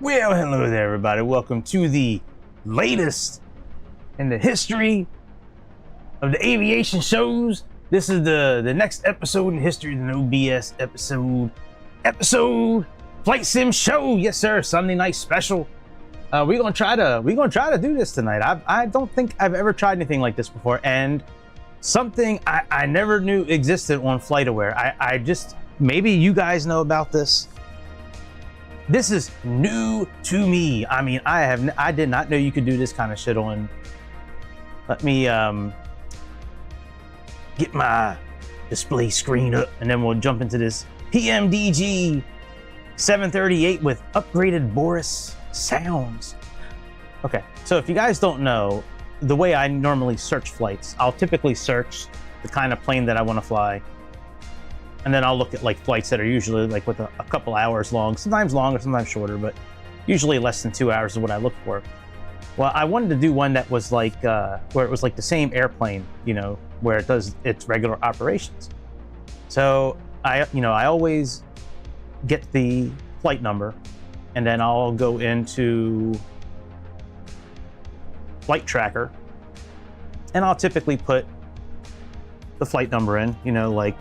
Well, hello there, everybody. Welcome to the latest in the history of the aviation shows. This is the next episode in history, the No BS episode flight sim show. Yes, sir. Sunday night special. We're gonna try to do this tonight. I don't think I've ever tried anything like this before, and something I never knew existed on FlightAware. I just, maybe you guys know about this. This is new to me. I mean, I did not know you could do this kind of shit on. Let me get my display screen up, and then we'll jump into this PMDG 738 with upgraded Boris sounds. Okay, so if you guys don't know, the way I normally search flights, I'll typically search the kind of plane that I want to fly. And then I'll look at like flights that are usually like with a couple hours long, sometimes longer, sometimes shorter, but usually less than 2 hours is what I look for. Well, I wanted to do one that was like, where it was like the same airplane, you know, where it does its regular operations. So I always get the flight number, and then I'll go into flight tracker, and I'll typically put the flight number in, you know, like,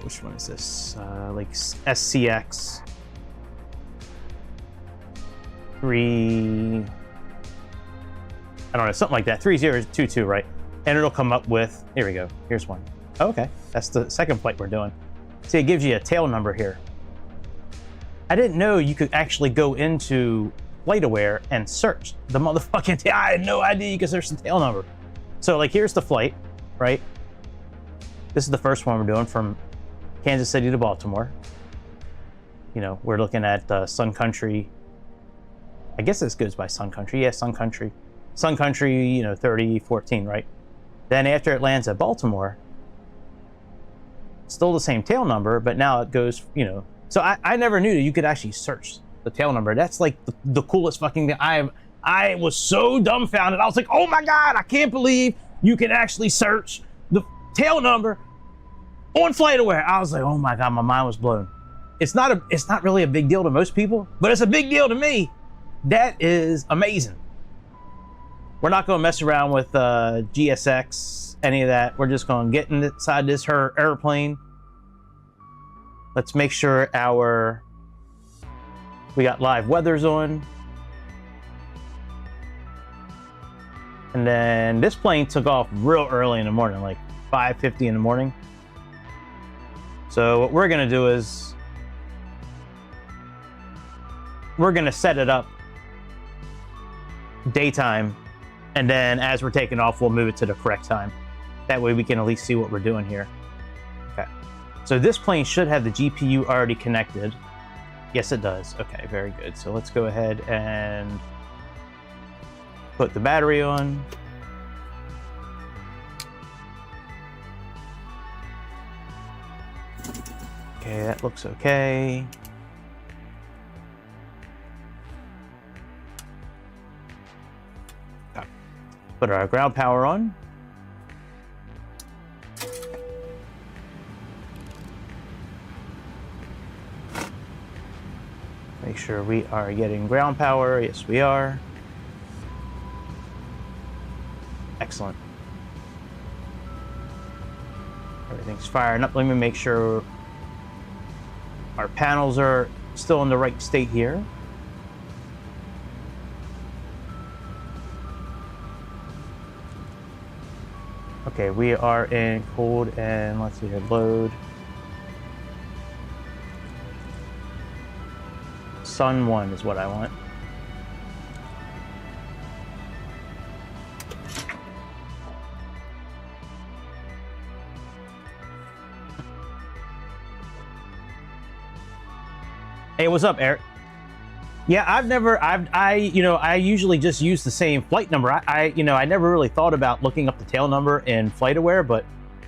which one is this? Like SCX 3, I don't know, something like that, 3022, right? And it'll come up with, here we go, here's one. Oh, okay, that's the second flight we're doing. See, it gives you a tail number here. I didn't know you could actually go into FlightAware and search the motherfucking tail. I had no idea you could search the tail number. So like, here's the flight, right? This is the first one we're doing from Kansas City to Baltimore. You know, we're looking at Sun Country. I guess this goes by Sun Country. Yeah, Sun Country. Sun Country, you know, 3014, right? Then after it lands at Baltimore, still the same tail number, but now it goes, you know. So I never knew that you could actually search the tail number. That's like the coolest fucking thing. I was so dumbfounded. I was like, oh my God, I can't believe you can actually search the tail number on FlightAware. I was like, oh my God, my mind was blown. It's not really a big deal to most people, but it's a big deal to me. That is amazing. We're not going to mess around with GSX, any of that. We're just going to get inside this airplane. Let's make sure we got live weathers on. And then this plane took off real early in the morning, like 5:50 in the morning. So what we're gonna do is we're gonna set it up daytime, and then as we're taking off, we'll move it to the correct time. That way we can at least see what we're doing here. Okay, so this plane should have the GPU already connected. Yes, it does. Okay, very good. So let's go ahead and put the battery on. Okay, that looks okay. Put our ground power on. Make sure we are getting ground power. Yes, we are. Excellent. Everything's firing up. Let me make sure our panels are still in the right state here. Okay, we are in cold, and let's see here, load. Sun 1 is what I want. Hey, what's up, Eric? Yeah, I usually just use the same flight number. I never really thought about looking up the tail number in FlightAware, but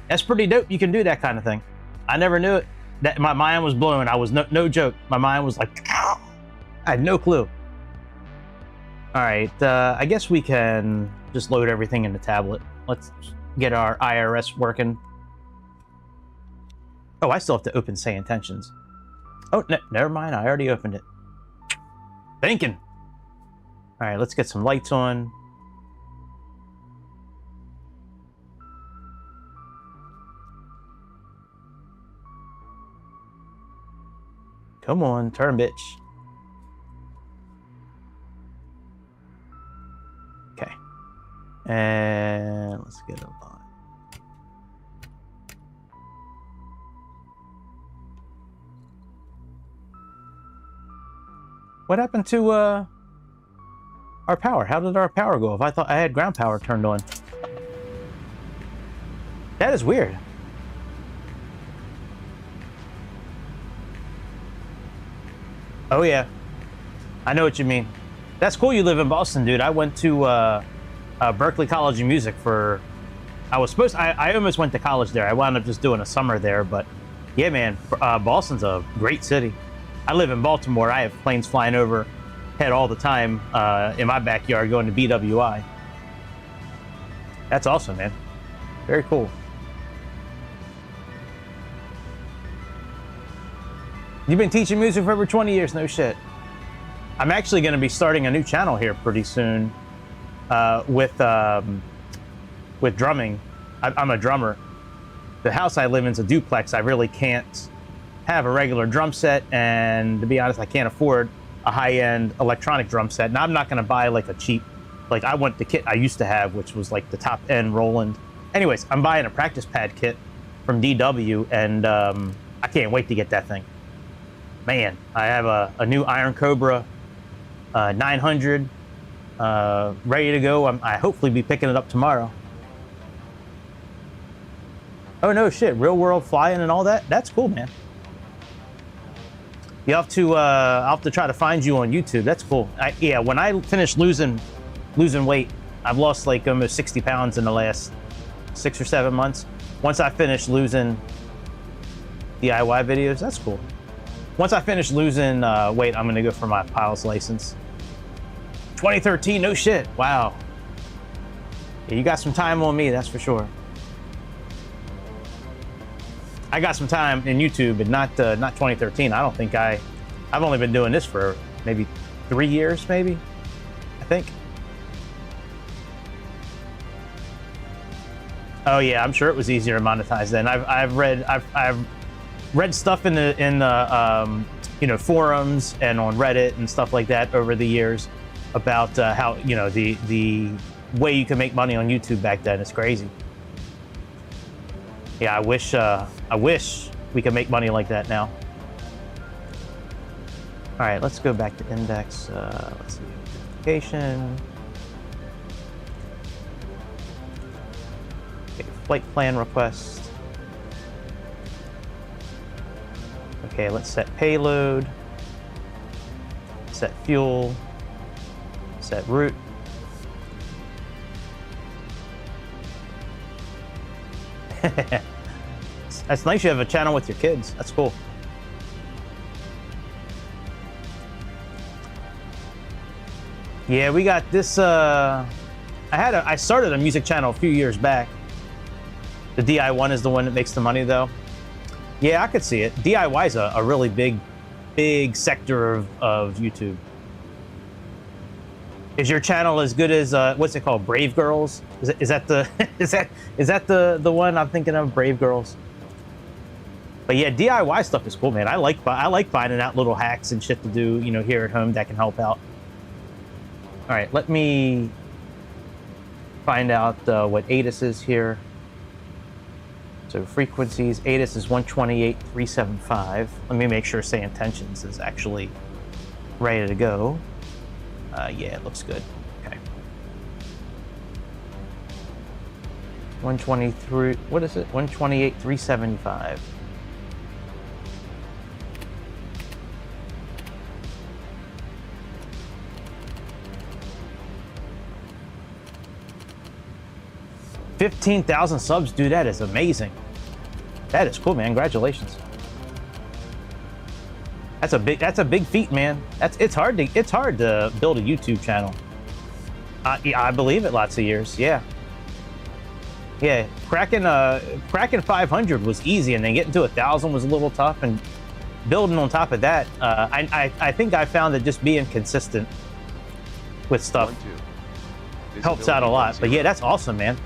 that's pretty dope. You can do that kind of thing. I never knew it. That my mind was blown. I was no joke. My mind was like, I had no clue. All right, I guess we can just load everything in the tablet. Let's get our IRS working. Oh, I still have to open SayIntentions. Oh, never mind. I already opened it. Thinking. All right, let's get some lights on. Come on, turn, bitch. Okay. And let's get it on. What happened to our power? How did our power go off? I thought I had ground power turned on. That is weird. Oh yeah, I know what you mean. That's cool you live in Boston, dude. I went to Berklee College of Music for, I almost went to college there. I wound up just doing a summer there, but yeah, man, Boston's a great city. I live in Baltimore. I have planes flying overhead all the time in my backyard going to BWI. That's awesome, man. Very cool. You've been teaching music for over 20 years, no shit. I'm actually going to be starting a new channel here pretty soon with drumming. I'm a drummer. The house I live in is a duplex. I really can't have a regular drum set, and to be honest, I can't afford a high-end electronic drum set. Now I'm not going to buy like a cheap, like I want the kit I used to have, which was like the top-end Roland. Anyways, I'm buying a practice pad kit from DW, and I can't wait to get that thing. Man, I have a new Iron Cobra 900 ready to go. I hopefully be picking it up tomorrow. Oh no shit, real world flying and all that? That's cool, man. You have to, I'll have to try to find you on YouTube. That's cool. Yeah, when I finish losing weight, I've lost like almost 60 pounds in the last 6 or 7 months. Once I finish losing DIY videos, that's cool. Once I finish losing weight, I'm gonna go for my pilot's license. 2013, no shit, wow. Yeah, you got some time on me, that's for sure. I got some time in YouTube, but not 2013. I don't think I've only been doing this for maybe 3 years, maybe, I think. Oh yeah, I'm sure it was easier to monetize then. I've read stuff in the you know, forums and on Reddit and stuff like that over the years about how, you know, the way you can make money on YouTube back then. It's crazy. Yeah, I wish we could make money like that now. All right, let's go back to index. Let's see, notification. Okay, flight plan request. Okay, let's set payload, set fuel, set route. That's nice you have a channel with your kids. That's cool. Yeah, we got this, I started a music channel a few years back. The DI1 is the one that makes the money though. Yeah, I could see it. DIY is a really big sector of YouTube. Is your channel as good as what's it called, Brave Girls? Is that the is that the one I'm thinking of, Brave Girls? But yeah, DIY stuff is cool, man. I like finding out little hacks and shit to do, you know, here at home that can help out. All right, let me find out what ATIS is here. So frequencies, ATIS is 128.375. Let me make sure SayIntentions is actually ready to go. Yeah, it looks good. Okay. 123, what is it? 128.375. $15,000 subs, dude, that is amazing. That is cool, man. Congratulations. That's a big feat, man. It's hard to build a YouTube channel. I believe it. Lots of years, yeah. Cracking 500 was easy, and then getting to 1,000 was a little tough. And building on top of that, I think I found that just being consistent with stuff helps out a lot. But yeah, that's awesome, man.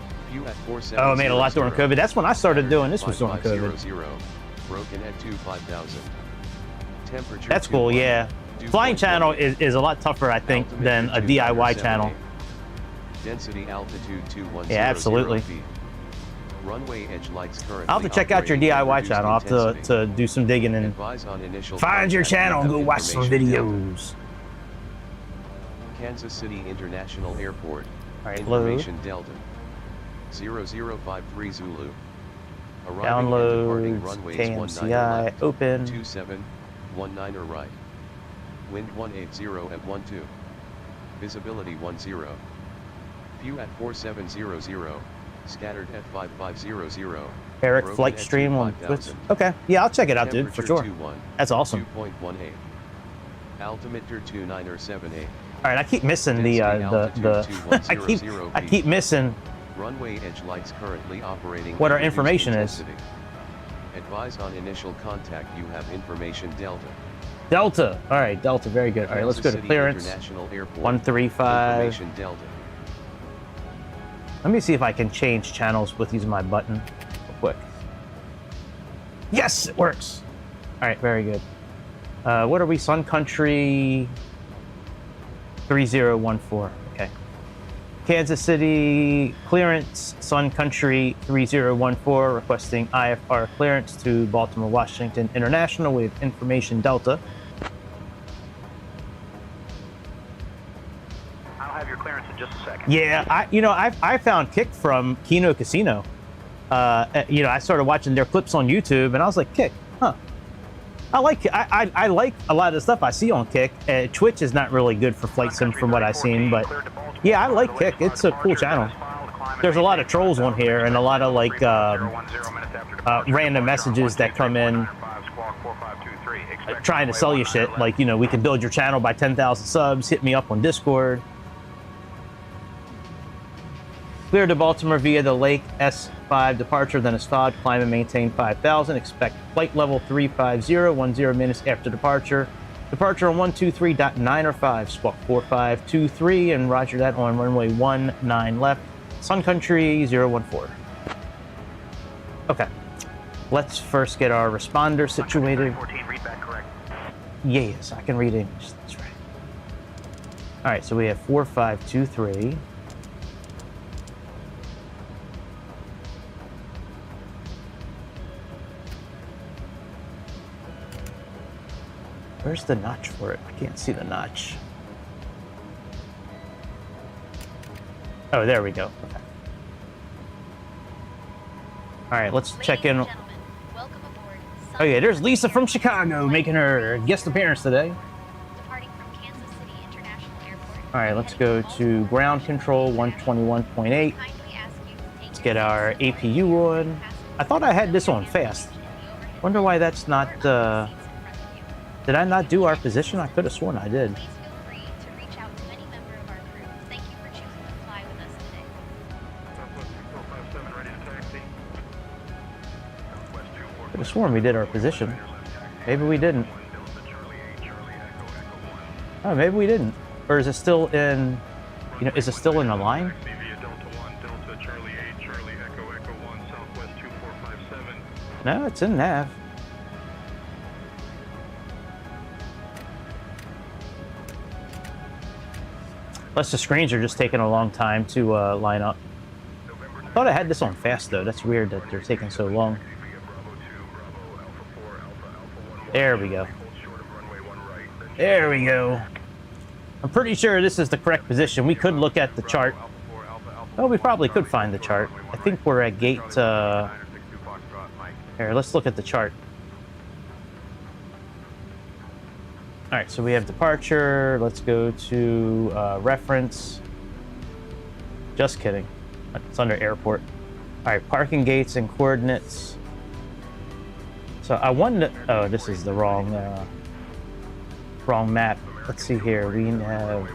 Oh, I made a lot during COVID. That's when I started doing this, was during COVID. Broken at 25,000. Temperature. That's cool, yeah. Flying channel is a lot tougher, I think, than a DIY channel. Density altitude 210. Yeah, absolutely. Runway edge lights currently. I'll have to check out your DIY channel. I'll have to do some digging and find your channel and go watch some videos. Kansas City International Airport. All right, Information load. Delta 0053 Zulu. Download KMCI, open. 2719 or right. Wind 180 at 12. Visibility 10. View at 4700. Scattered at 5500. Eric flight stream on Twitch. Okay, yeah, I'll check it out, dude, for sure. That's awesome. 2.18. Altimeter 2978. All right, I keep missing the I keep missing runway edge lights currently operating. What our information is. Advise on initial contact. You have information Delta. Delta. All right, Delta. Very good. All right, let's go to clearance. 135. Information Delta. Let me see if I can change channels with using my button real quick. Yes, it works. All right, very good. What are we? Sun Country 3014. Okay. Kansas City clearance. Sun Country 3014 requesting IFR clearance to Baltimore, Washington International with information Delta. I'll have your clearance in just a second. Yeah, I found Kick from Kino Casino. I started watching their clips on YouTube, and I was like, Kick, huh? I like a lot of the stuff I see on Kick. Twitch is not really good for flight sim from what I've seen, but yeah, I like Kick. It's a cool channel. There's a lot of trolls on here and a lot of like random messages that come in trying to sell you shit. Like, we can build your channel by 10,000 subs. Hit me up on Discord. Clear to Baltimore via the Lake S5 departure, then Estad, climb and maintain 5,000. Expect flight level 350, 10 minutes after departure. Departure on 123.9 or 5, squawk 4523, and roger that on runway 19 left, Sun Country 014. Okay, let's first get our responder situated. Yes, I can read English, that's right. All right, so we have 4523. Where's the notch for it? I can't see the notch. Oh, there we go. Okay. All right, let's check in. Oh yeah, there's Lisa from Chicago making her guest appearance today. All right, let's go to ground control 121.8. Let's get our APU on. I thought I had this on fast. Wonder why that's not. Did I not do our position? I could have sworn I did. Could have sworn we did our position. Maybe we didn't. Oh, maybe we didn't. Or is it still in, is it still in the line? No, it's in nav. Plus the screens are just taking a long time to line up. I thought I had this on fast though. That's weird that they're taking so long. There we go. There we go. I'm pretty sure this is the correct position. We could look at the chart. Oh, we probably could find the chart. I think we're at gate... Here, let's look at the chart. All right, so we have departure. Let's go to reference. Just kidding. It's under airport. All right, parking gates and coordinates. So I wanted to... Oh, this is the wrong map. Let's see here. We have...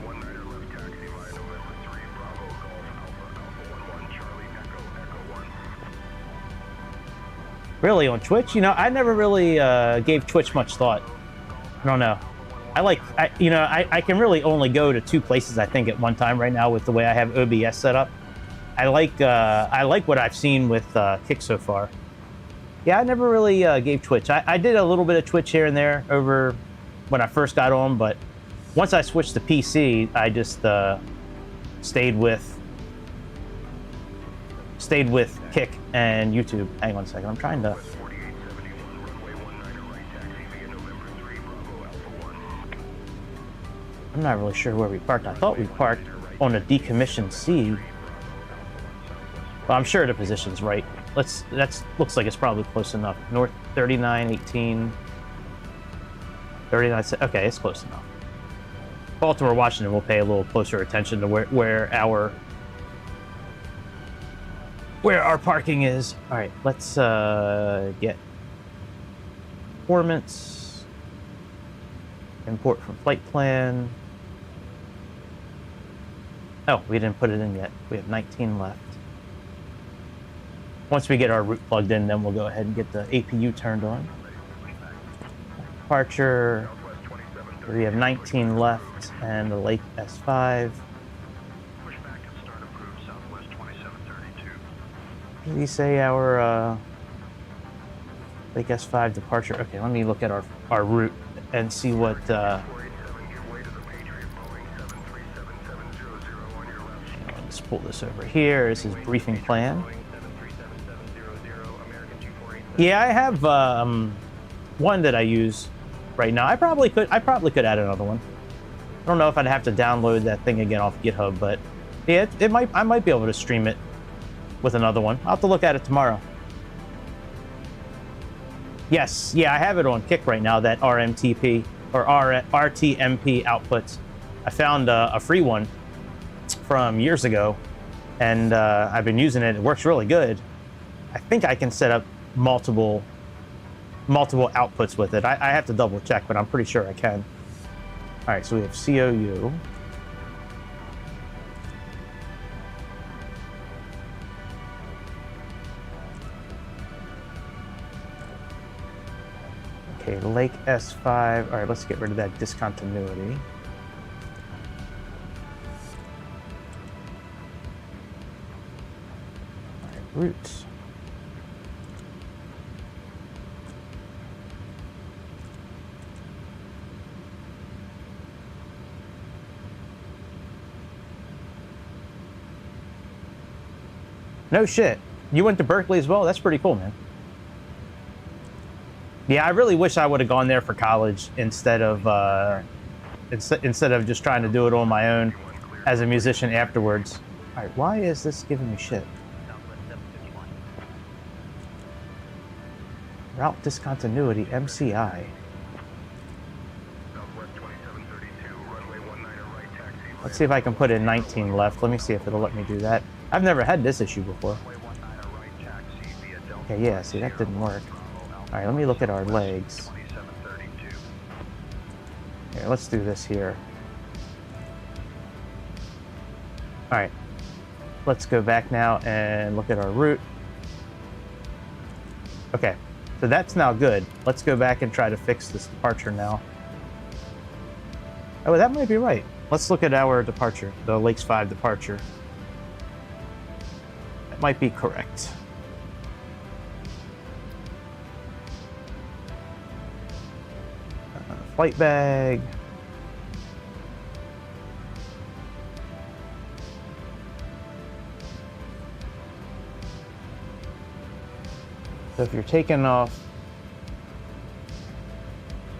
Really, on Twitch? You know, I never really gave Twitch much thought. I don't know. I can really only go to 2 places, I think, at one time right now with the way I have OBS set up. I like what I've seen with Kick so far. Yeah, I never really gave Twitch. I did a little bit of Twitch here and there over when I first got on, but once I switched to PC, I just stayed with Kick and YouTube. Hang on a second, I'm trying to... I'm not really sure where we parked. I thought we parked on a decommissioned C. Well, I'm sure the position's right. That looks like it's probably close enough. North 3918. 39, okay, it's close enough. Baltimore, Washington will pay a little closer attention to where our parking is. All right, let's get performance, import from flight plan. Oh, we didn't put it in yet. We have 19 left. Once we get our route plugged in, then we'll go ahead and get the APU turned on. Departure. We have 19 left, and the Lake S5. Did we say our Lake S5 departure? Okay, let me look at our route and see what. Let's pull this over here. This is briefing plan. Yeah, I have one that I use right now. I probably could add another one. I don't know if I'd have to download that thing again off GitHub, but yeah, I might be able to stream it with another one. I'll have to look at it tomorrow. Yes, yeah, I have it on Kick right now, that RMTP or RTMP outputs. I found a free one from years ago, and I've been using it. It works really good. I think I can set up multiple outputs with it. I have to double check, but I'm pretty sure I can. All right, so we have COU. Okay, Lake S5. All right, let's get rid of that discontinuity. All right, routes. No shit. You went to Berkeley as well? That's pretty cool, man. Yeah, I really wish I would have gone there for college instead of just trying to do it on my own as a musician afterwards. All right, why is this giving me shit? Route discontinuity, MCI. Let's see if I can put in 19 left. Let me see if it'll let me do that. I've never had this issue before. Okay, yeah, see, that didn't work. All right, let me look at our legs. Here, let's do this here. All right, let's go back now and look at our route. Okay, so that's now good. Let's go back and try to fix this departure now. Oh, that might be right. Let's look at our departure, the Lakes 5 departure. That might be correct. Flight bag. So if you're taking off,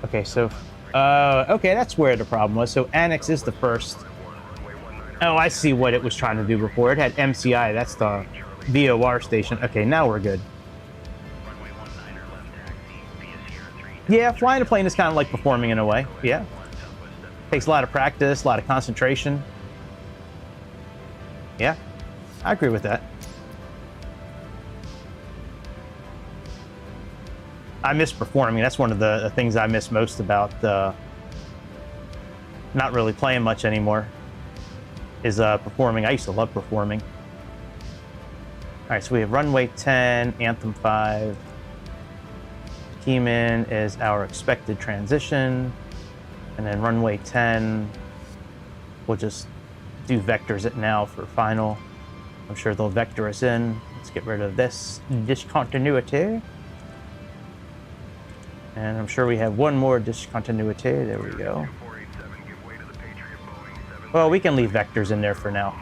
okay, so, okay, that's where the problem was. So Annex is the first. Oh, I see what it was trying to do before. It had MCI, that's the VOR station. Okay, now we're good. Yeah, flying a plane is kind of like performing in a way. Yeah. Takes a lot of practice, a lot of concentration. Yeah, I agree with that. I miss performing. That's one of the things I miss most about not really playing much anymore, is performing. I used to love performing. All right, so we have runway 10, Anthem 5. Keyman is our expected transition. And then runway 10, we'll just do vectors it now for final. I'm sure they'll vector us in. Let's get rid of this discontinuity. And I'm sure we have one more discontinuity. There we go. Well, we can leave vectors in there for now.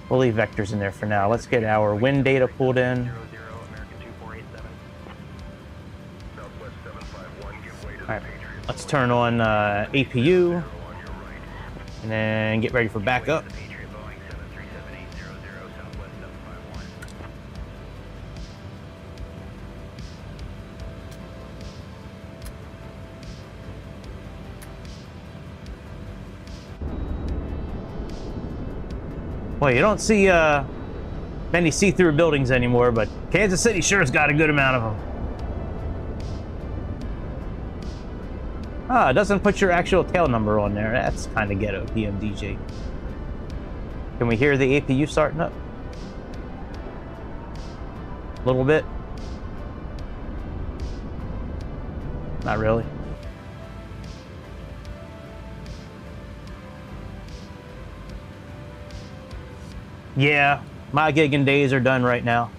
We'll leave vectors in there for now. Let's get our wind data pulled in. All right, let's turn on APU and then get ready for backup. Well, you don't see many see-through buildings anymore, but Kansas City sure has got a good amount of them. Ah, it doesn't put your actual tail number on there. That's kind of ghetto, PMDG. Can we hear the APU starting up? A little bit? Not really. Yeah, my gigging days are done right now.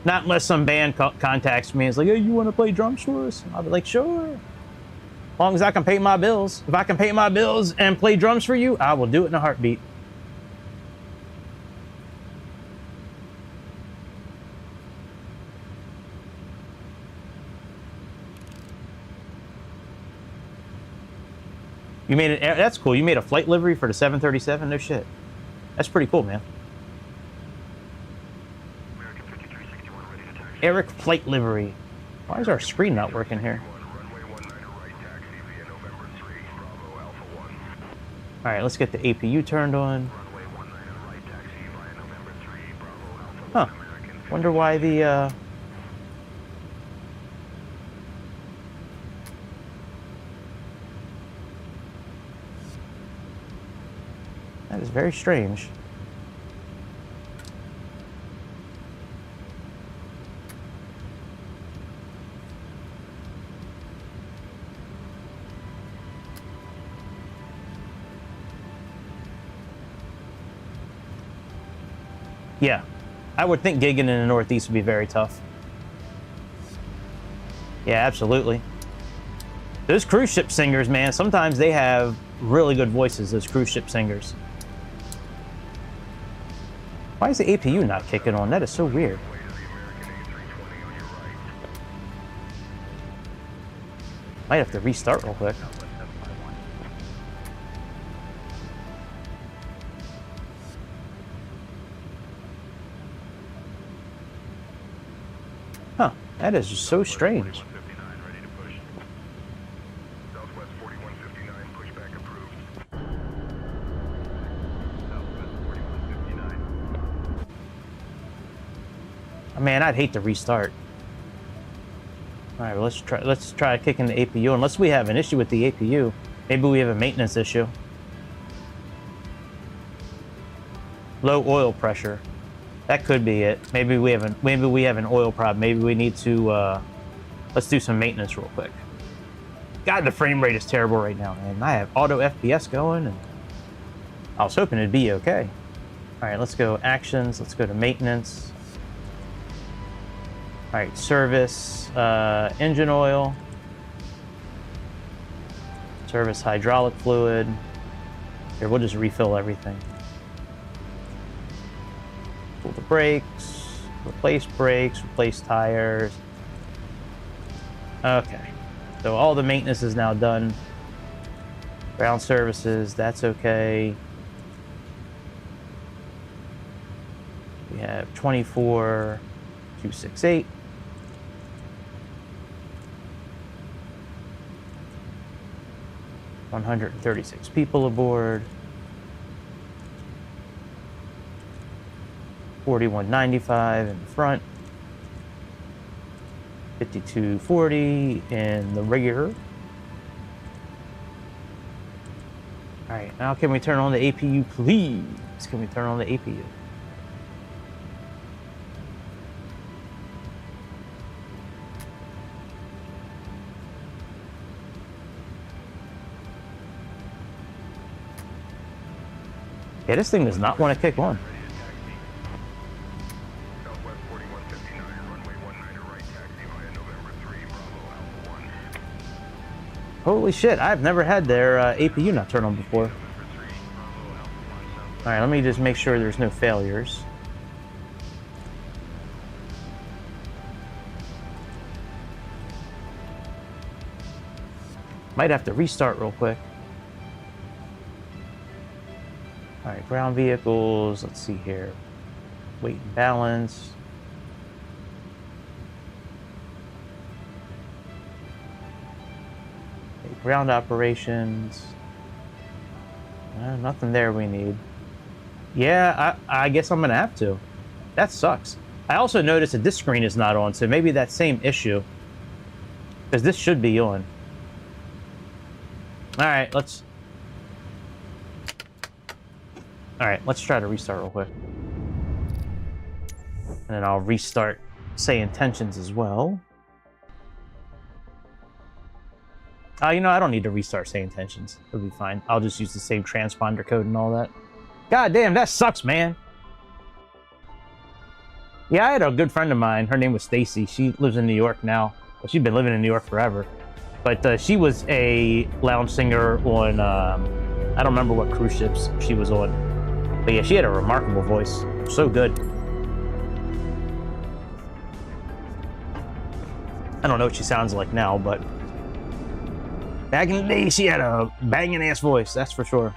Not unless some band contacts me and is like, hey, you want to play drums for us? I'll be like, sure. As long as I can pay my bills. If I can pay my bills and play drums for you, I will do it in a heartbeat. You made it. That's cool. You made a flight livery for the 737? No shit. That's pretty cool, man. Eric flight livery. Why is our screen not working here? All right, let's get the APU turned on. Huh. Wonder why the that is very strange. Yeah, I would think gigging in the Northeast would be very tough. Yeah, absolutely. Those cruise ship singers, man, sometimes they have really good voices, those cruise ship singers. Why is the APU not kicking on? That is so weird. Might have to restart real quick. Huh, that is just so strange. Man, I'd hate to restart. All right, well, let's try kicking the APU. Unless we have an issue with the APU, maybe we have a maintenance issue. Low oil pressure. That could be it. Maybe we have an oil problem. Maybe we need to let's do some maintenance real quick. God, the frame rate is terrible right now, man. I have auto FPS going, and I was hoping it'd be okay. All right, let's go actions. Let's go to maintenance. All right, service, engine oil, service hydraulic fluid. Here, we'll just refill everything. Pull the brakes, replace tires. Okay, so all the maintenance is now done. Ground services, that's okay. We have 24,268. $136 people aboard. $41.95 in the front. $52.40 in the rear. All right, now can we turn on the APU, please? Can we turn on the APU? Yeah, this thing does not want to kick on. Holy shit, I've never had their APU not turn on before. Alright, let me just make sure there's no failures. Might have to restart real quick. Alright, ground vehicles, let's see here. Weight and balance. Okay, ground operations. Nothing there we need. Yeah, I guess I'm gonna have to. That sucks. I also noticed that this screen is not on, so maybe that same issue. Because this should be on. Alright, let's try to restart real quick. And then I'll restart SayIntentions as well. You know, I don't need to restart SayIntentions. It'll be fine. I'll just use the same transponder code and all that. God damn, that sucks, man. Yeah, I had a good friend of mine. Her name was Stacy. She lives in New York now. Well, she's been living in New York forever. But she was a lounge singer on, I don't remember what cruise ships she was on. But yeah, she had a remarkable voice. So good. I don't know what she sounds like now, but back in the day, she had a banging ass voice, that's for sure.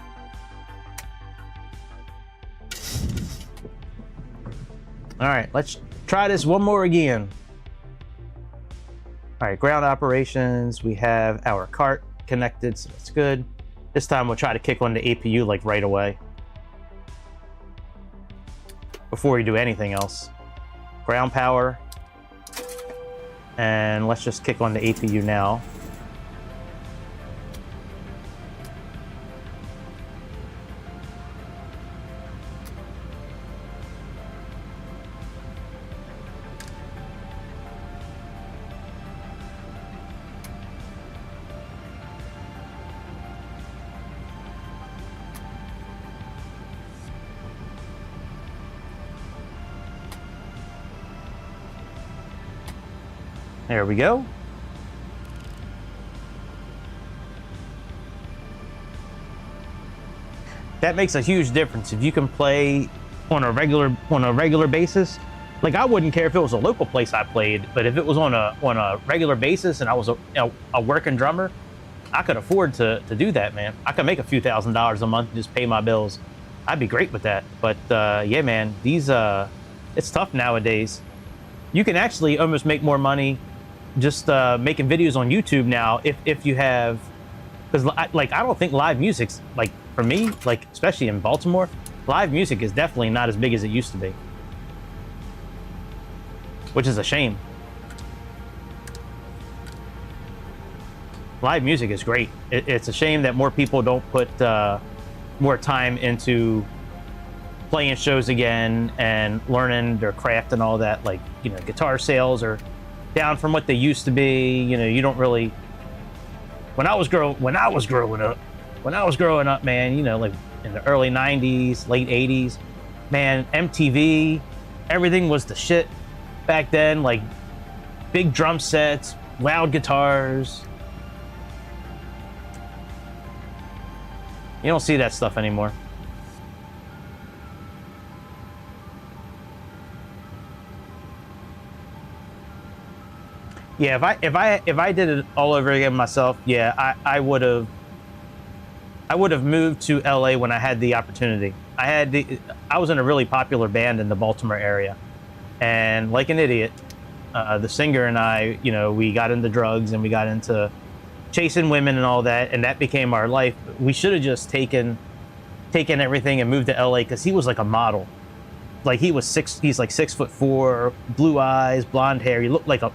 All right, let's try this one more again. All right, ground operations, we have our cart connected, so that's good. This time we'll try to kick on the APU like right away before we do anything else. Ground power, and let's just kick on the APU now. There we go. That makes a huge difference if you can play on a regular basis. Like, I wouldn't care if it was a local place I played, but if it was on a regular basis and I was a working drummer, I could afford to do that, man. I could make a few $1,000s a month and just pay my bills. I'd be great with that. But yeah, man, it's tough nowadays. You can actually almost make more money just making videos on YouTube now if you have, because like, I don't think live music's, like, for me, like, especially in Baltimore, live music is definitely not as big as it used to be, which is a shame. Live music is great. It's a shame that more people don't put more time into playing shows again and learning their craft and all that. Like, you know, guitar sales are down from what they used to be. You know, you don't really. When I was growing up, man, you know, like in the early '90s, late '80s, man, MTV, everything was the shit back then. Like, big drum sets, loud guitars. You don't see that stuff anymore. Yeah, if I did it all over again myself, yeah, I would have moved to LA when I had the opportunity. I was in a really popular band in the Baltimore area, and like an idiot, the singer and I, you know, we got into drugs and we got into chasing women and all that, and that became our life. We should have just taken everything and moved to LA, because he was like a model. Like, he's like 6'4", blue eyes, blonde hair. He looked like a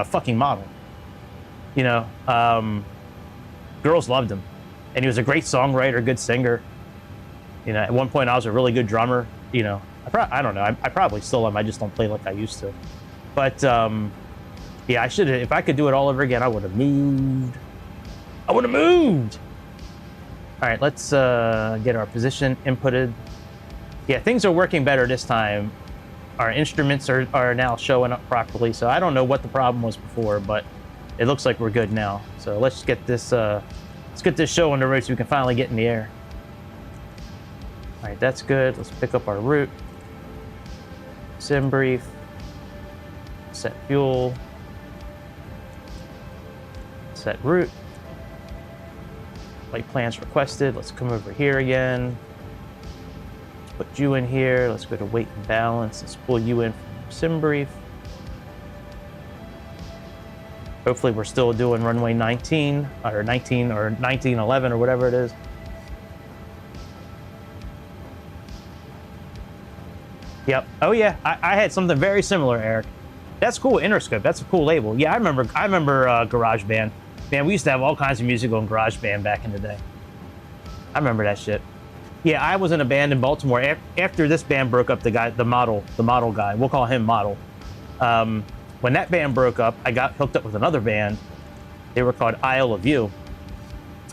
fucking model. You know, girls loved him, and he was a great songwriter, good singer. You know, at one point I was a really good drummer. You know, I don't know. I probably still am. I just don't play like I used to. But yeah, I should have. If I could do it all over again, I would have moved. All right, let's get our position inputted. Yeah, things are working better this time. Our instruments are now showing up properly, so I don't know what the problem was before, but it looks like we're good now. So let's get this show on the road so we can finally get in the air. All right, that's good. Let's pick up our route. Sim brief. Set fuel. Set route. Flight plans requested. Let's come over here again. Let's put you in here. Let's go to weight and balance. Let's pull you in from sim brief. Hopefully we're still doing runway 19 or 1911 or whatever it is. Yep. Oh yeah, I had something very similar, Eric. That's cool. Interscope. That's a cool label. Yeah, I remember GarageBand. Man, we used to have all kinds of music on GarageBand back in the day. I remember that shit. Yeah, I was in a band in Baltimore. After this band broke up, the model guy, we'll call him Model. When that band broke up, I got hooked up with another band. They were called Isle of You,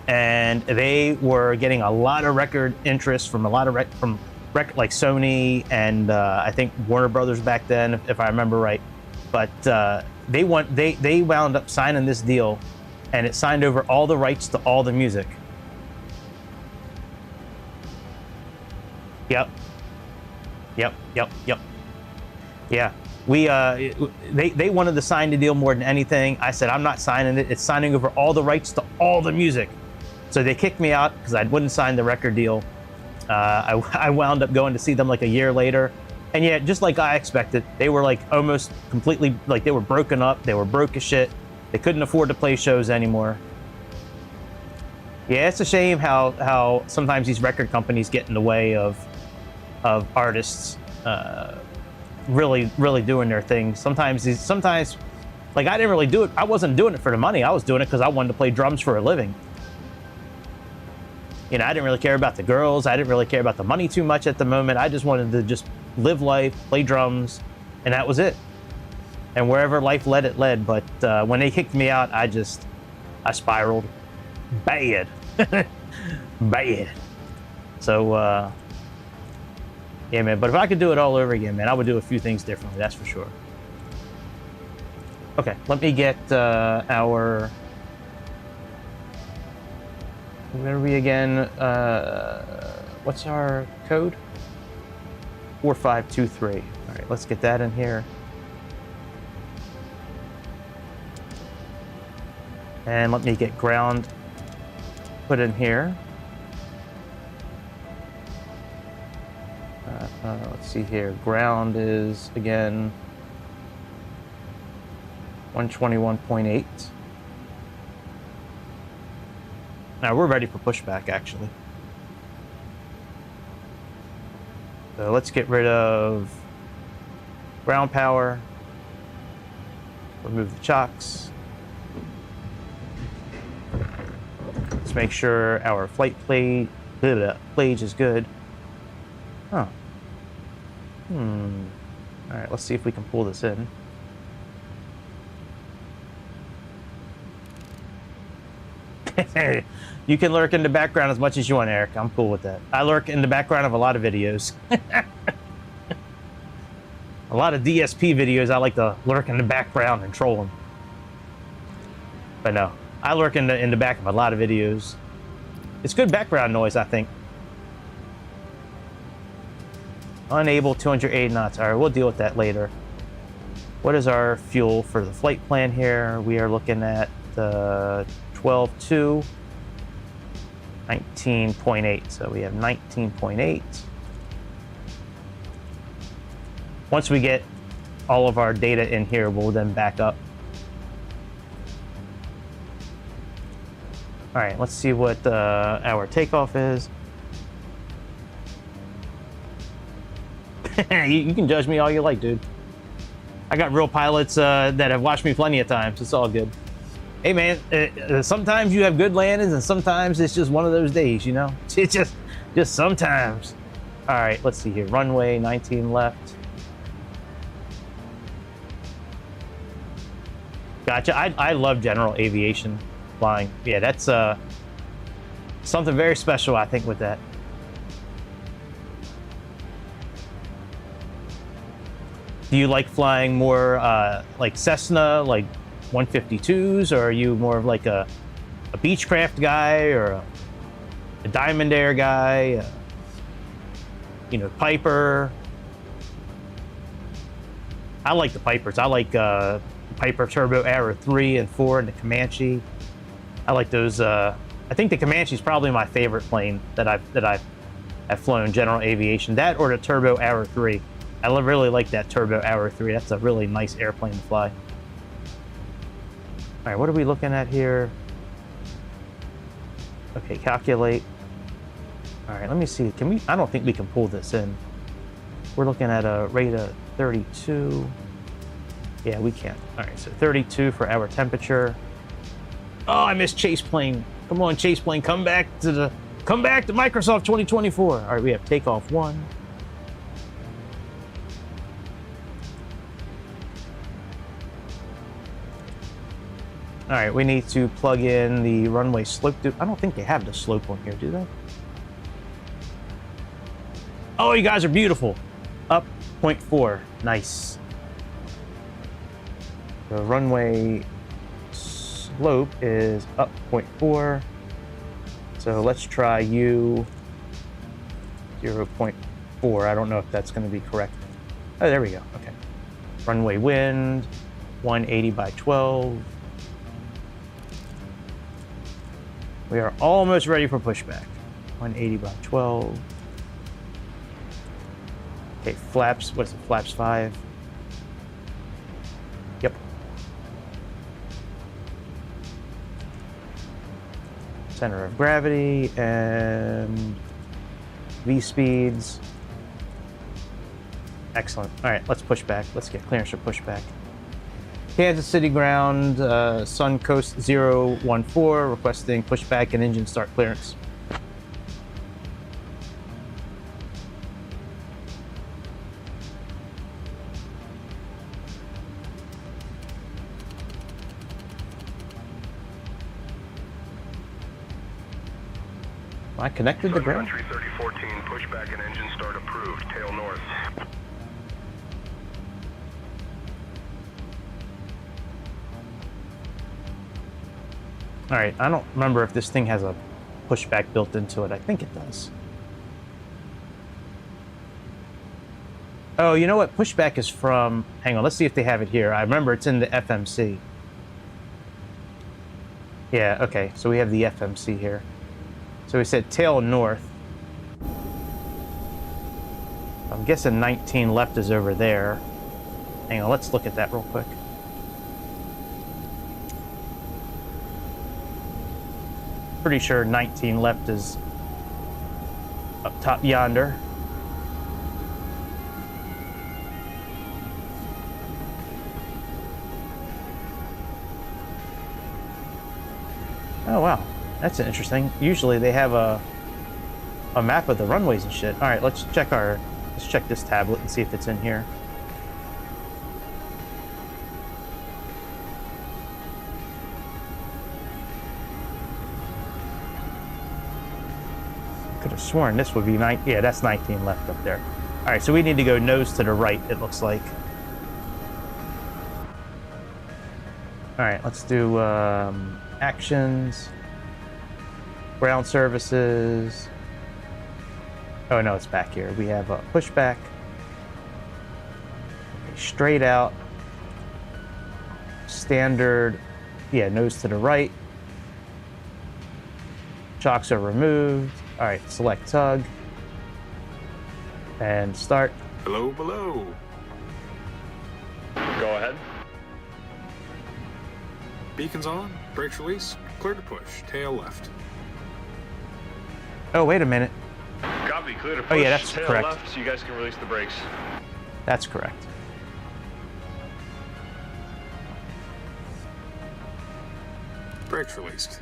and they were getting a lot of record interest from a lot of like Sony and I think Warner Brothers back then, if I remember right. But they wound up signing this deal, and it signed over all the rights to all the music. Yep. Yeah. They wanted to sign the deal more than anything. I said, I'm not signing it. It's signing over all the rights to all the music. So they kicked me out because I wouldn't sign the record deal. I wound up going to see them like a year later. And yeah, just like I expected, they were like almost completely, like they were broken up. They were broke as shit. They couldn't afford to play shows anymore. Yeah, it's a shame how sometimes these record companies get in the way of artists really doing their thing. Sometimes like I didn't really do it. I wasn't doing it for the money. I was doing it because I wanted to play drums for a living. You know, I didn't really care about the girls. I didn't really care about the money too much at the moment. I just wanted to just live life, play drums, and that was it. And wherever life led, it led. But when they kicked me out, I spiraled bad. Bad. So, yeah, man. But if I could do it all over again, man, I would do a few things differently. That's for sure. Okay, let me get our... Where are we again? What's our code? 4523. All right, let's get that in here. And let me get ground put in here. Let's see here. Ground is, again, 121.8. Now we're ready for pushback, actually. So let's get rid of ground power. Remove the chocks. Let's make sure our flight plate is good. Oh. All right, let's see if we can pull this in. You can lurk in the background as much as you want, Eric. I'm cool with that. I lurk in the background of a lot of videos. A lot of DSP videos, I like to lurk in the background and troll them. But no, I lurk in the back of a lot of videos. It's good background noise, I think. Unable 208 knots. All right, we'll deal with that later. What is our fuel for the flight plan here? We are looking at 12.2, 19.8. So we have 19.8. Once we get all of our data in here, we'll then back up. All right, let's see what our takeoff is. You can judge me all you like, dude. I got real pilots that have watched me plenty of times. It's all good. Hey, man, sometimes you have good landings, and sometimes it's just one of those days, you know? It's just sometimes. All right, let's see here. Runway 19 left. Gotcha. I love general aviation flying. Yeah, that's something very special, I think, with that. Do you like flying more like Cessna, like 152s, or are you more of like a Beechcraft guy or a Diamond Air guy? You know, Piper. I like the Pipers. I like Piper Turbo Arrow 3 and 4 and the Comanche. I like those. I think the Comanche is probably my favorite plane that I've flown general aviation. That or the Turbo Arrow 3. I really like that Turbo Arrow 3. That's a really nice airplane to fly. All right, what are we looking at here? Okay, calculate. All right, let me see. Can we? I don't think we can pull this in. We're looking at a rate of 32. Yeah, we can. All right, so 32 for our temperature. Oh, I missed chase plane. Come on, chase plane, come back to Microsoft 2024. All right, we have takeoff 1. All right, we need to plug in the runway slope. I don't think they have the slope on here, do they? Oh, you guys are beautiful. Up 0.4, nice. The runway slope is up 0.4. So let's try U 0.4. I don't know if that's going to be correct. Oh, there we go. Okay. Runway wind, 180 by 12. We are almost ready for pushback. 180 by 12. Okay, flaps. What is it? Flaps 5. Yep. Center of gravity and V speeds. Excellent. All right, let's push back. Let's get clearance for pushback. Kansas City ground, Sun Coast 014, requesting pushback and engine start clearance. Am I connected to ground? Sun Country 3014, pushback and engine start approved, tail north. All right, I don't remember if this thing has a pushback built into it. I think it does. Oh, you know what? Pushback is from... Hang on, let's see if they have it here. I remember it's in the FMC. Yeah, okay, so we have the FMC here. So we said tail north. I'm guessing 19 left is over there. Hang on, let's look at that real quick. Pretty sure 19 left is up top yonder. Oh wow, that's interesting. Usually they have a map of the runways and shit. All right, let's check this tablet and see if it's in here. Could have sworn this would be 9. Yeah, that's 19 left up there. All right, so we need to go nose to the right, it looks like. All right, let's do actions, ground services. Oh no, it's back here. We have a pushback, straight out, standard, yeah, nose to the right. Chocks are removed. All right, select tug and start. Below. Go ahead. Beacons on, brakes release, clear to push, tail left. Oh, wait a minute. Copy, clear to push. Oh yeah, that's tail correct. left so you guys can release the brakes. That's correct. Brakes released.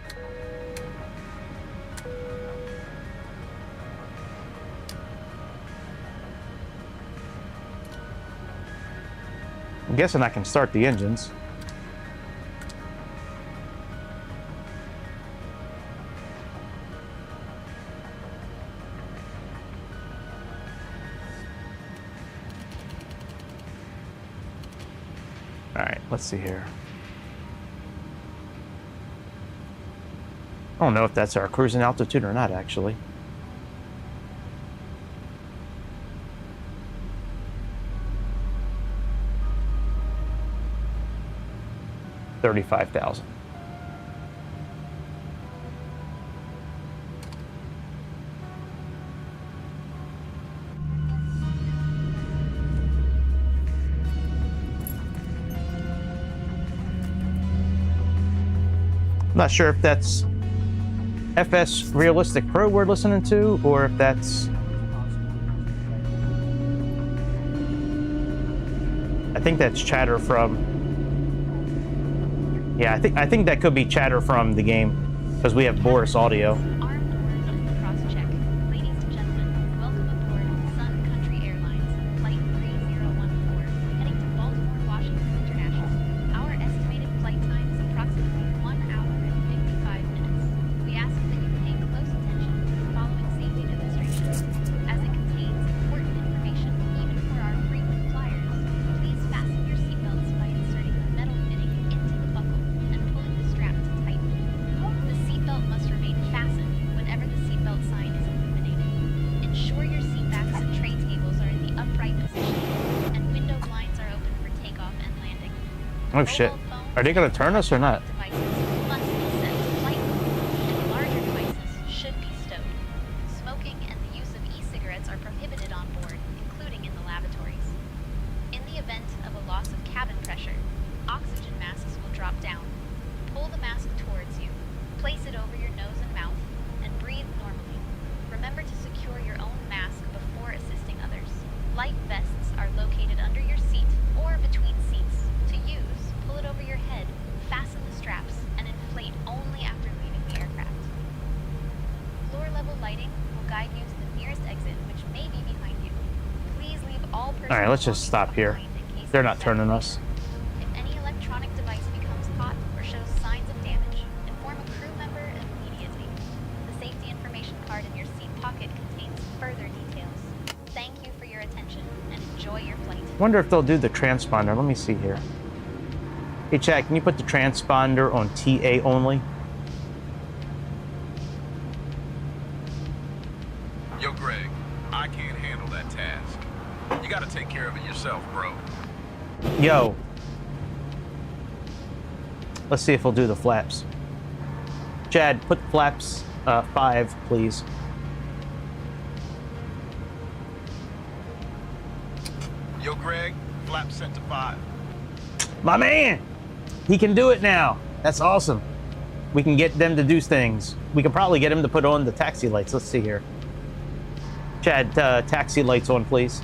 I'm guessing I can start the engines. right, let's see here. I don't know if that's our cruising altitude or not, actually. $35,000. I'm not sure if that's FS Realistic Pro we're listening to, or if that's... I think that's chatter from... Yeah, I think that could be chatter from the game, because we have Boris audio. Cross-check. Ladies and gentlemen, welcome aboard Sun Country Airlines, Flight 3014, heading to Baltimore, Washington International. Our estimated flight time is approximately 1 hour and 55 minutes. We ask that you pay close attention to the following safety demonstrations, as it contains important information even for our frequent flyers. Please fasten your seatbelts by inserting the metal fitting into the buckle and pulling the strap to tighten. The seatbelt must remain fastened whenever the seatbelt sign is illuminated. Ensure your seat backs and tray tables are in the upright position, and window blinds are open for takeoff and landing. Oh shit. Are they gonna turn us or not? Devices must be set to flight mode, and larger devices should be stowed. Smoking and the use of e-cigarettes are prohibited on board, including in the lavatories. In the event of a loss of cabin pressure, oxygen masks will drop down. Pull the mask towards you, place it over your nose and mouth, and breathe normally. Remember to secure your own mask before assisting others. Life vests are located under your seat or between seats. To use, pull it over your head, fasten the straps, and inflate only after leaving the aircraft. Floor level lighting will guide you to the nearest exit, which may be behind you. Please leave all personal Alright, let's just stop here. belongings behind in case They're of not turning us. If any electronic device becomes hot or shows signs of damage, inform a crew member immediately. The safety information card in your seat pocket contains further details. Thank you for your attention and enjoy your flight. Wonder if they'll do the transponder. Let me see here. Hey Chad, can you put the transponder on TA only? Yo, Greg, I can't handle that task. You gotta take care of it yourself, bro. Yo. Let's see if we'll do the flaps. Chad, put flaps 5, please. Yo, Greg, flap set to 5. My man! He can do it now. That's awesome. We can get them to do things. We can probably get him to put on the taxi lights. Let's see here. Chad, taxi lights on, please.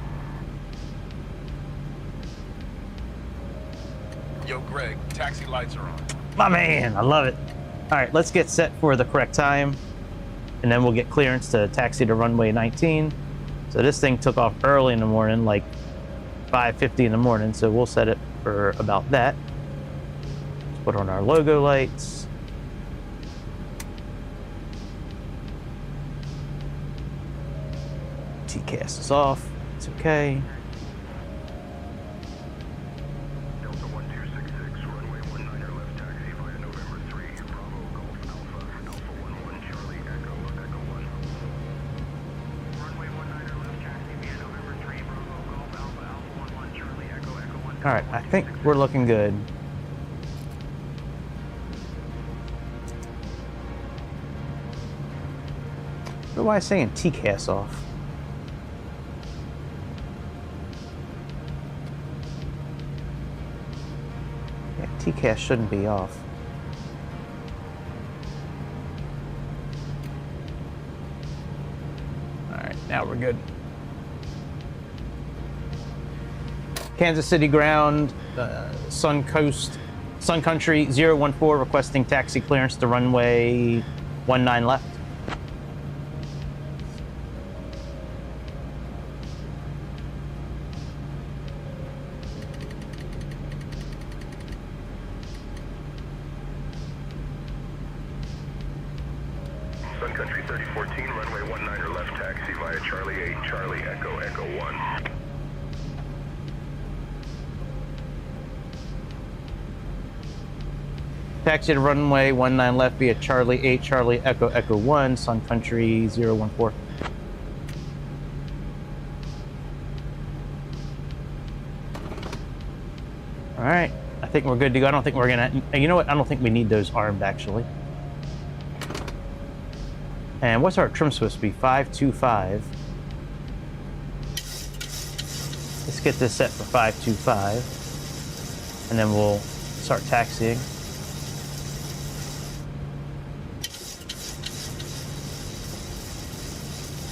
Yo, Greg, taxi lights are on. My man, I love it. All right, let's get set for the correct time, and then we'll get clearance to taxi to runway 19. So this thing took off early in the morning, like 5:50 in the morning, so we'll set it for about that. Let's put on our logo lights. TCAS is off. It's okay. Delta 1266, runway 19 left taxi via November 3, Bravo Golf Alpha, Alpha 11 Charlie Echo, Echo 1. Runway 19 left taxi via November 3, Bravo Golf Alpha, Alpha 11 Charlie Echo, Echo 1. All right, I think we're looking good. Why is saying TCAS off? Yeah, TCAS shouldn't be off. All right, now we're good. Kansas City ground, Sun Country 014 requesting taxi clearance to runway 19 left. Sun Country 3014, runway 19 left taxi via Charlie 8, Charlie Echo, Echo 1. Taxi to runway 19 left via Charlie 8, Charlie Echo Echo 1, Sun Country 014. All right, I think we're good to go. I don't think we're gonna, you know what? I don't think we need those armed actually. And what's our trim supposed to be? 525. Let's get this set for 525. And then we'll start taxiing.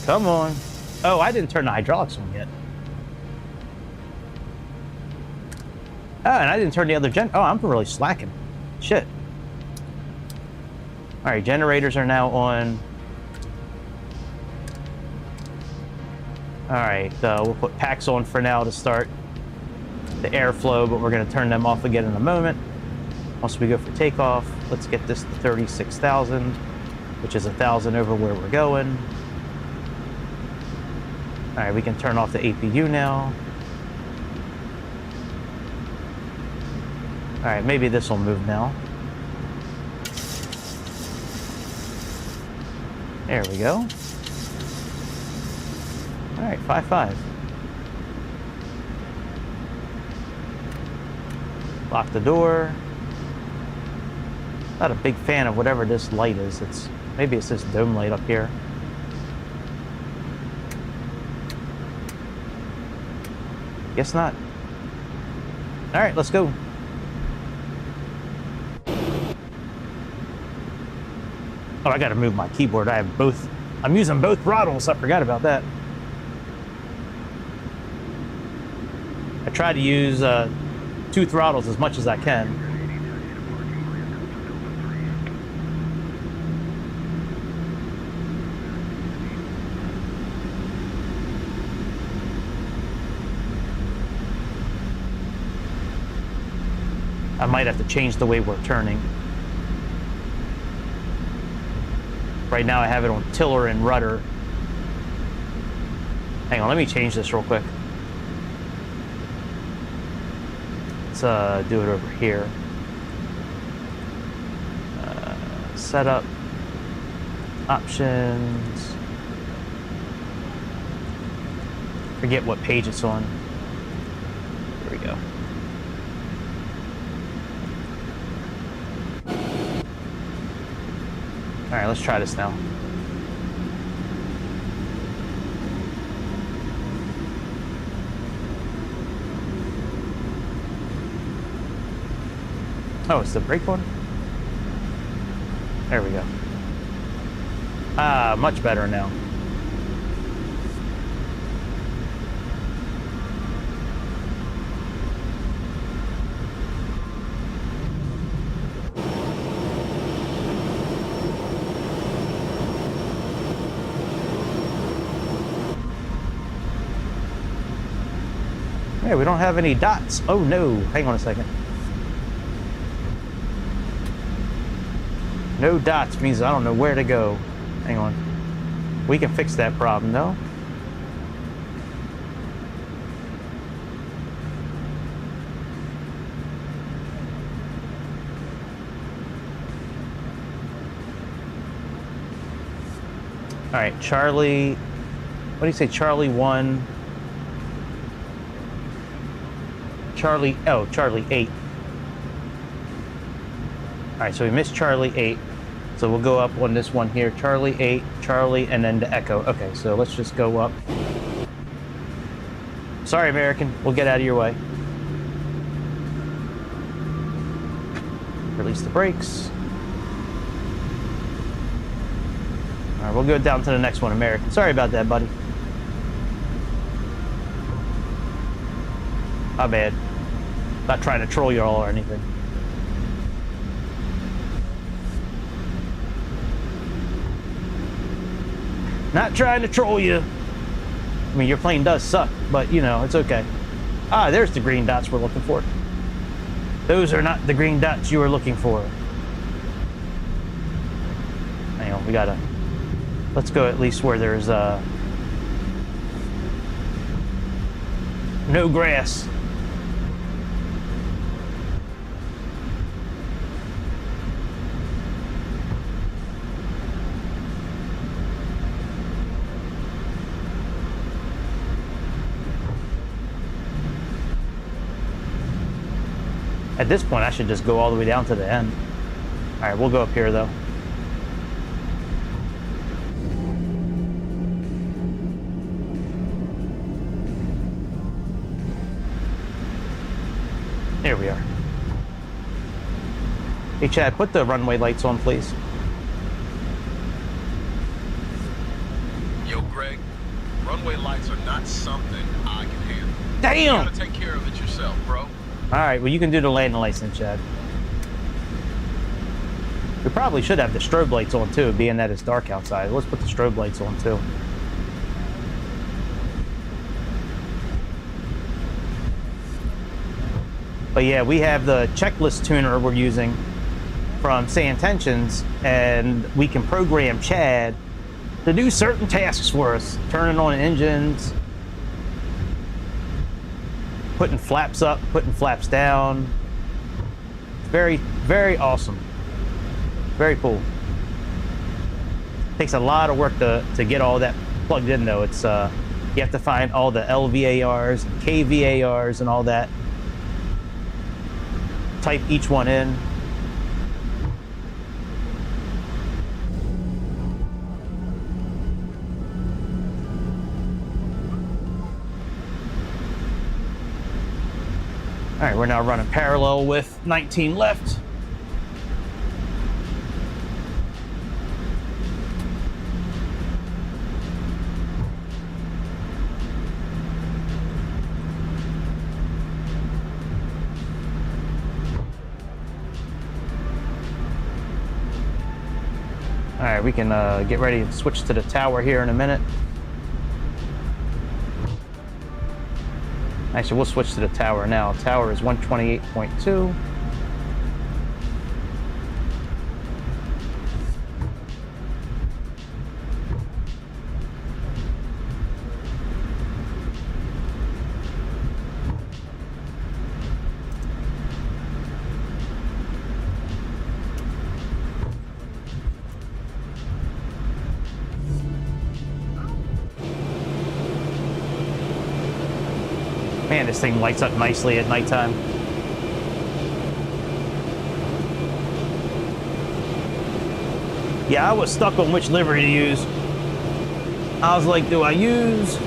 Come on. Oh, I didn't turn the hydraulics on yet. Oh, and I didn't turn the other Oh, I'm really slacking. Shit. All right, generators are now on. All right, we'll put packs on for now to start the airflow, but we're going to turn them off again in a moment. Once we go for takeoff, let's get this to 36,000, which is 1,000 over where we're going. All right, we can turn off the APU now. All right, maybe this will move now. There we go. All right, 5-5. Lock the door. Not a big fan of whatever this light is. Maybe it's this dome light up here. Guess not. All right, let's go. Oh, I gotta move my keyboard. I'm using both throttles. I forgot about that. I try to use 2 throttles as much as I can. I might have to change the way we're turning. Right now I have it on tiller and rudder. Hang on, let me change this real quick. Let's do it over here. Setup. Options. Forget what page it's on. There we go. All right, let's try this now. Oh, it's the brake one? There we go. Ah, much better now. Hey, we don't have any dots. Oh no, hang on a second. No dots means I don't know where to go. Hang on. We can fix that problem though. All right, Charlie, what do you say, Charlie 1? Charlie 8. All right, so we missed Charlie 8. So we'll go up on this one here, Charlie 8, Charlie, and then the Echo. Okay, so let's just go up. Sorry, American, we'll get out of your way. Release the brakes. All right, we'll go down to the next one, American. Sorry about that, buddy. My bad. Not trying to troll you all or anything. Not trying to troll you. I mean, your plane does suck, but you know, it's okay. Ah, there's the green dots we're looking for. Those are not the green dots you were looking for. Hang on, we gotta... Let's go at least where there's no grass. At this point, I should just go all the way down to the end. All right, we'll go up here though. There we are. Hey Chad, put the runway lights on, please. Yo, Greg, runway lights are not something I can handle. Damn! You gotta take care of it yourself, bro. All right, well, you can do the landing lights then, Chad. We probably should have the strobe lights on too, being that it's dark outside. Let's put the strobe lights on too. But yeah, we have the checklist tuner we're using from SayIntentions, and we can program Chad to do certain tasks for us. Turning on engines, putting flaps up, putting flaps down. Very, very awesome. Very cool. Takes a lot of work to get all that plugged in though. It's you have to find all the LVARs and KVARs and all that. Type each one in. All right, we're now running parallel with 19 left. All right, we can get ready to switch to the tower here in a minute. Actually, we'll switch to the tower now. Tower is 128.2. Man, this thing lights up nicely at nighttime. Yeah, I was stuck on which livery to use. I was like, do I use...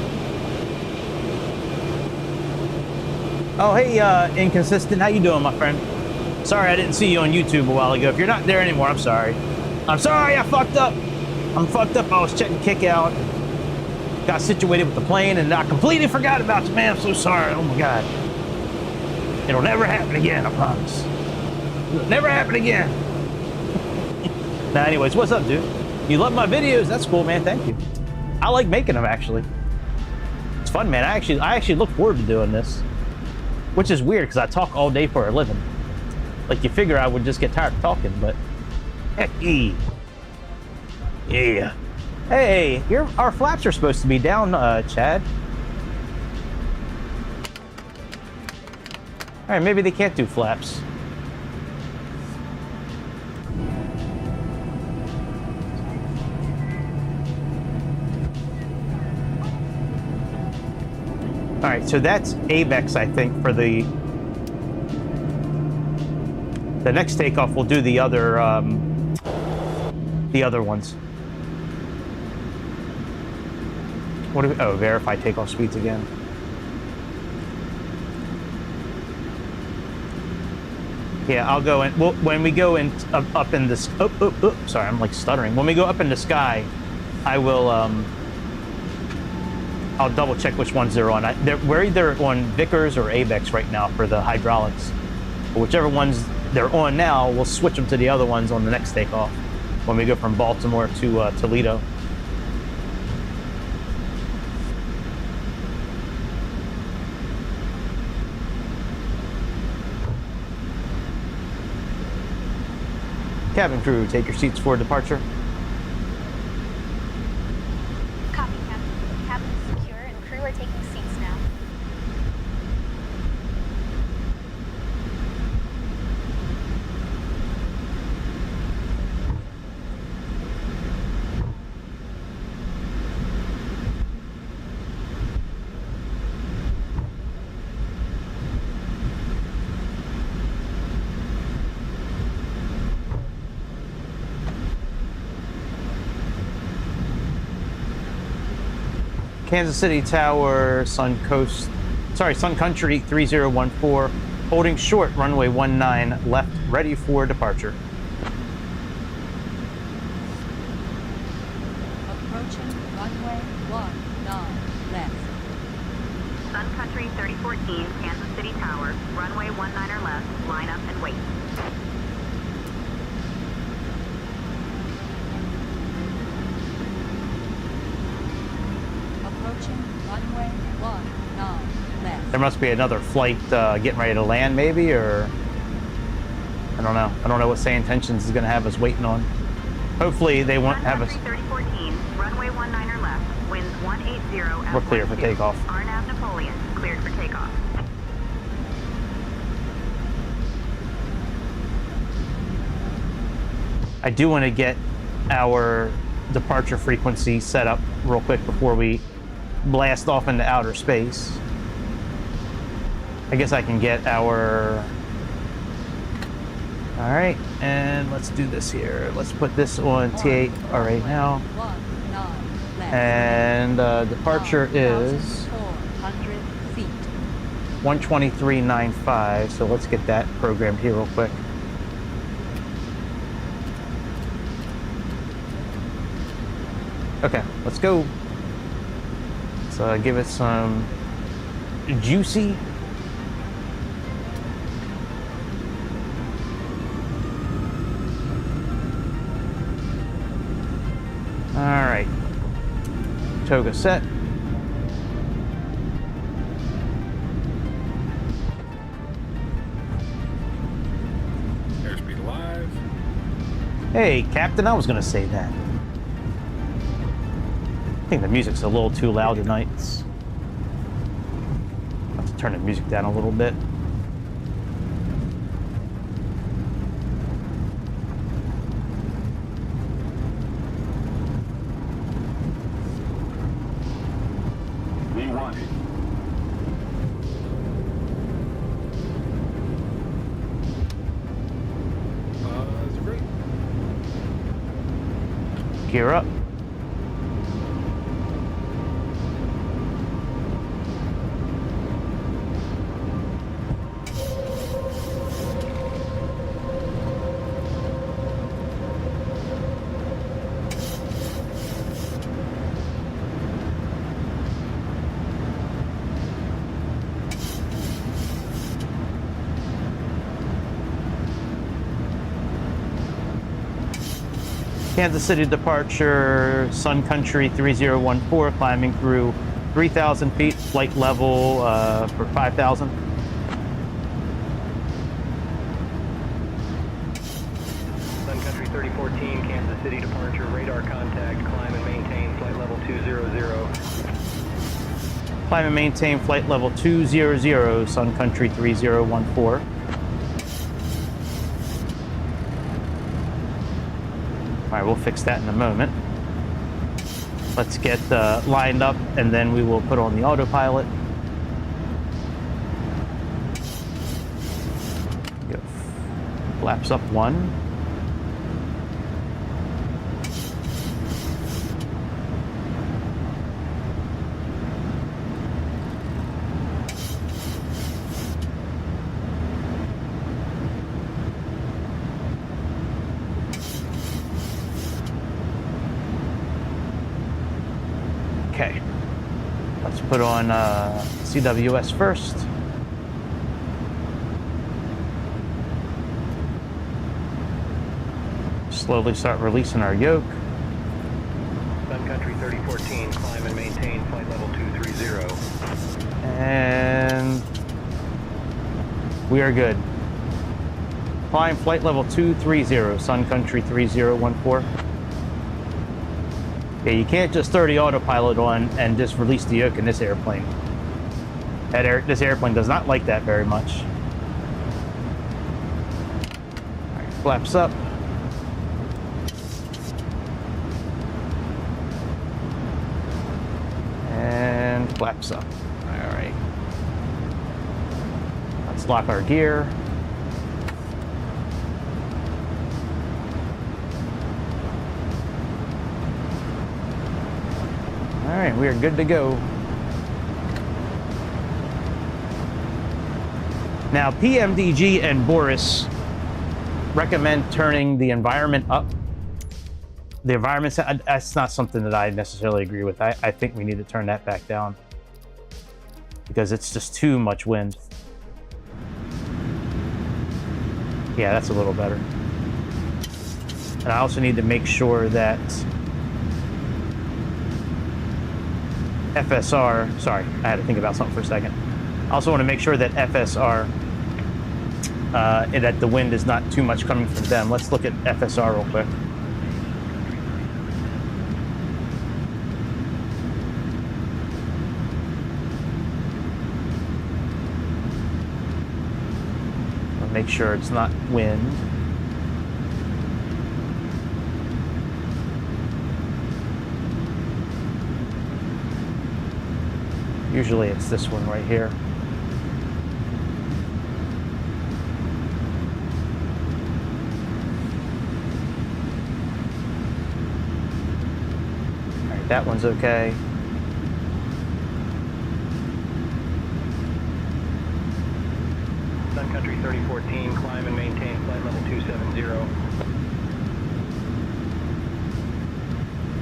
Oh, hey, Inconsistent, how you doing, my friend? Sorry I didn't see you on YouTube a while ago. If you're not there anymore, I'm sorry. I'm sorry, I fucked up. I'm fucked up. I was checking kick out. Got situated with the plane, and I completely forgot about you, man. I'm so sorry. Oh, my God. It'll never happen again, I promise. It'll never happen again. Now, anyways, what's up, dude? You love my videos? That's cool, man. Thank you. I like making them, actually. It's fun, man. I actually look forward to doing this, which is weird because I talk all day for a living. Like, you figure I would just get tired of talking, but hey. Yeah. Hey, our flaps are supposed to be down, Chad. All right, maybe they can't do flaps. All right, so that's ABEX, I think, for the next takeoff. We'll do the other ones. What do we, oh, verify takeoff speeds again. Yeah, I'll go in. Well, when we go in up in this, sorry, I'm like stuttering. When we go up in the sky, I will. I'll double check which ones they're on. We're either on Vickers or ABEX right now for the hydraulics. But whichever ones they're on now, we'll switch them to the other ones on the next takeoff when we go from Baltimore to Toledo. Cabin crew, take your seats for departure. Copy, Captain. Cabin is secure and crew are taking seats now. Kansas City Tower, Sun Country 3014, holding short, runway 19 left, ready for departure. Approaching runway 19 left. Sun Country 3014, Kansas City Tower, runway 19 left, line up and wait. Approaching runway 19 left. There must be another flight getting ready to land, maybe, or I don't know. I don't know what SayIntentions is going to have us waiting on. Hopefully, they won't have us. 3014, runway 19 left, winds 180. We're clear for takeoff. RNAV Napoleon, cleared for takeoff. I do want to get our departure frequency set up real quick before we blast off into outer space. I guess I can get our... All right, and let's do this here. Let's put this on T8 right now. And departure is 400 feet. 123.95, so let's get that programmed here real quick. Okay, let's go. So give it some juicy. All right, toga set. Airspeed alive. Hey, Captain, I was gonna say that. I think the music's a little too loud tonight. I'll have to turn the music down a little bit. Is it great? Gear up. Kansas City departure, Sun Country 3014, climbing through 3,000 feet, flight level for 5,000. Sun Country 3014, Kansas City departure, radar contact, climb and maintain flight level 200. Climb and maintain flight level 200, Sun Country 3014. All right, we'll fix that in a moment. Let's get lined up, and then we will put on the autopilot. Go. Flaps up 1. Okay, let's put on CWS first. Slowly start releasing our yoke. Sun Country 3014, climb and maintain flight level 230. And we are good. Climb flight level 230, Sun Country 3014. Yeah, you can't just throw the autopilot on and just release the yoke in this airplane. This airplane does not like that very much. All right, flaps up. And flaps up. All right. Let's lock our gear. right, we are good to go. Now, PMDG and Boris recommend turning the environment up. The environment, that's not something that I necessarily agree with. I think we need to turn that back down because it's just too much wind. Yeah, that's a little better. And I also need to make sure that FSR, sorry, I had to think about something for a second. I also want to make sure that FSR, that the wind is not too much coming from them. Let's look at FSR real quick. I'll make sure it's not wind. Usually it's this one right here. All right, that one's okay. Sun Country 3014, climb and maintain flight level 270.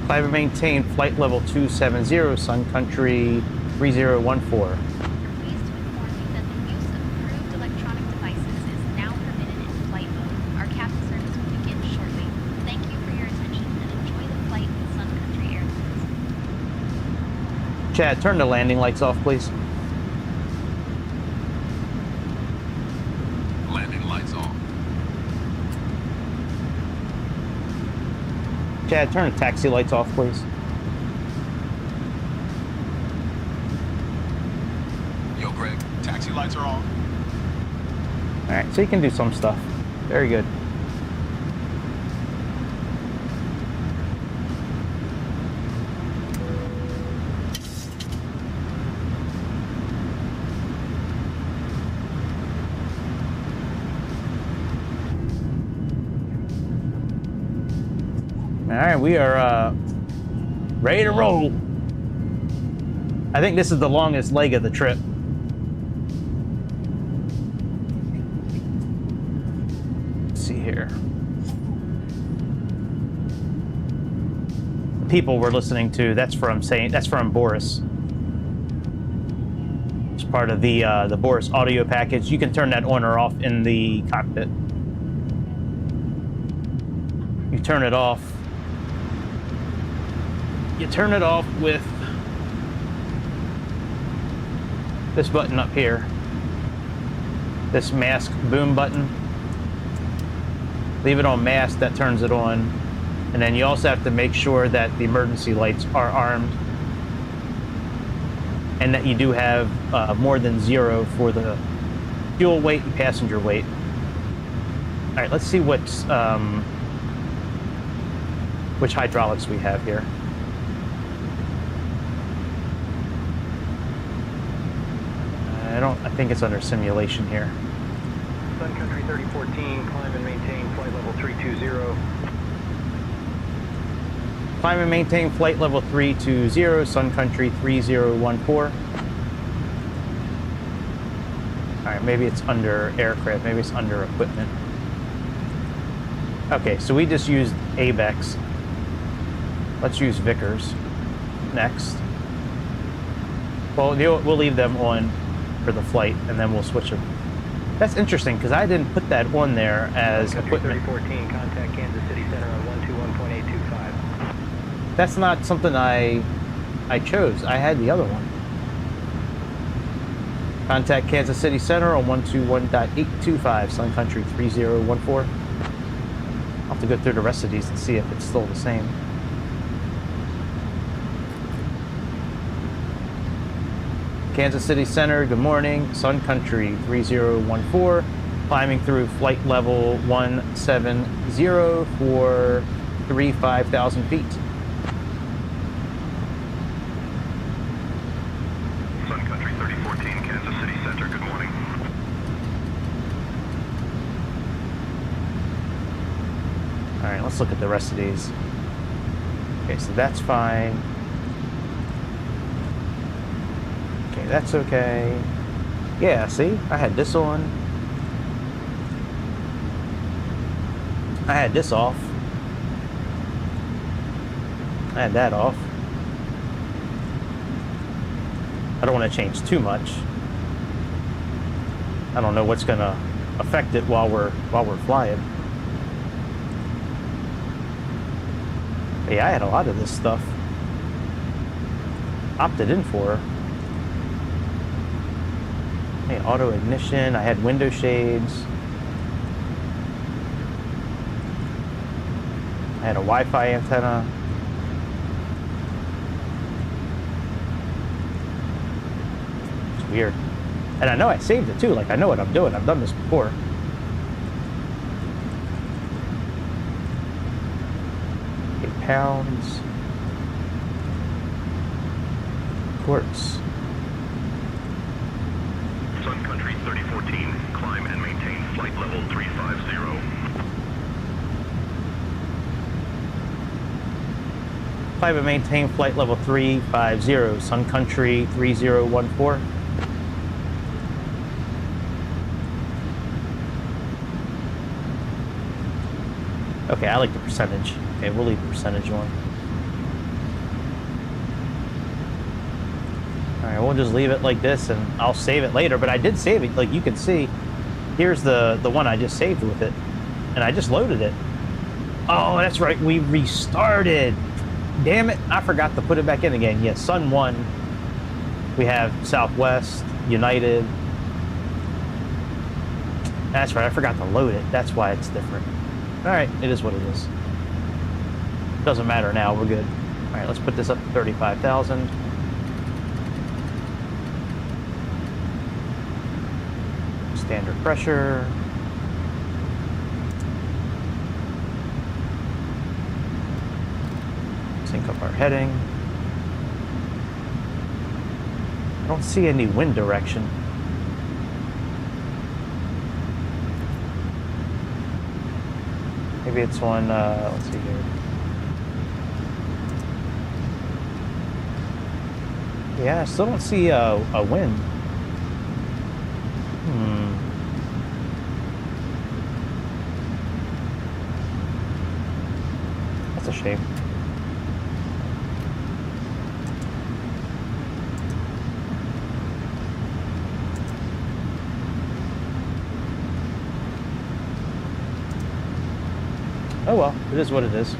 Climb and maintain flight level 270, Sun Country 3014. We're pleased to inform you that the use of approved electronic devices is now permitted in flight mode. Our captain service will begin shortly. Thank you for your attention and enjoy the flight with Sun Country Airlines. Chad, turn the landing lights off, please. Landing lights on. Chad, turn the taxi lights off, please. Yo, Greg, taxi lights are on. All right, so you can do some stuff. Very good. All right, we are ready to roll. I think this is the longest leg of the trip. Let's see here. The people we're listening to, that's from Boris. It's part of the Boris audio package. You can turn that on or off in the cockpit. You turn it off. You turn it off with this button up here, this mask boom button. Leave it on mask, that turns it on. And then you also have to make sure that the emergency lights are armed and that you do have more than 0 for the fuel weight and passenger weight. All right, let's see which hydraulics we have here. I think it's under simulation here. Sun Country 3014, climb and maintain flight level 320. Climb and maintain flight level 320, Sun Country 3014. All right, maybe it's under aircraft, maybe it's under equipment. Okay, so we just used ABEX. Let's use Vickers next. Well, we'll leave them on for the flight, and then we'll switch them. That's interesting, because I didn't put that on there as equipment. 3014, contact Kansas City Center on 121.825. That's not something I chose. I had the other one. Contact Kansas City Center on 121.825, Sun Country 3014. I'll have to go through the rest of these and see if it's still the same. Kansas City Center, good morning. Sun Country 3014, climbing through flight level 170 for 35,000 feet. Sun Country 3014, Kansas City Center, good morning. All right, let's look at the rest of these. Okay, so that's fine. Okay, that's okay. Yeah, see? I had this on. I had this off. I had that off. I don't want to change too much. I don't know what's gonna affect it while we're flying. But yeah, I had a lot of this stuff opted in for. Hey, auto ignition. I had window shades. I had a Wi-Fi antenna. It's weird. And I know I saved it too. Like, I know what I'm doing. I've done this before. £8. Quartz. Sun Country 3014, climb and maintain flight level 350. Climb and maintain flight level 350, Sun Country 3014. Okay, I like the percentage. Okay, we'll leave the percentage on. Alright, we'll just leave it like this and I'll save it later, but I did save it. Like you can see, here's the one I just saved with it. And I just loaded it. Oh, that's right, we restarted. Damn it, I forgot to put it back in again. Yes, Sun 1. We have Southwest, United. That's right, I forgot to load it. That's why it's different. Alright, it is what it is. Doesn't matter now, we're good. Alright, let's put this up to 35,000. Standard pressure. Sync up our heading. I don't see any wind direction. Maybe it's on, let's see here. Yeah, I still don't see a wind. That's a shame. Oh well, it is what it is.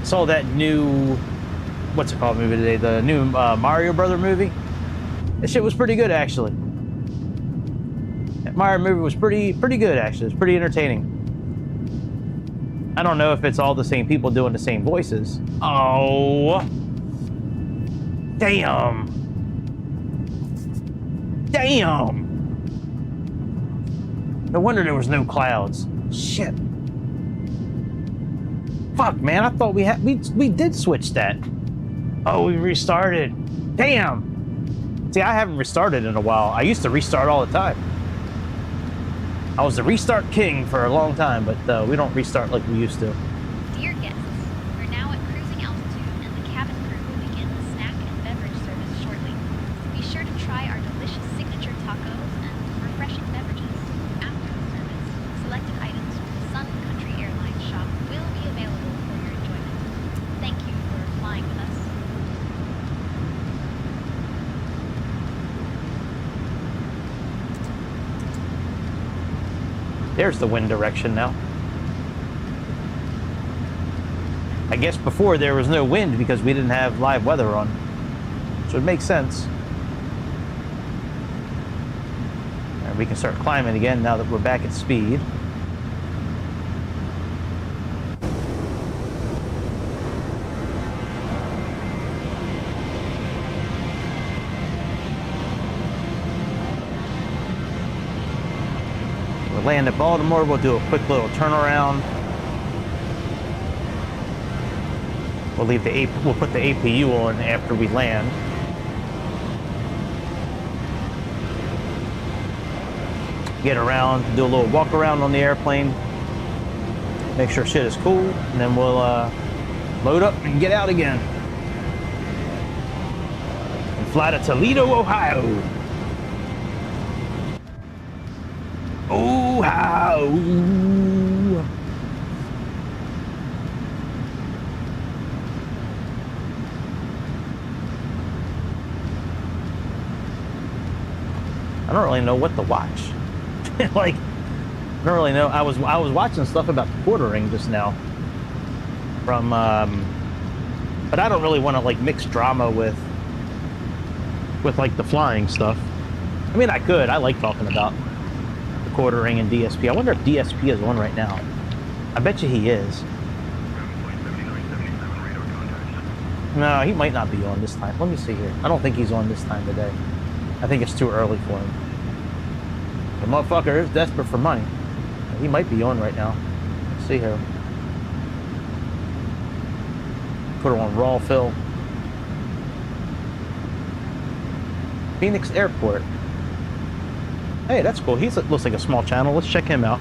Saw that new, what's it called movie today? The new Mario Brother movie. That shit was pretty good, actually. That Mario movie was pretty good, actually. It's pretty entertaining. I don't know if it's all the same people doing the same voices. Oh, damn, damn. No wonder there was no clouds. Shit. Fuck, man, I thought we did switch that. Oh, we restarted. Damn. See, I haven't restarted in a while. I used to restart all the time. I was the restart king for a long time, but we don't restart like we used to. Dear guests, we're now at cruising altitude and the cabin crew will begin the snack and beverage service shortly. Be sure to try our delicious signature tacos and refreshing beverages. After the service, selected items from the Sun Country Airlines shop will be available for your enjoyment. Thank you for flying with us. There's the wind direction now. I guess before there was no wind because we didn't have live weather on. So it makes sense. And we can start climbing again now that we're back at speed. land at Baltimore, we'll do a quick little turnaround. We'll leave the we'll put the APU on after we land. Get around, do a little walk around on the airplane, make sure shit is cool, and then we'll load up and get out again. And fly to Toledo, Ohio. Ohio. I don't really know what to watch. Like, I don't really know. I was watching stuff about the quartering just now from but I don't really want to like mix drama with like the flying stuff. I mean, I could. I like talking about the quartering and DSP. I wonder if DSP is on right now. I bet you he is. No, he might not be on this time. Let me see here. I don't think he's on this time today. I think it's too early for him. The motherfucker is desperate for money. He might be on right now. Let's see here. Put her on raw fill. Phoenix Airport. Hey, that's cool. He looks like a small channel. Let's check him out.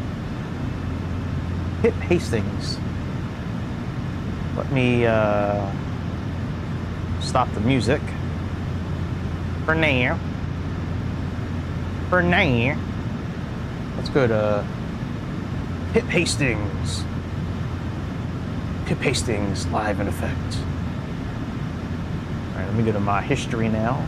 Hip Hastings. Let me stop the music. For now. For now. Let's go to Hip Hastings. Hip Hastings live in effect. All right, let me go to my history now.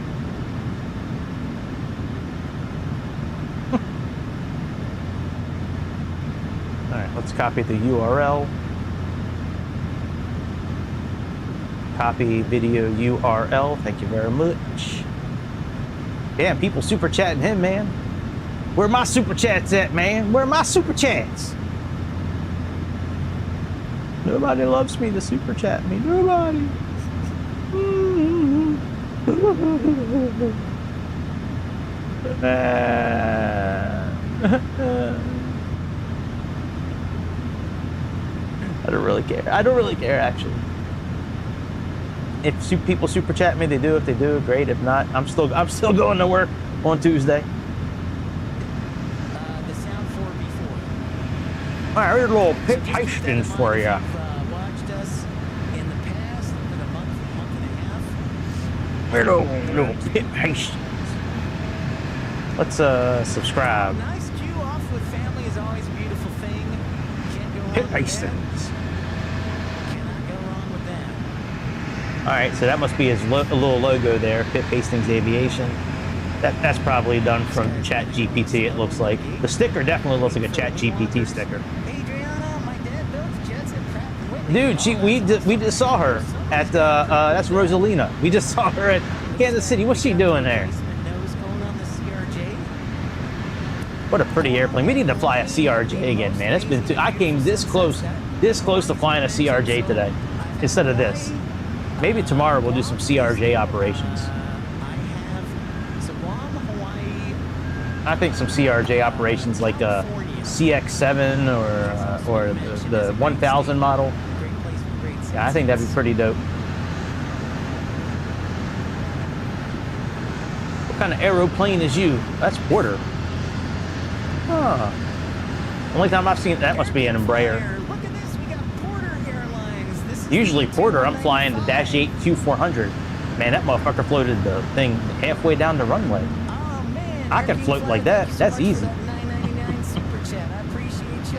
All right, let's copy the URL. Copy video URL. Thank you very much. Damn, people super chatting him, man. Where my super chats at, man? Where my super chats? Nobody loves me to super chat me. Nobody. I don't really care. I don't really care, actually. If people super chat me, they do. If they do, great. If not, I'm still going to work on Tuesday. All right, here's a little Hip Hastings for you. Watched us in the past, over the month and a half. Here's a little Hip Hastings. Let's subscribe. Nice cue off with family is always a beautiful thing. Can't go wrong Hip with that. Hastings. Cannot go wrong with that. All right, so that must be his a little logo there, Hip Hastings Aviation. That's probably done from ChatGPT, it looks like. The sticker definitely looks like a ChatGPT sticker. Adriana, my dad built jets at Pratt & Whitney. Dude, we just saw her at that's Rosalina. We just saw her at Kansas City. What's she doing there? Nose going on the CRJ. What a pretty airplane. We need to fly a CRJ again, man. It's been I came this close to flying a CRJ today instead of this. Maybe tomorrow we'll do some CRJ operations. I think some CRJ operations like a CX7 or the 1000 model. Yeah, I think that'd be pretty dope. What kind of aeroplane is you? That's Porter. Huh. Only time I've seen that must be an Embraer. Look at this, we got Porter Airlines. This is Usually Porter, I'm flying the Dash 8 Q400. Man, that motherfucker floated the thing halfway down the runway. I can float like that. That's easy. $9.99 super chat. I appreciate you.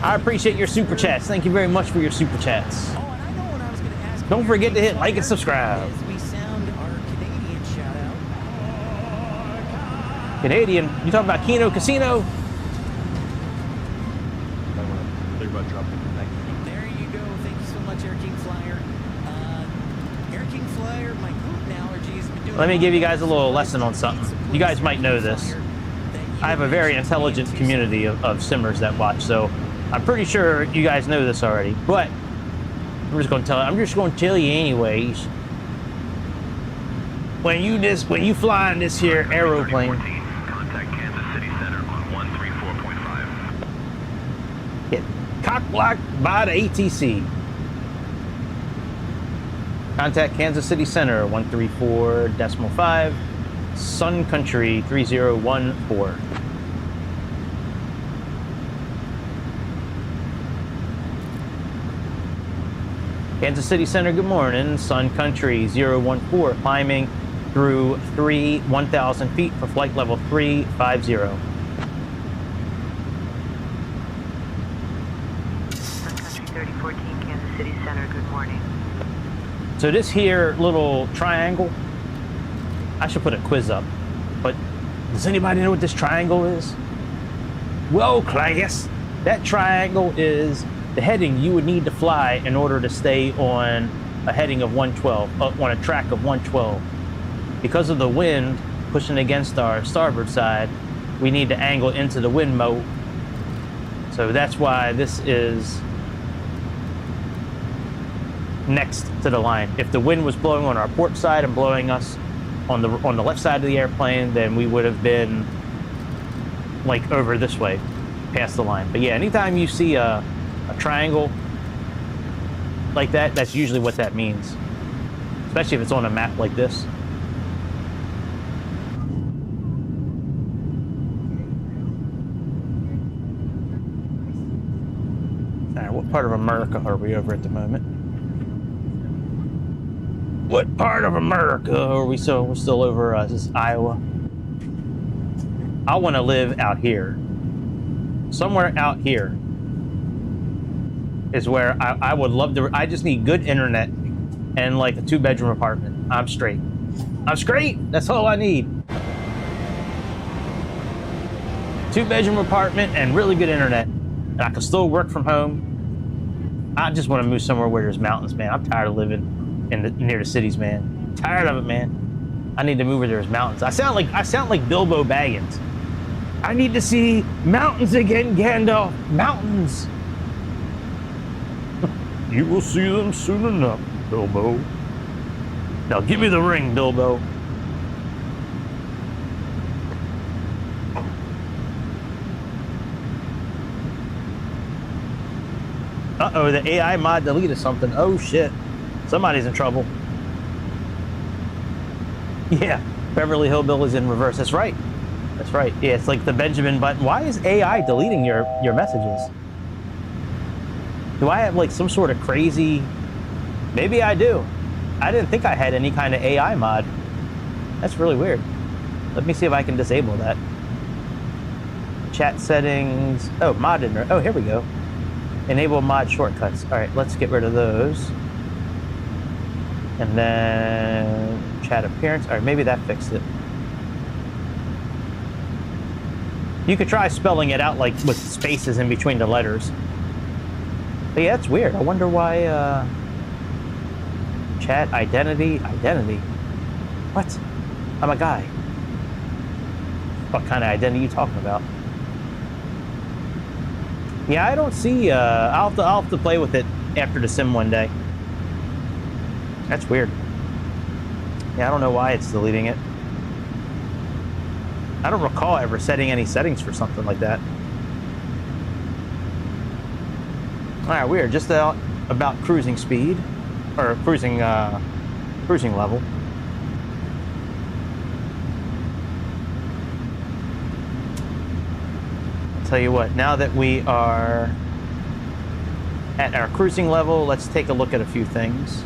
I appreciate your super chats. Thank you very much for your super chats. Oh, and I know what I was going to ask. Don't forget to hit like and subscribe. As we sound our Canadian shout out. Canadian, you talking about Keno Casino? There you go. Thank you so much, Air King Flyer. Air King Flyer, my gluten allergies have been doing. Let me give you guys a little lesson on something. You guys might know this. I have a very intelligent community of simmers that watch, so I'm pretty sure you guys know this already. But I'm just going to tell you anyways. When you fly in this here aeroplane, Contact Kansas City Center on 134.5. Cock block by the ATC. Contact Kansas City Center 134.5, Sun Country 3014. Kansas City Center, good morning. Sun Country 014, climbing through 1,000 feet for flight level 350. Sun Country 3014, Kansas City Center, good morning. So this here little triangle, I should put a quiz up, but does anybody know what this triangle is? Well, class, that triangle is the heading you would need to fly in order to stay on a heading of 112, on a track of 112. Because of the wind pushing against our starboard side, we need to angle into the wind mode. So that's why this is next to the line. If the wind was blowing on our port side and blowing us on the left side of the airplane, then we would have been like over this way, past the line. But yeah, anytime you see a triangle like that, that's usually what that means, especially if it's on a map like this. All right, what part of America are we over at the moment? What part of America are we still? We're still over, this is Iowa. I want to live out here. Somewhere out here is where I would love to. I just need good internet and like a 2-bedroom apartment. I'm straight. I'm straight. That's all I need. 2-bedroom apartment and really good internet. And I can still work from home. I just want to move somewhere where there's mountains, man. I'm tired of living near the cities, man. I'm tired of it, man. I need to move where there's mountains. I sound like Bilbo Baggins. I need to see mountains again, Gandalf. Mountains. You will see them soon enough, Bilbo. Now give me the ring, Bilbo. Uh-oh, the AI mod deleted something. Oh, shit. Somebody's in trouble. Yeah, Beverly Hillbillies in reverse. That's right. That's right. Yeah, it's like the Benjamin button. Why is AI deleting your messages? Do I have like some sort of crazy... Maybe I do. I didn't think I had any kind of AI mod. That's really weird. Let me see if I can disable that. Chat settings. Oh, mod in there. Oh, here we go. Enable mod shortcuts. All right, let's get rid of those. And then chat appearance. All right, maybe that fixed it. You could try spelling it out like with spaces in between the letters. But yeah, that's weird. I wonder why chat identity. What? I'm a guy. What kind of identity are you talking about? Yeah, I don't see I'll have to play with it after the sim one day. That's weird. Yeah, I don't know why it's deleting it. I don't recall ever setting any settings for something like that. All right, we're just out about cruising speed, or cruising level. I'll tell you what, now that we are at our cruising level, let's take a look at a few things.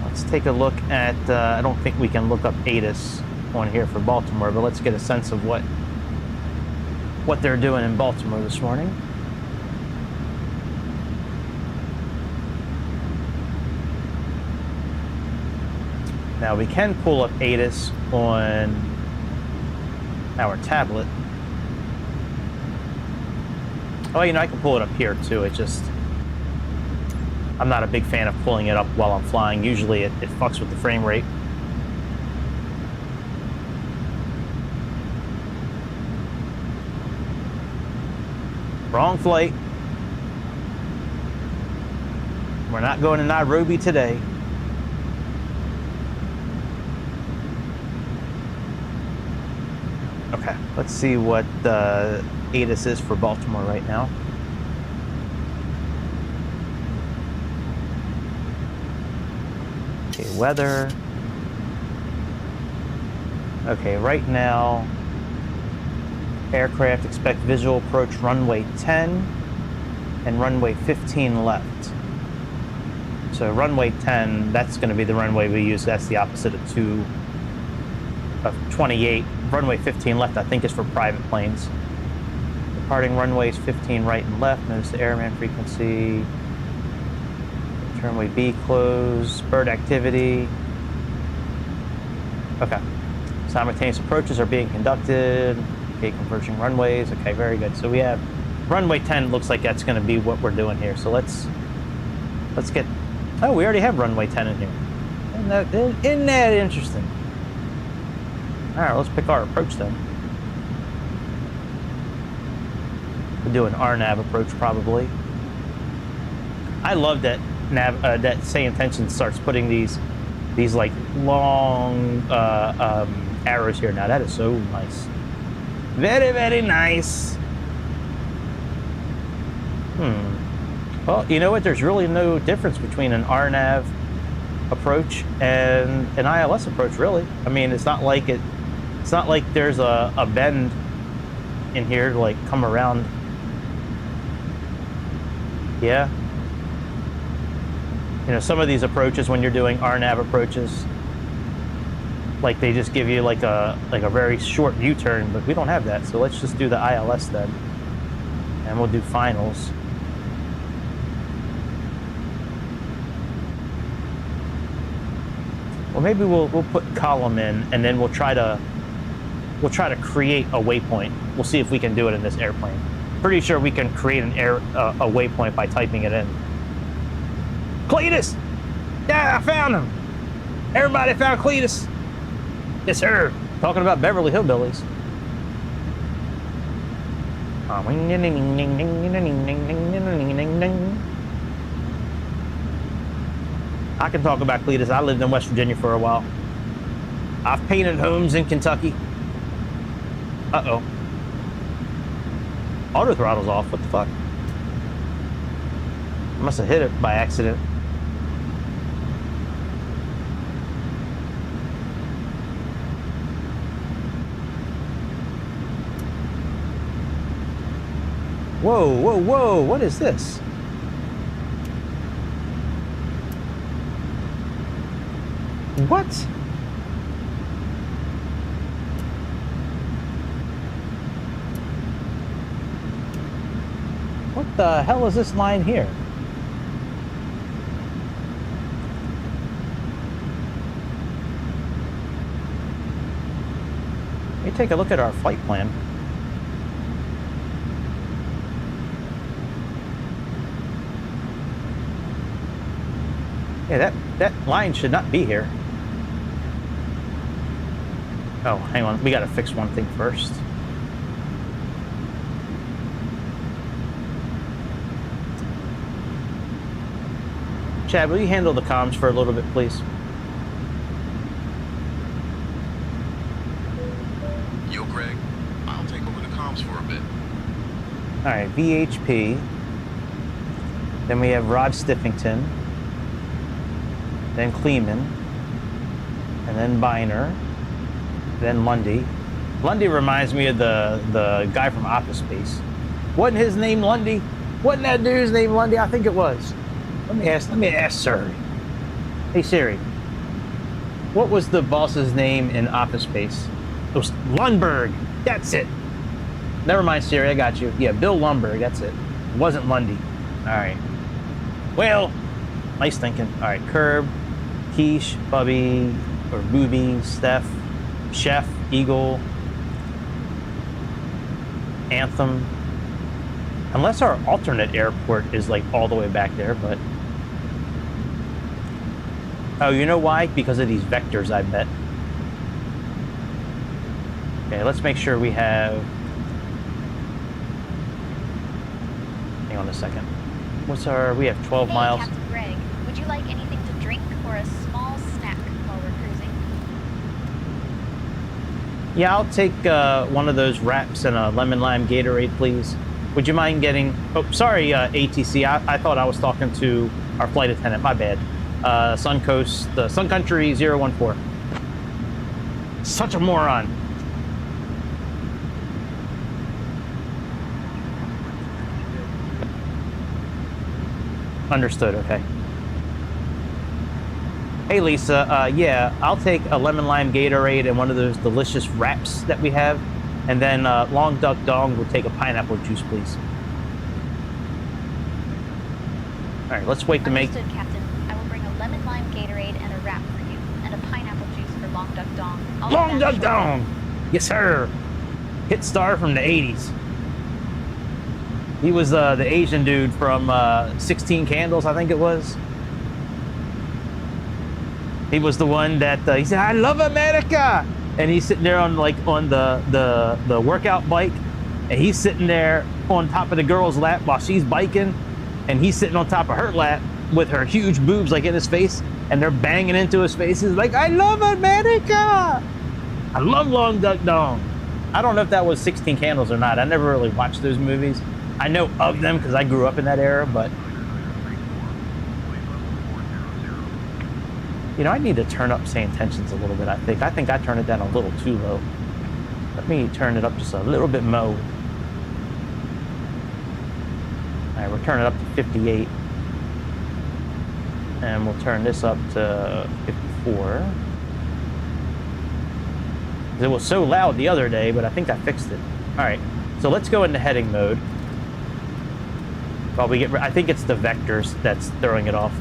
Let's take a look at, I don't think we can look up ATIS on here for Baltimore, but let's get a sense of what they're doing in Baltimore this morning. Now we can pull up ATIS on our tablet. Oh, you know, I can pull it up here too. It just, I'm not a big fan of pulling it up while I'm flying. Usually it fucks with the frame rate. Wrong flight. We're not going to Nairobi today. Okay, let's see what the ATIS is for Baltimore right now. Okay, weather. Okay, right now, aircraft expect visual approach runway 10 and runway 15 left. So runway 10, that's going to be the runway we use. That's the opposite of 28. Runway 15 left, I think, is for private planes. Departing runways 15 right and left. Notice the airman frequency. Runway B closed. Bird activity. Okay. Simultaneous approaches are being conducted. Okay, converging runways. Okay, very good. So we have runway 10. Looks like that's going to be what we're doing here. So let's get. Oh, we already have runway 10 in here. Isn't that interesting? All right, let's pick our approach then. We'll do an RNAV approach probably. I love that that SayIntentions starts putting these like long arrows here. Now that is so nice. Very, very nice. Well, you know what? There's really no difference between an RNAV approach and an ILS approach, really. I mean, it's not like there's a bend in here to like come around. Yeah. You know, some of these approaches, when you're doing RNAV approaches, like they just give you like a very short U-turn, but we don't have that. So let's just do the ILS then, and we'll do finals. Well, maybe we'll put column in, and then we'll try to create a waypoint. We'll see if we can do it in this airplane. Pretty sure we can create a waypoint by typing it in. Cletus! Yeah, I found him! Everybody found Cletus! Yes, sir! Talking about Beverly Hillbillies. I can talk about Cletus. I lived in West Virginia for a while. I've painted homes in Kentucky. Uh-oh. Auto throttle's off. What the fuck? I must have hit it by accident. Whoa, whoa, whoa, what is this? What? What the hell is this line here? Let me take a look at our flight plan. Yeah, that line should not be here. Oh, hang on. We got to fix one thing first. Chad, will you handle the comms for a little bit, please? Yo, Greg. I'll take over the comms for a bit. All right, VHP. Then we have Rod Stiffington. Then Kleeman. And then Biner. Then Lundy. Lundy reminds me of the guy from Office Space. Wasn't his name Lundy? Wasn't that dude's name Lundy? I think it was. Let me ask Siri. Hey Siri, what was the boss's name in Office Space? It was Lundberg. That's it. Never mind, Siri. I got you. Yeah, Bill Lundberg. That's it. It wasn't Lundy. All right. Well, nice thinking. All right, Curb, Quiche, Bubby, or Booby, Steph, Chef, Eagle, Anthem. Unless our alternate airport is like all the way back there, but... Oh, you know why? Because of these vectors, I bet. Okay, let's make sure we have... Hang on a second. What's our... We have 12 miles. Captain Greg, would you like anything to drink or a small snack while we're cruising? Yeah, I'll take one of those wraps and a lemon lime Gatorade, please. Would you mind getting... Oh, sorry, ATC. I thought I was talking to our flight attendant. My bad. Sun Country 014. Such a moron. Understood, okay. Hey, Lisa, yeah, I'll take a lemon lime Gatorade and one of those delicious wraps that we have. And then Long Duck Dong will take a pineapple juice, please. All right, let's wait to make... Understood, Captain. I will bring a lemon lime Gatorade and a wrap for you, and a pineapple juice for Long Duck Dong. Long Duck Dong! Yes, sir! Hit star from the 80s. He was the Asian dude from 16 Candles, I think it was. He was the one that he said, "I love America," and he's sitting there on the workout bike, and he's sitting there on top of the girl's lap while she's biking, and he's sitting on top of her lap with her huge boobs like in his face, and they're banging into his face. He's like, "I love America." I love Long Duck Dong. I don't know if that was 16 Candles or not. I never really watched those movies. I know of them because I grew up in that era, but you know, I need to turn up SayIntentions a little bit, I think. I think I turned it down a little too low. Let me turn it up just a little bit more. All right, we'll turn it up to 58. And we'll turn this up to 54. It was so loud the other day, but I think I fixed it. All right, so let's go into heading mode. While we get, I think it's the vectors that's throwing it off.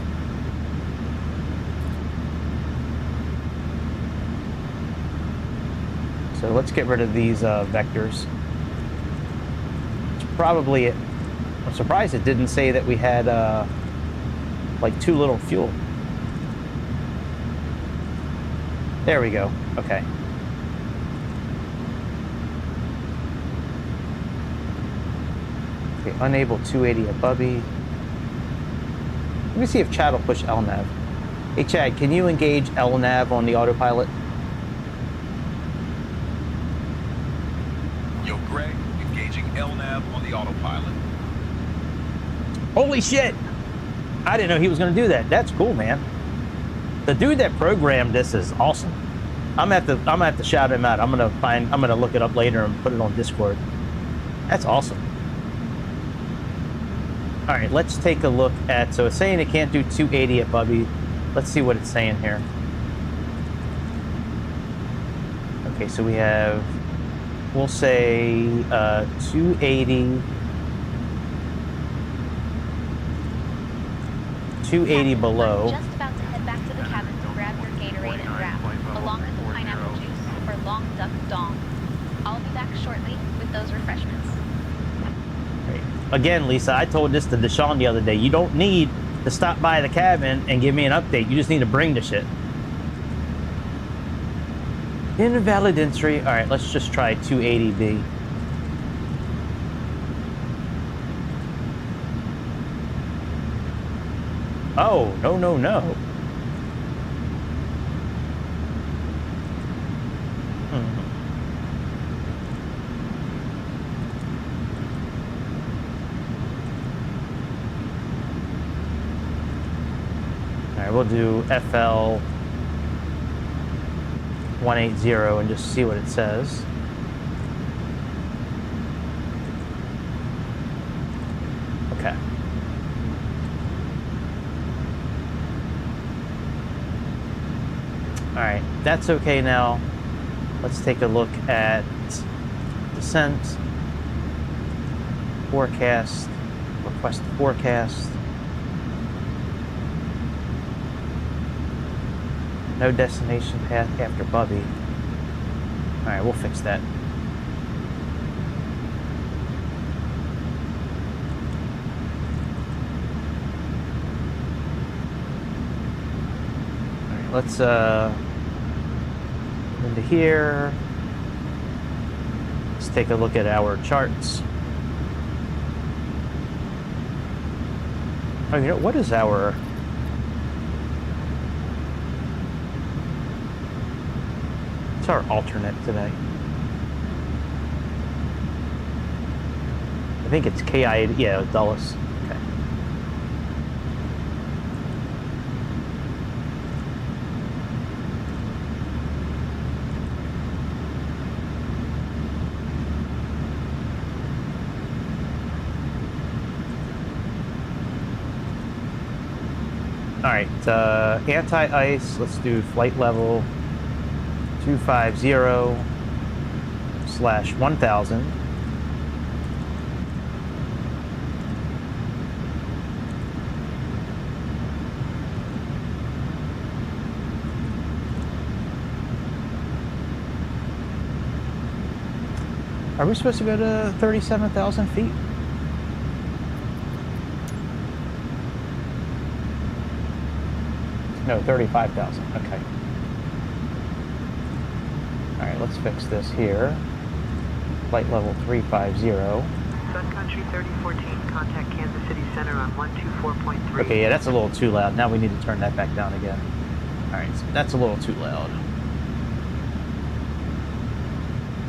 So let's get rid of these vectors. It's probably it. I'm surprised it didn't say that we had like too little fuel. There we go. Okay. Okay, unable 280 at Bubby. Let me see if Chad will push LNAV. Hey Chad, can you engage LNAV on the autopilot? Yo, Greg, engaging LNAV on the autopilot. Holy shit! I didn't know he was going to do that. That's cool, man. The dude that programmed this is awesome. I'm gonna have to shout him out. I'm gonna look it up later and put it on Discord. That's awesome. All right, let's take a look at. So it's saying it can't do 280 at Bubby. Let's see what it's saying here. Okay, so we have. We'll say 280. 280 below. I'm just about to head back to the cabin to grab your Gatorade and wrap, along with the pineapple juice for Long Duck Dong. I'll be back shortly with those refreshments. Right. Again, Lisa, I told this to Deshaun the other day. You don't need to stop by the cabin and give me an update. You just need to bring the shit. Invalid entry. All right, let's just try 280B. Oh, no, no, no. All right, we'll do FL 180 and just see what it says. Okay. All right, that's okay now. Let's take a look at descent, forecast, request forecast. No destination path after Bubby. All right, we'll fix that. All right, let's into here. Let's take a look at our charts. Oh, you know, what is our... What's our alternate today? think it's KI, yeah, Dulles. Okay. All right, anti-ice, let's do flight level 250/1000. Are we supposed to go to 37,000 feet? No, 35,000. Okay. All right, let's fix this here. Flight level 350. Sun Country 3014, contact Kansas City Center on 124.3. Okay, yeah, that's a little too loud. Now we need to turn that back down again. All right, so that's a little too loud.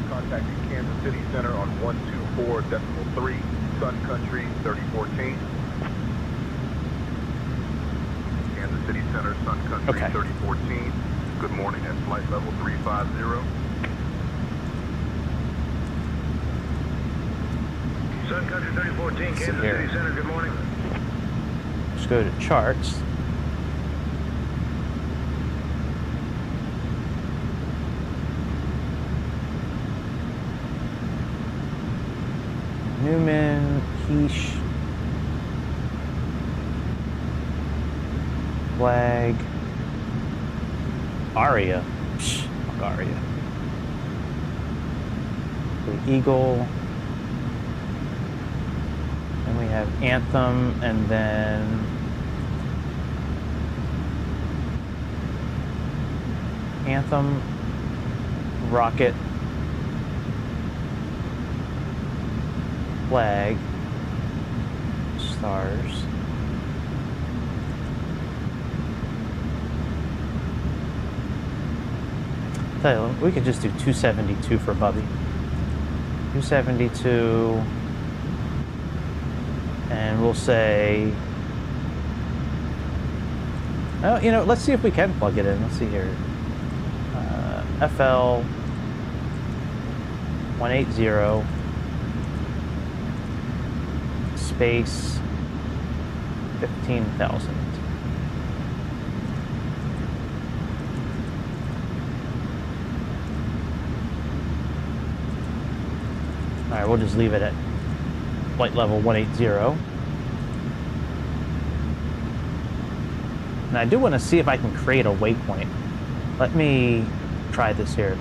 Contacting Kansas City Center on 124.3, Sun Country 3014. Kansas City Center, Sun Country Okay. 3014. Good morning at flight level 350. Sun Country 3014, Let's see Kansas here. City Center, good morning. Let's go to charts. Newman, Quiche, Flag, Aria. Psh, fuck Aria. The Eagle. And we have Anthem, and then Anthem, Rocket, Flag, Stars. Tell you, we could just do 272 for Bubby. 272, and we'll say, oh, you know, let's see if we can plug it in. Let's see here. FL 180 space 15,000. All right, we'll just leave it at flight level 180. And I do want to see if I can create a waypoint. Let me try this here.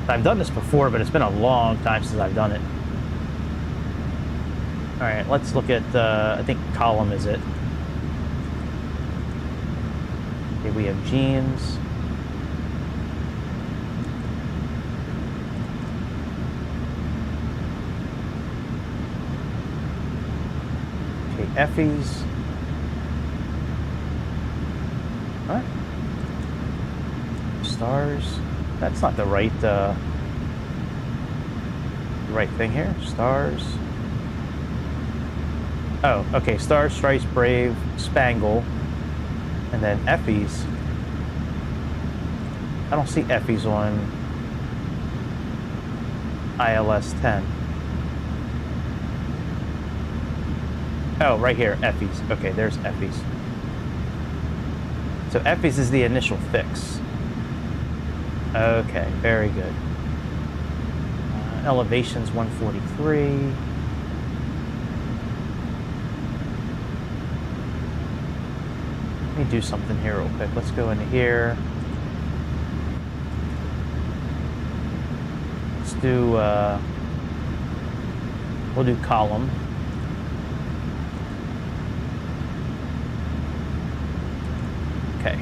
I've done this before, but it's been a long time since I've done it. All right, let's look at, I think column is it. Okay, we have jeans. Okay, Effies. All right. Stars. That's not the right thing here. Stars. Oh, okay. Stars, Stripes, Brave, Spangle, and then Effies. I don't see Effies on ILS 10. Oh, right here, Effies. Okay, there's Effies. So Effies is the initial fix. Okay, very good. Elevation's 143. Let me do something here real quick. Let's go into here. Let's do, we'll do column. Okay.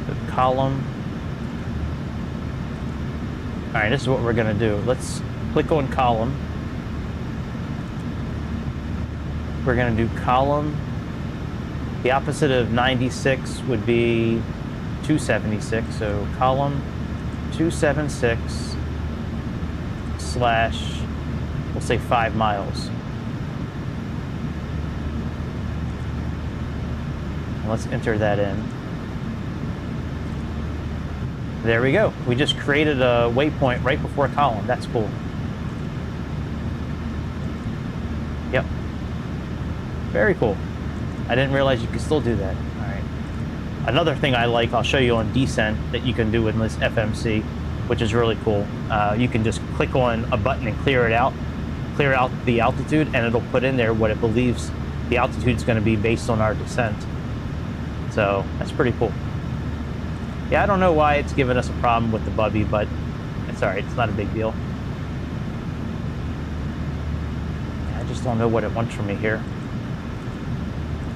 The column. All right, this is what we're gonna do. Let's click on column. We're gonna do column. The opposite of 96 would be 276, so column 276 / we'll say 5 miles. And let's enter that in. There we go. We just created a waypoint right before a column. That's cool. Yep. Very cool. I didn't realize you could still do that. All right. Another thing I like, I'll show you on descent, that you can do in this FMC, which is really cool. You can just click on a button and clear out the altitude, and it'll put in there what it believes the altitude is going to be based on our descent. So that's pretty cool. Yeah, I don't know why it's giving us a problem with the Bubby, but it's all right. It's not a big deal. I just don't know what it wants from me here.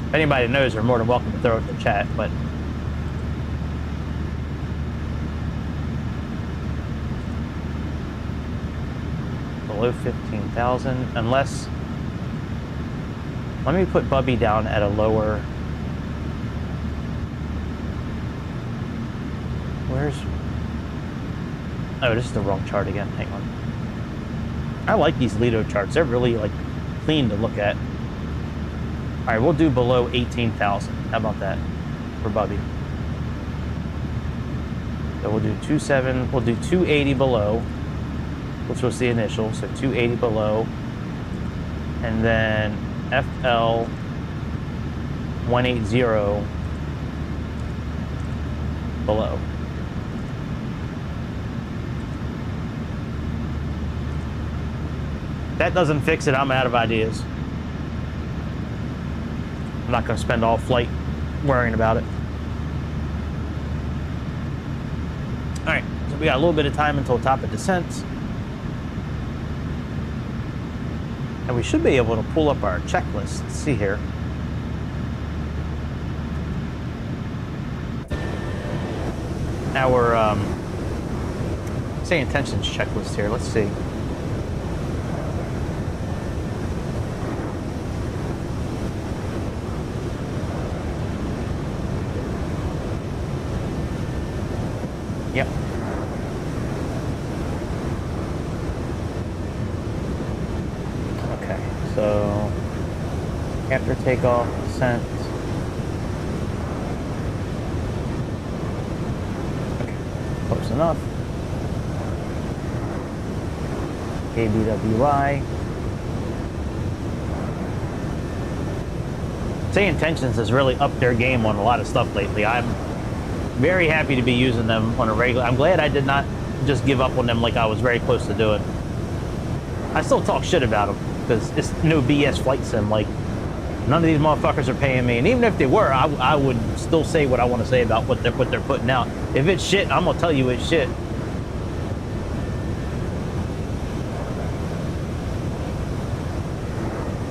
If anybody knows, they're more than welcome to throw it in the chat, but below 15,000, unless, let me put Bubby down at a lower, oh, this is the wrong chart again, hang on. I like these Lido charts, they're really like clean to look at. All right, we'll do below 18,000, how about that for Bubby? So we'll do 280 below, which was the initial, so 280 below, and then FL 180 below. If that doesn't fix it, I'm out of ideas. I'm not going to spend all flight worrying about it. All right, so we got a little bit of time until top of descent. And we should be able to pull up our checklist. Let's see here. Our SayIntentions checklist here. Let's see. Yep. Okay, so after takeoff, descent. Okay, close enough. KBWI. SayIntentions has really upped their game on a lot of stuff lately. I'm very happy to be using them on a regular. I'm glad I did not just give up on them like I was very close to doing. I still talk shit about them because it's no BS flight sim. Like, none of these motherfuckers are paying me, and even if they were, I would still say what I want to say about what they're putting out. If it's shit, I'm gonna tell you it's shit.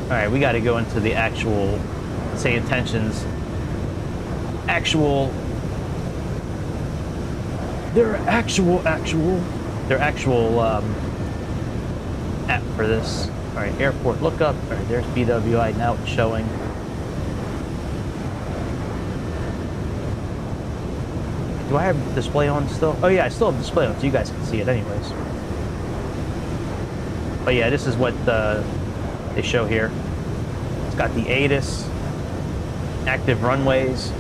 All right, we got to go into the actual SayIntentions. Their actual app for this. All right, airport lookup. All right, there's BWI, now it's showing. Do I have display on still? Oh yeah, I still have display on, so you guys can see it anyways. But yeah, this is what they show here. It's got the ATIS, active runways,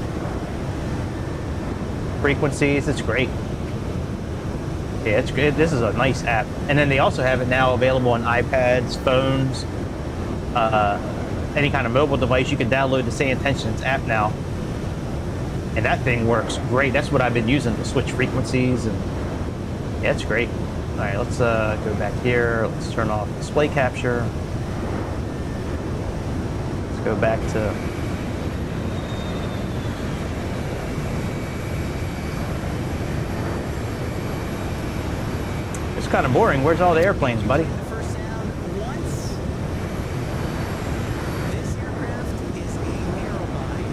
frequencies. It's great. Yeah, it's good. This is a nice app. And then they also have it now available on iPads, phones, any kind of mobile device. You can download the SayIntentions app now. And that thing works great. That's what I've been using to switch frequencies. And yeah, it's great. All right, let's go back here. Let's turn off display capture. Let's go back to... It's kind of boring. Where's all the airplanes, buddy? First sound once. This aircraft is a narrow body.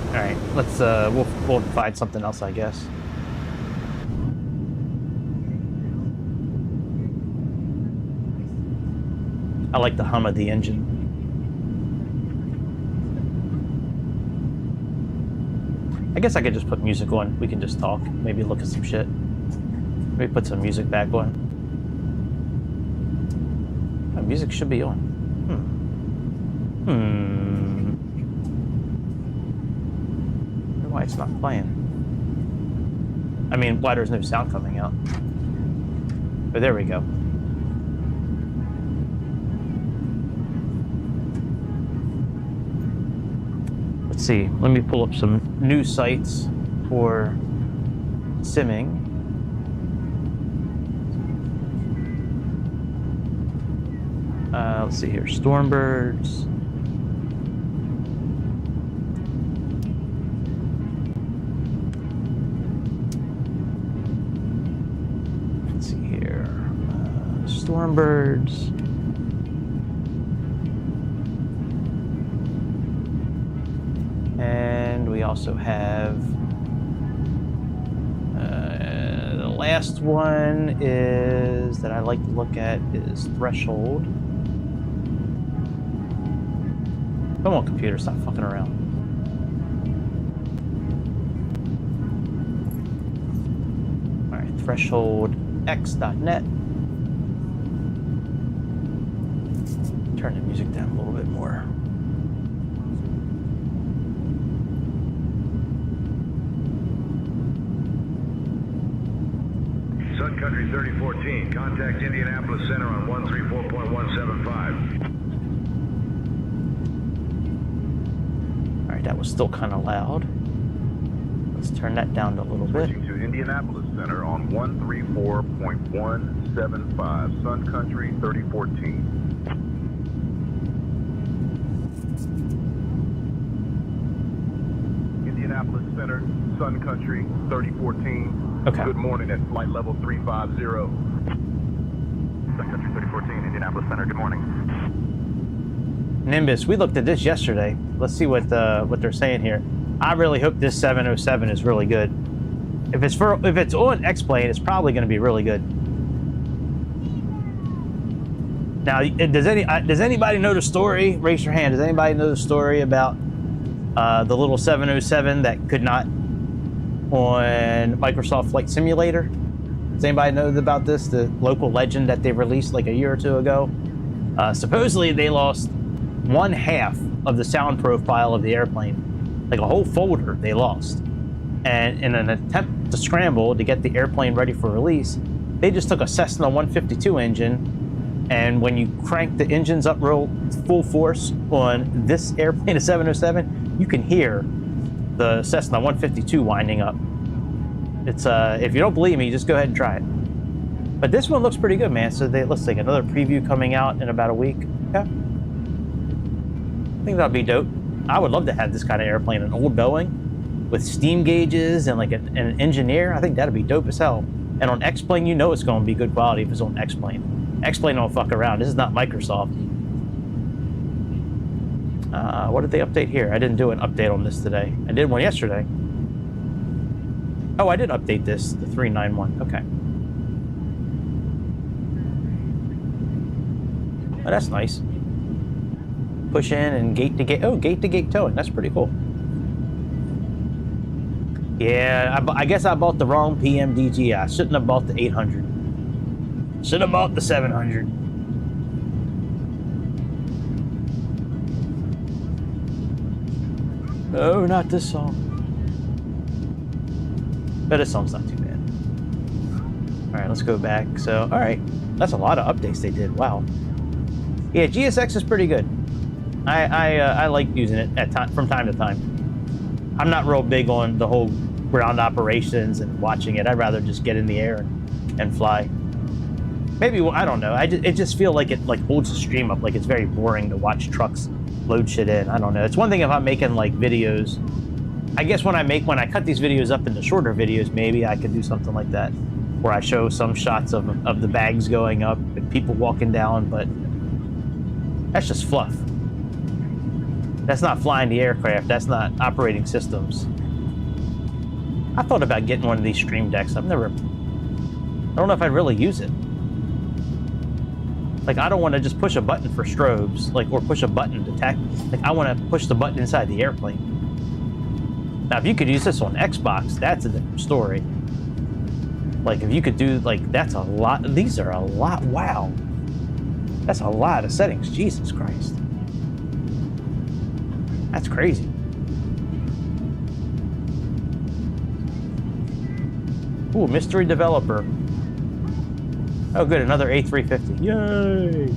All right, let's we'll find something else, I guess. I like the hum of the engine. I guess I could just put music on. We can just talk. Maybe look at some shit. Let me put some music back on. Oh, music should be on. I wonder why it's not playing. I mean, why there's no sound coming out. But there we go. Let's see. Let me pull up some new sites for simming. Let's see here. Stormbirds. Let's see here. Stormbirds. And we also have the last one is that I like to look at is Threshold. Come on, computer, stop fucking around. All right, thresholdx.net. Turn the music down a little bit more. Sun Country 3014, contact Indianapolis Center on 134.175. All right, that was still kind of loud. Let's turn that down a little bit. Switching to Indianapolis Center on 134.175, Sun Country 3014. Indianapolis Center, Sun Country 3014. Okay. Good morning at flight level 350. Sun Country 3014, Indianapolis Center, good morning. Nimbus, we looked at this yesterday. Let's see what they're saying here. I really hope this 707 is really good. If it's on X-Plane, it's probably going to be really good. Now, does anybody know the story? Raise your hand. Does anybody know the story about the little 707 that could not on Microsoft Flight Simulator? Does anybody know about this? The local legend that they released like a year or two ago. Supposedly they lost 1/2 of the sound profile of the airplane, like a whole folder they lost. And in an attempt to scramble to get the airplane ready for release, they just took a Cessna 152 engine, and when you crank the engines up real full force on this airplane, a 707, you can hear the Cessna 152 winding up. It's if you don't believe me, just go ahead and try it. But this one looks pretty good, man. So let's see, another preview coming out in about a week. Yeah, I think that'll be dope. I would love to have this kind of airplane, an old Boeing with steam gauges and like an engineer. I think that'd be dope as hell. And on X-Plane, you know it's going to be good quality if it's on X-Plane. X-Plane don't fuck around. This is not Microsoft. What did they update here? I didn't do an update on this today. I did one yesterday. Oh, I did update this, the 391. Okay. Oh, that's nice. Push in and gate to gate. Oh, gate to gate towing. That's pretty cool. Yeah, I guess I bought the wrong PMDG. I shouldn't have bought the 800. Should have bought the 700. Oh, not this song. But this song's not too bad. All right, let's go back. So, all right, that's a lot of updates they did. Wow. Yeah, GSX is pretty good. I like using it from time to time. I'm not real big on the whole ground operations and watching it. I'd rather just get in the air and fly. Maybe, I don't know. It just feel like it holds the stream up. Like it's very boring to watch trucks load shit in. I don't know. It's one thing if I'm making like videos. I guess when I cut these videos up into shorter videos, maybe I could do something like that, where I show some shots of the bags going up and people walking down. But that's just fluff. That's not flying the aircraft. That's not operating systems. I thought about getting one of these stream decks. I don't know if I'd really use it. Like, I don't want to just push a button for strobes, or push a button to tech. Like, I want to push the button inside the airplane. Now, if you could use this on Xbox, that's a different story. Like, if you could do, like, that's a lot. These are a lot. Wow. That's a lot of settings. Jesus Christ. That's crazy. Ooh, mystery developer. Oh, good. Another A350. Yay.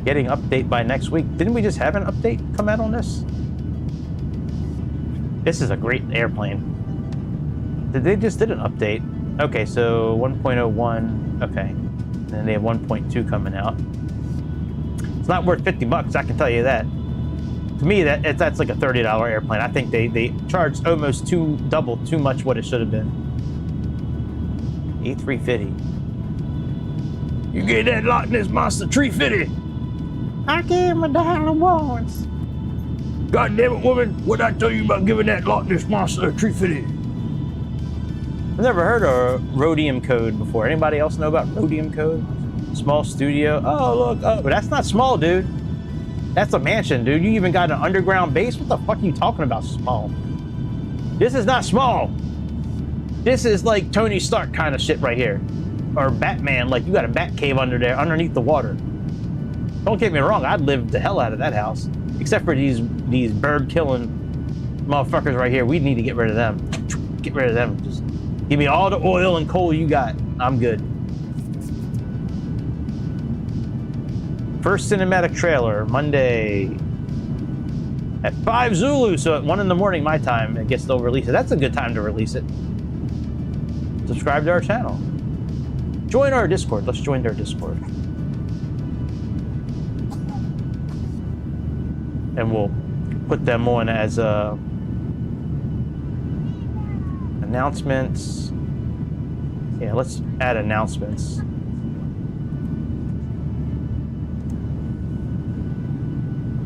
Getting update by next week. Didn't we just have an update come out on this? This is a great airplane. They just did an update. Okay, so 1.01. Okay. And then they have 1.2 coming out. It's not worth 50 bucks, I can tell you that. To me, that's like a $30 airplane. I think they charged almost double too much what it should have been. A350. You get that Loch Ness Monster 350. I gave him $1 once. God damn it, woman! What'd I tell you about giving that Loch Ness Monster a 350? I've never heard of rhodium code before. Anybody else know about rhodium code? Small studio. Oh, look. Oh, but that's not small, dude. That's a mansion, dude. You even got an underground base? What the fuck are you talking about small? This is not small. This is like Tony Stark kind of shit right here. Or Batman, like you got a bat cave under there, underneath the water. Don't get me wrong, I'd live the hell out of that house. Except for these bird killing motherfuckers right here. We need to get rid of them. Get rid of them. Just give me all the oil and coal you got. I'm good. First cinematic trailer, Monday at 5 Zulu, so at 1 in the morning my time, I guess they'll release it. That's a good time to release it. Subscribe to our channel. Join our Discord. Let's join their Discord. And we'll put them on as announcements. Yeah, let's add announcements.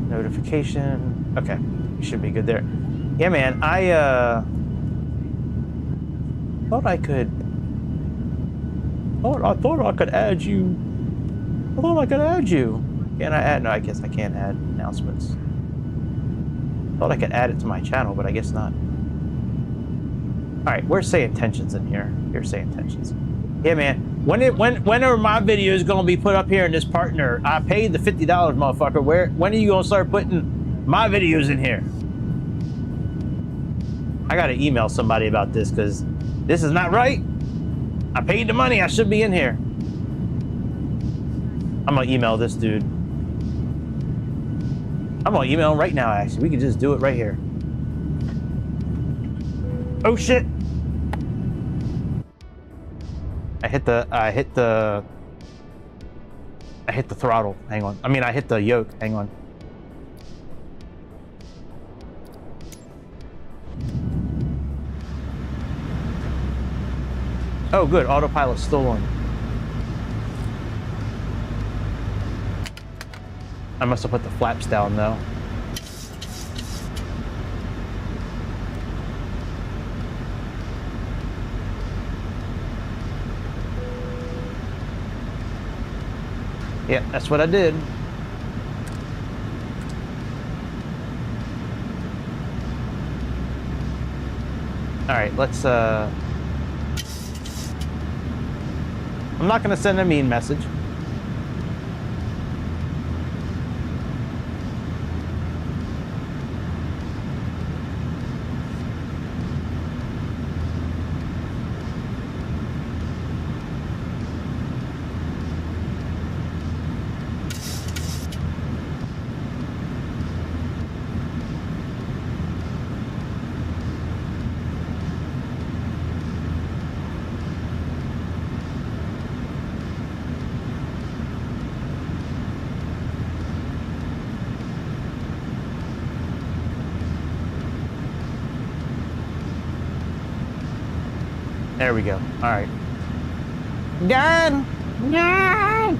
Notification. Okay, you should be good there. Yeah, man, I thought I could add you. I thought I could add you. Can I add? No, I guess I can't add announcements. Thought I could add it to my channel, but I guess not. All right, where's SayIntentions in here? Here's SayIntentions. Yeah, man. When are my videos gonna be put up here in this partner? I paid the $50, motherfucker. When are you gonna start putting my videos in here? I gotta email somebody about this because this is not right. I paid the money. I should be in here. I'm gonna email this dude. I'm gonna email him right now, actually. We can just do it right here. Oh shit! I hit the throttle. Hang on. I mean, I hit the yoke. Hang on. Oh, good. Autopilot's still on. I must have put the flaps down, though. Yeah, that's what I did. All right, let's, I'm not gonna send a mean message. There we go. All right. Done. Done.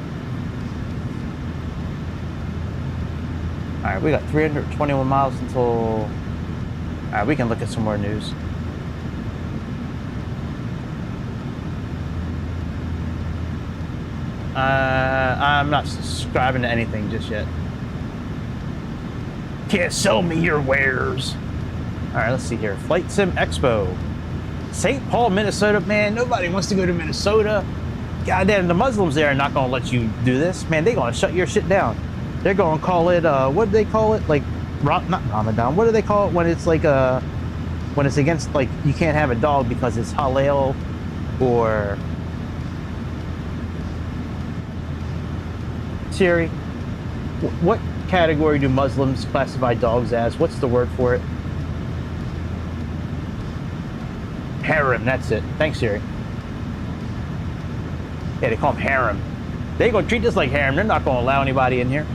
All right, we got 321 miles until... All right, we can look at some more news. I'm not subscribing to anything just yet. Can't sell me your wares. All right, let's see here. Flight Sim Expo. St. Paul, Minnesota, man, nobody wants to go to Minnesota. Goddamn, the Muslims there are not gonna let you do this, man. They're gonna shut your shit down. They're gonna call it, what do they call it? Like, not Ramadan. What do they call it when it's like when it's against, like, you can't have a dog because it's halal, or Siri, what category do Muslims classify dogs as? What's the word for it? Harem, that's it. Thanks, Siri. Yeah, they call them harem. They gonna treat this like harem. They're not gonna allow anybody in here.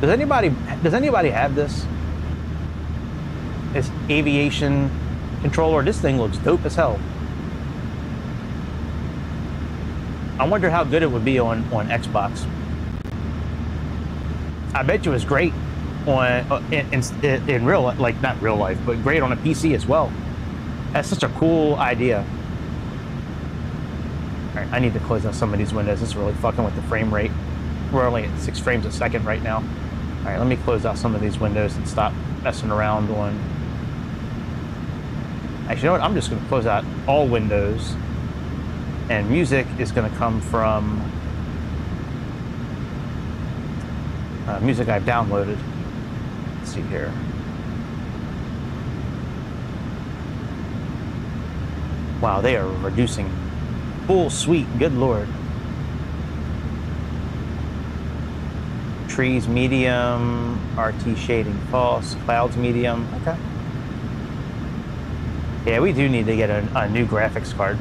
Does anybody have this? This aviation controller. This thing looks dope as hell. I wonder how good it would be on Xbox. I bet you it's great on in real, like, not real life, but great on a PC as well. That's such a cool idea. All right, I need to close out some of these windows. It's really fucking with the frame rate. We're only at 6 frames a second right now. All right, let me close out some of these windows and stop messing around on... Actually, you know what? I'm just going to close out all windows, and music is going to come from music I've downloaded. Let's see here. Wow, they are reducing full suite. Good lord. Trees medium, RT shading false, clouds medium. Okay. Yeah, we do need to get a new graphics card.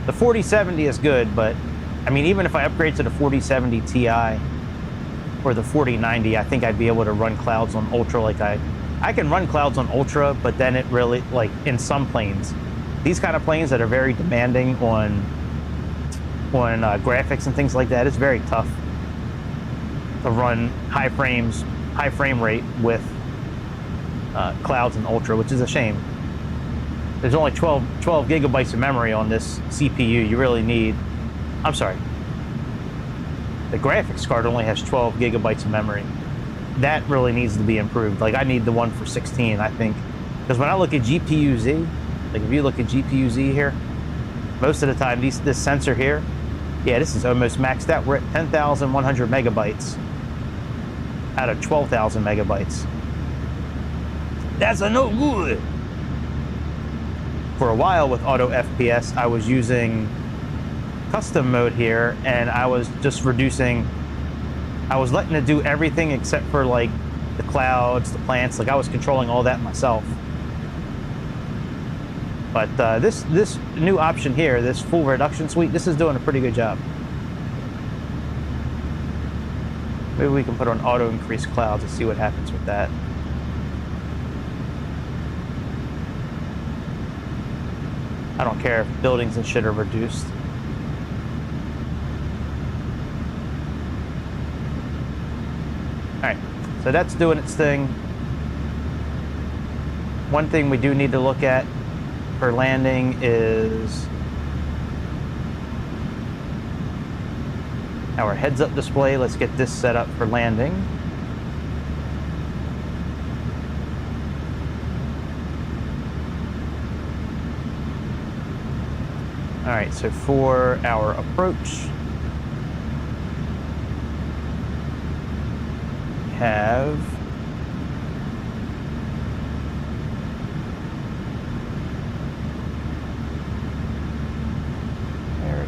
The 4070 is good, but I mean, even if I upgrade to the 4070 Ti or the 4090, I think I'd be able to run clouds on Ultra. Like I can run clouds on Ultra, but then it really, like, in some planes, these kind of planes that are very demanding on graphics and things like that, it's very tough to run high frame rate with clouds and Ultra, which is a shame. There's only 12 gigabytes of memory on this CPU. You really need... I'm sorry. The graphics card only has 12 gigabytes of memory. That really needs to be improved. Like, I need the one for 16, I think. Because when I look at GPU-Z, like, if you look at GPU-Z here, most of the time, this sensor here, yeah, this is almost maxed out. We're at 10,100 megabytes out of 12,000 megabytes. That's a no good. For a while with auto FPS, I was using custom mode here, and I was just reducing. I was letting it do everything except for, like, the clouds, the plants. Like, I was controlling all that myself. But this new option here, this full reduction suite, this is doing a pretty good job. Maybe we can put on auto increase clouds and see what happens with that. I don't care if buildings and shit are reduced. Alright, so that's doing its thing. One thing we do need to look at for landing is our heads-up display. Let's get this set up for landing. All right, so for our approach, we have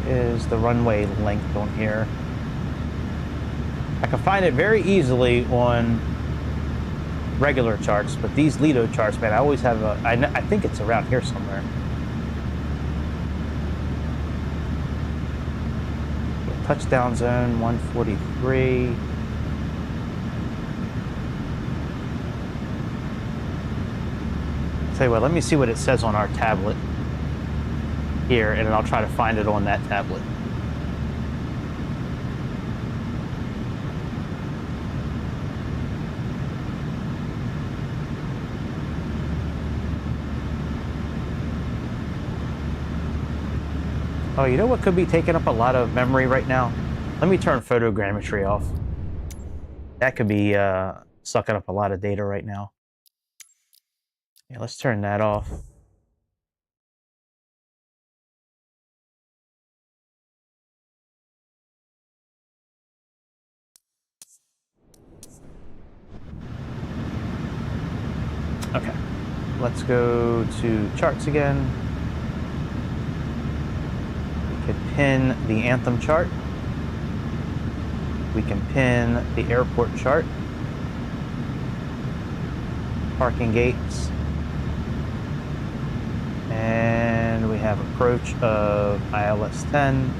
is the runway length on here. I can find it very easily on regular charts, but these Lido charts, man, I always have I think it's around here somewhere. Touchdown zone 143. Tell you what, let me see what it says on our tablet here, and then I'll try to find it on that tablet. Oh, you know what could be taking up a lot of memory right now? Let me turn photogrammetry off. That could be sucking up a lot of data right now. Yeah, let's turn that off. Okay, let's go to charts again. We could pin the Anthem chart. We can pin the airport chart. Parking gates. And we have approach of ILS 10.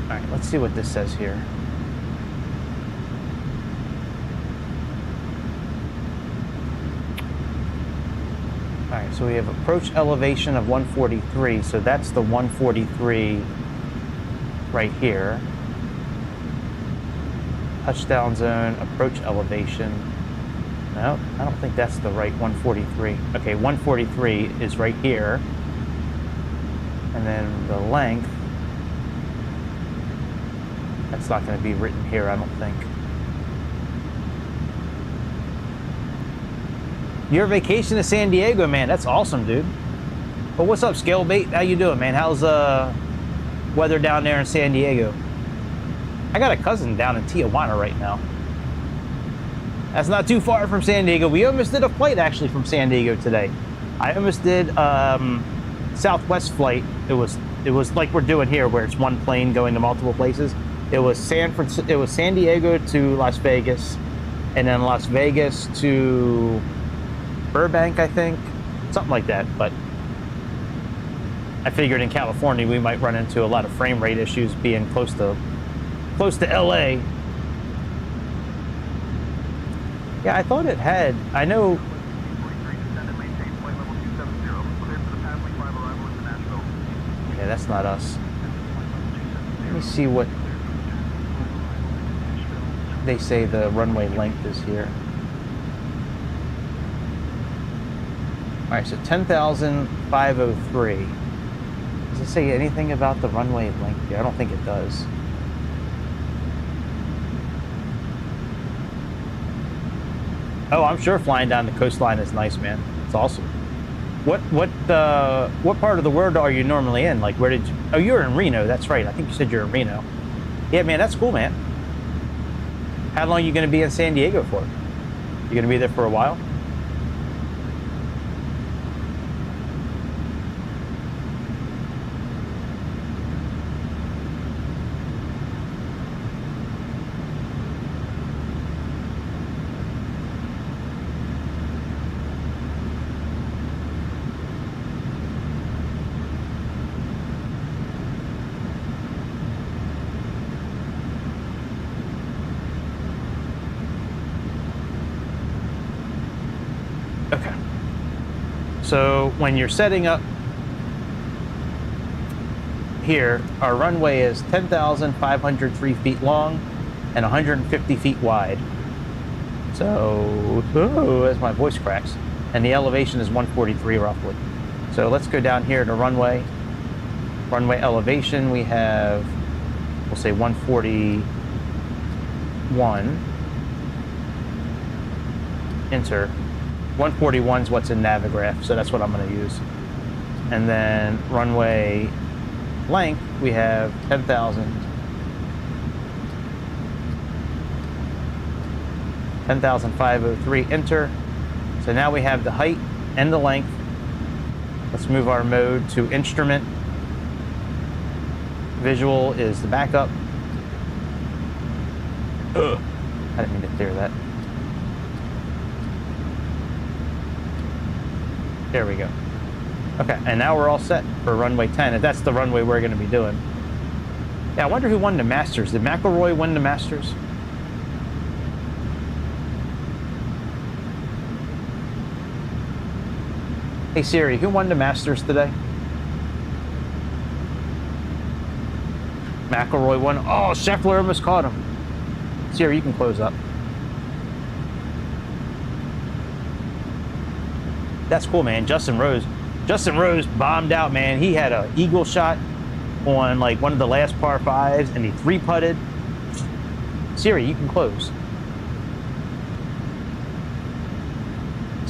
All right, let's see what this says here. All right, so we have approach elevation of 143, so that's the 143 right here. Touchdown zone, approach elevation. No, I don't think that's the right 143. Okay, 143 is right here. And then the length, that's not going to be written here, I don't think. Your vacation to San Diego, man. That's awesome, dude. Well, what's up, Scalebait? How you doing, man? How's weather down there in San Diego? I got a cousin down in Tijuana right now. That's not too far from San Diego. We almost did a flight, actually, from San Diego today. I almost did Southwest flight. It was like we're doing here, where it's one plane going to multiple places. It was San Diego to Las Vegas, and then Las Vegas to Burbank, I think, something like that. But I figured in California we might run into a lot of frame rate issues being close to LA. Yeah, I thought it had. I know. Yeah, that's not us. Let me see what they say the runway length is here. All right, so 10,503. Does it say anything about the runway length here? I don't think it does. Oh, I'm sure flying down the coastline is nice, man. It's awesome. What part of the world are you normally in? Like, where did you? Oh, you're in Reno. That's right. I think you said you're in Reno. Yeah, man, that's cool, man. How long are you going to be in San Diego for? You going to be there for a while? Okay. So when you're setting up here, our runway is 10,503 feet long and 150 feet wide. So, as my voice cracks. And the elevation is 143 roughly. So let's go down here to runway. Runway elevation, we have, we'll say 141. Enter. 141 is what's in Navigraph, so that's what I'm going to use. And then runway length, we have 10,503, enter. So now we have the height and the length. Let's move our mode to instrument. Visual is the backup. Ugh. I didn't mean to clear that. There we go. Okay, and now we're all set for runway 10, if that's the runway we're going to be doing. Yeah, I wonder who won the Masters. Did McElroy win the Masters? Hey Siri, who won the Masters today? McElroy won. Oh, Scheffler almost caught him. Siri, you can close up. That's cool, man. Justin Rose bombed out, man. He had an eagle shot on like one of the last par fives, and he 3-putted. Siri, you can close.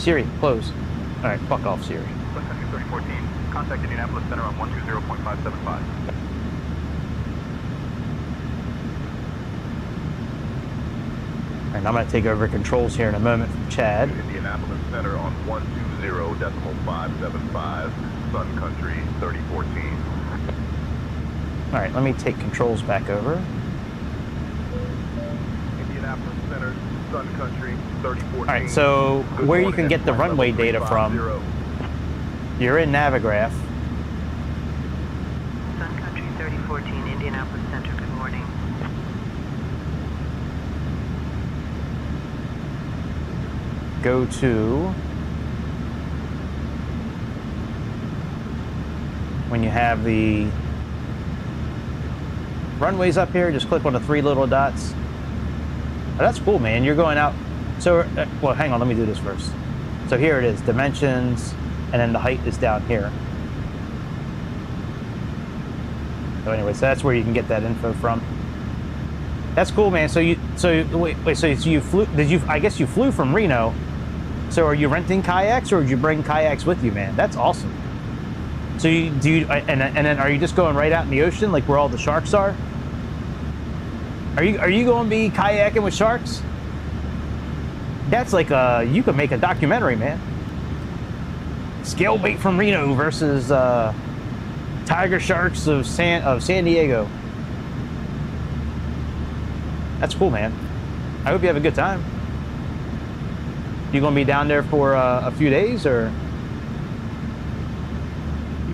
Siri, close. All right, fuck off, Siri. Sun Country 3014, contact Indianapolis Center on 120.575. And I'm going to take over controls here in a moment from Chad. Indianapolis Center on 120.575, Sun Country 3014. All right, let me take controls back over. Indianapolis Center, Sun Country 3014. All right, so where you can get the runway data from, you're in Navigraph. Sun Country 3014, Indianapolis Center, good morning. Go to when you have the runways up here, just click on the three little dots. Oh, that's cool, man. You're going out. So, well, hang on. Let me do this first. So here it is, dimensions, and then the height is down here. So anyway, so that's where you can get that info from. That's cool, man. So you flew? Did you? I guess you flew from Reno. So are you renting kayaks, or did you bring kayaks with you, man? That's awesome. So and then are you just going right out in the ocean, like where all the sharks are? Are you going to be kayaking with sharks? That's like you could make a documentary, man. Scale bait from Reno versus tiger sharks of San Diego. That's cool, man. I hope you have a good time. You gonna be down there for a few days, or?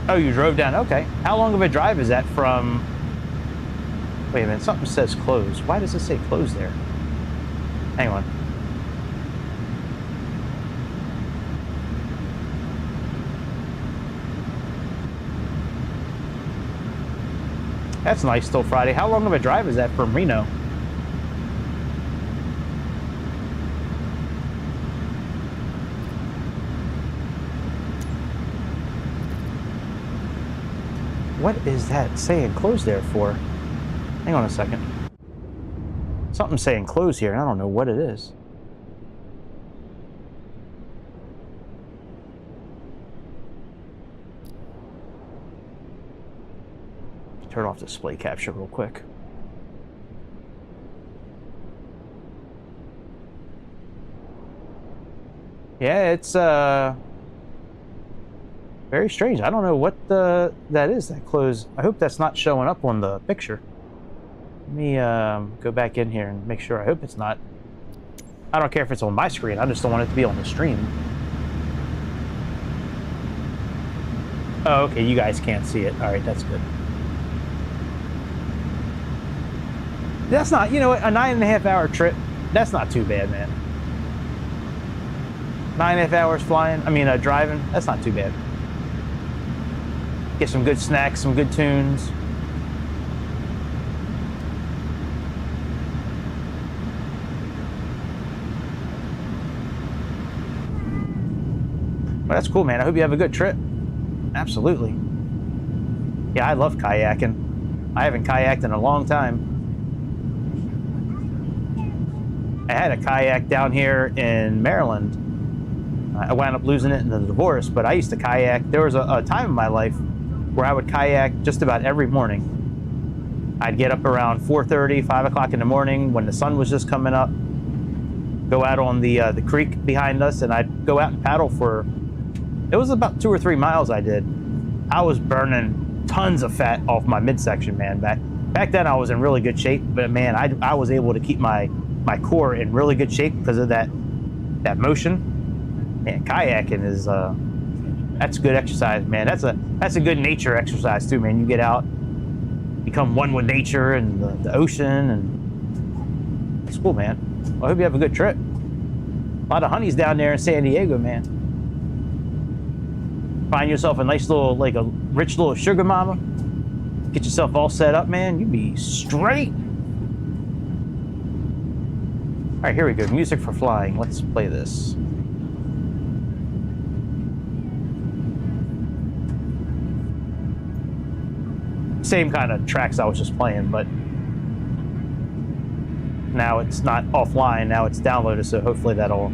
Oh, you drove down. Okay. How long of a drive is that from? Wait a minute. Something says close. Why does it say close there? Hang on. That's nice. Still Friday. How long of a drive is that from Reno? What is that saying close there for? Hang on a second. Something's saying close here, and I don't know what it is. Turn off display capture real quick. Yeah, it's very strange. I don't know what that is, that close. I hope that's not showing up on the picture. Let me go back in here and make sure. I hope it's not. I don't care if it's on my screen. I just don't want it to be on the stream. Oh, okay. You guys can't see it. All right, that's good. That's not, you know what, a 9.5 hour trip, that's not too bad, man. 9.5 hours flying, driving, that's not too bad. Get some good snacks, some good tunes. Well, that's cool, man. I hope you have a good trip. Absolutely. Yeah, I love kayaking. I haven't kayaked in a long time. I had a kayak down here in Maryland. I wound up losing it in the divorce, but I used to kayak. There was a time in my life where I would kayak just about every morning. I'd get up around 4:30, 5 o'clock in the morning when the sun was just coming up, go out on the creek behind us, and I'd go out and paddle for, it was about 2 or 3 miles I did. I was burning tons of fat off my midsection, man. Back then I was in really good shape, but man, I was able to keep my core in really good shape because of that motion. Man, kayaking is that's good exercise, man. That's a good nature exercise too, man. You get out, become one with nature and the ocean, and it's cool, man. Well, I hope you have a good trip. A lot of honeys down there in San Diego, man. Find yourself a nice little, like a rich little sugar mama. Get yourself all set up, man. You be straight. All right, here we go. Music for flying. Let's play this. Same kind of tracks I was just playing, but now it's not offline. Now it's downloaded, so hopefully that'll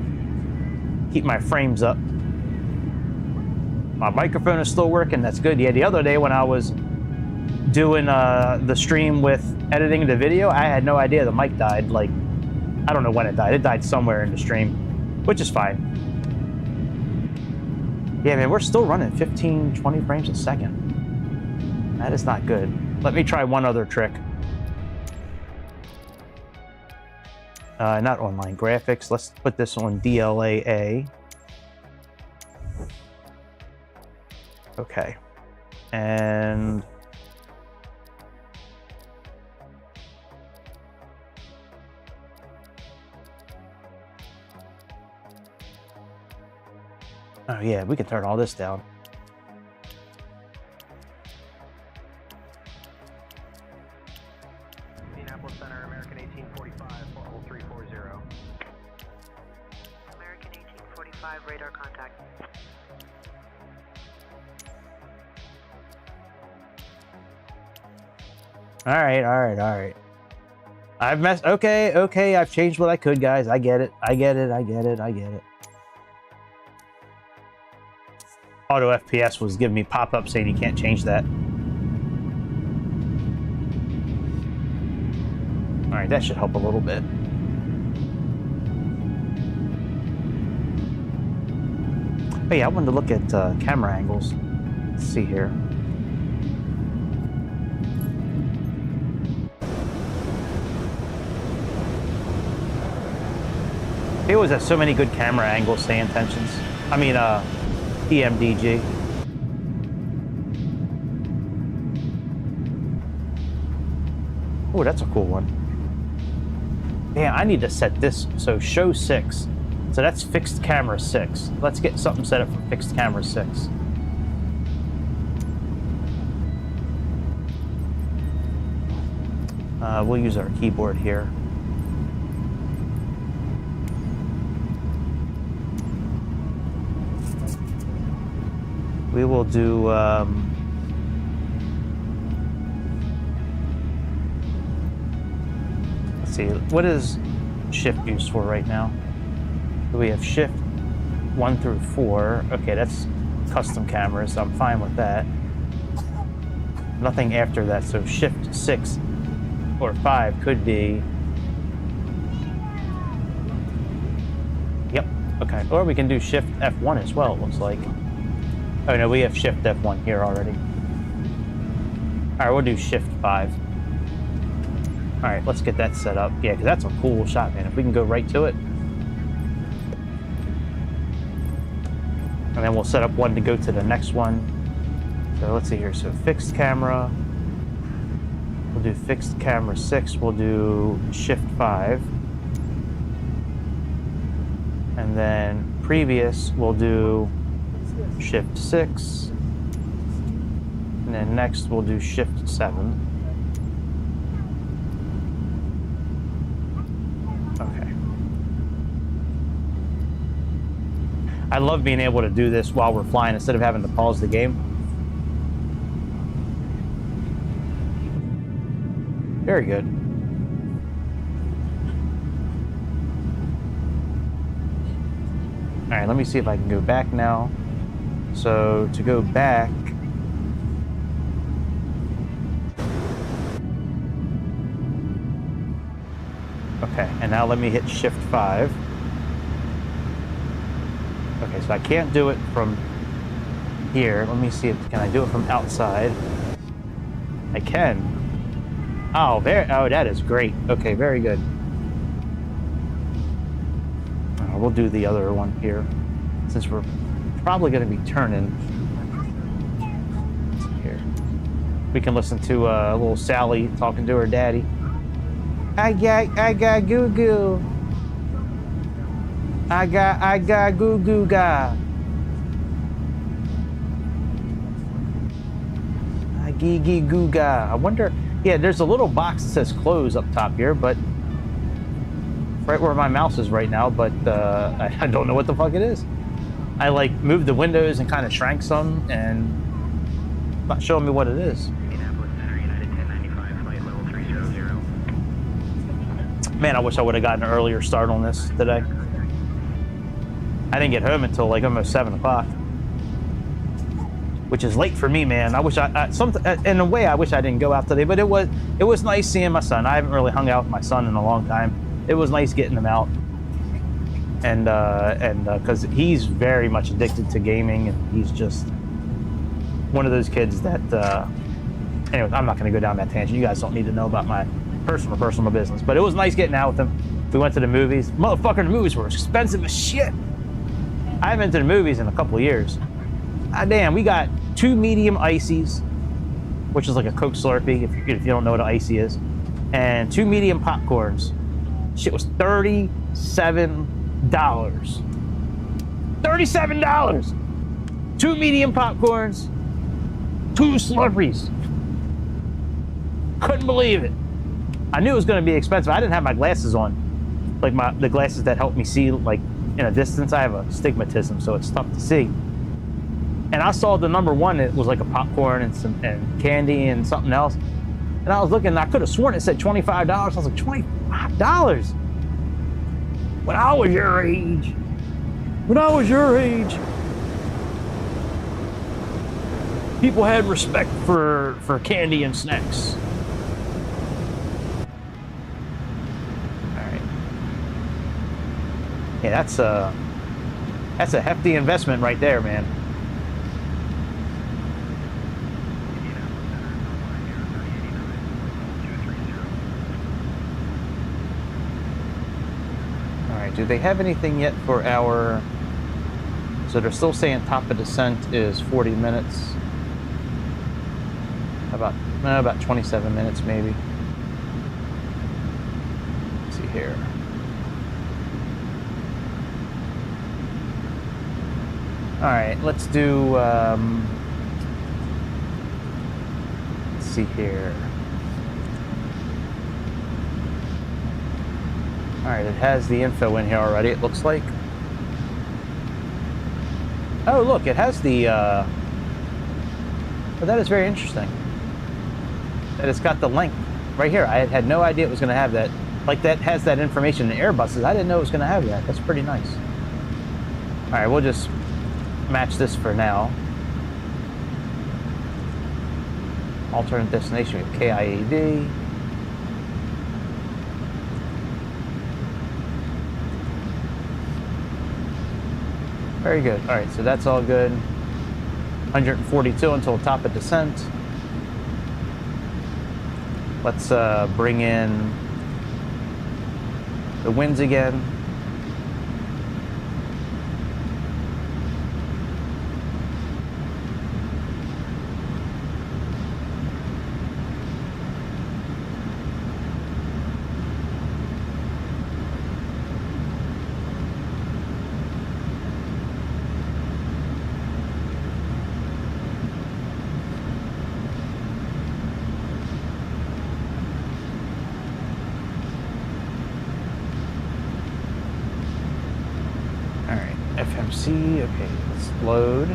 keep my frames up. My microphone is still working. That's good. Yeah, the other day when I was doing the stream with editing the video, I had no idea the mic died. Like, I don't know when it died. It died somewhere in the stream, which is fine. Yeah, man, we're still running 15, 20 frames a second. That is not good. Let me try one other trick. Not online graphics. Let's put this on DLAA. Okay. And oh yeah, we can turn all this down. Indianapolis Center, American 1845, level 340. American 1845, radar contact. All right. I've messed. Okay. I've changed what I could, guys. I get it. Auto FPS was giving me pop-up saying you can't change that. All right, that should help a little bit. Oh yeah, I wanted to look at camera angles. Let's see here. They always have so many good camera angles, SayIntentions. I mean, PMDG. Oh, that's a cool one. Damn, I need to set this. So show 6. So that's fixed camera 6. Let's get something set up for fixed camera 6. We'll use our keyboard here. We will do, let's see, what is shift used for right now? We have shift 1 through 4. Okay, that's custom cameras, so I'm fine with that. Nothing after that, so shift 6 or 5 could be, yep, okay. Or we can do shift F1 as well, it looks like. Oh no, we have shift F1 here already. Alright, we'll do shift 5. Alright, let's get that set up. Yeah, because that's a cool shot, man. If we can go right to it. And then we'll set up one to go to the next one. So let's see here. So fixed camera. We'll do fixed camera 6. We'll do shift 5. And then previous, we'll do shift 6, and then next we'll do shift 7. Okay. I love being able to do this while we're flying instead of having to pause the game. Very good. All right, let me see if I can go back now. So to go back, okay, and now let me hit shift 5. Okay, so I can't do it from here. Let me see if can I do it from outside. I can. Oh, that is great. Okay, very good. We'll do the other one here since we're probably going to be turning here. We can listen to little Sally talking to her daddy. I got goo goo. I got goo goo ga. I gee goo ga. I wonder. Yeah, there's a little box that says close up top here, but right where my mouse is right now. But I don't know what the fuck it is. I like moved the windows and kind of shrank some, and not showing me what it is. Indianapolis Center, United 1095, flight level 300. Man, I wish I would have gotten an earlier start on this today. I didn't get home until like almost 7 o'clock, which is late for me, man. I wish in a way, I wish I didn't go out today, but it was nice seeing my son. I haven't really hung out with my son in a long time. It was nice getting him out, and because he's very much addicted to gaming, and he's just one of those kids that. Anyway, I'm not going to go down that tangent. You guys don't need to know about my personal business, but it was nice getting out with him. We went to the movies. Motherfucker, the movies were expensive as shit. I haven't been to the movies in a couple of years. Damn, we got 2 medium ices, which is like a Coke Slurpee, if you don't know what an icy is, and 2 medium popcorns. Shit was $37. $37! 2 medium popcorns, 2 Slurpees. Couldn't believe it. I knew it was going to be expensive. I didn't have my glasses on, like the glasses that help me see like in a distance. I have astigmatism, so it's tough to see. And I saw the number one. It was like a popcorn and candy and something else. And I was looking. And I could have sworn it said $25. I was like, $25? When I was your age. People had respect for candy and snacks. Yeah, that's a hefty investment right there, man. All right, do they have anything yet for our... So they're still saying top of descent is 40 minutes. About 27 minutes, maybe. Let's see here. All right, let's do, let's see here. All right, it has the info in here already, it looks like. Oh, look, it has the, well, that is very interesting. That it's got the link right here. I had no idea it was gonna have that. Like, that has that information in Airbuses. I didn't know it was gonna have that. That's pretty nice. All right, we'll just match this for now. Alternate destination with KIAD. Very good. All right, so that's all good. 142 until top of descent. Let's bring in the winds again. FMC, okay, let's load.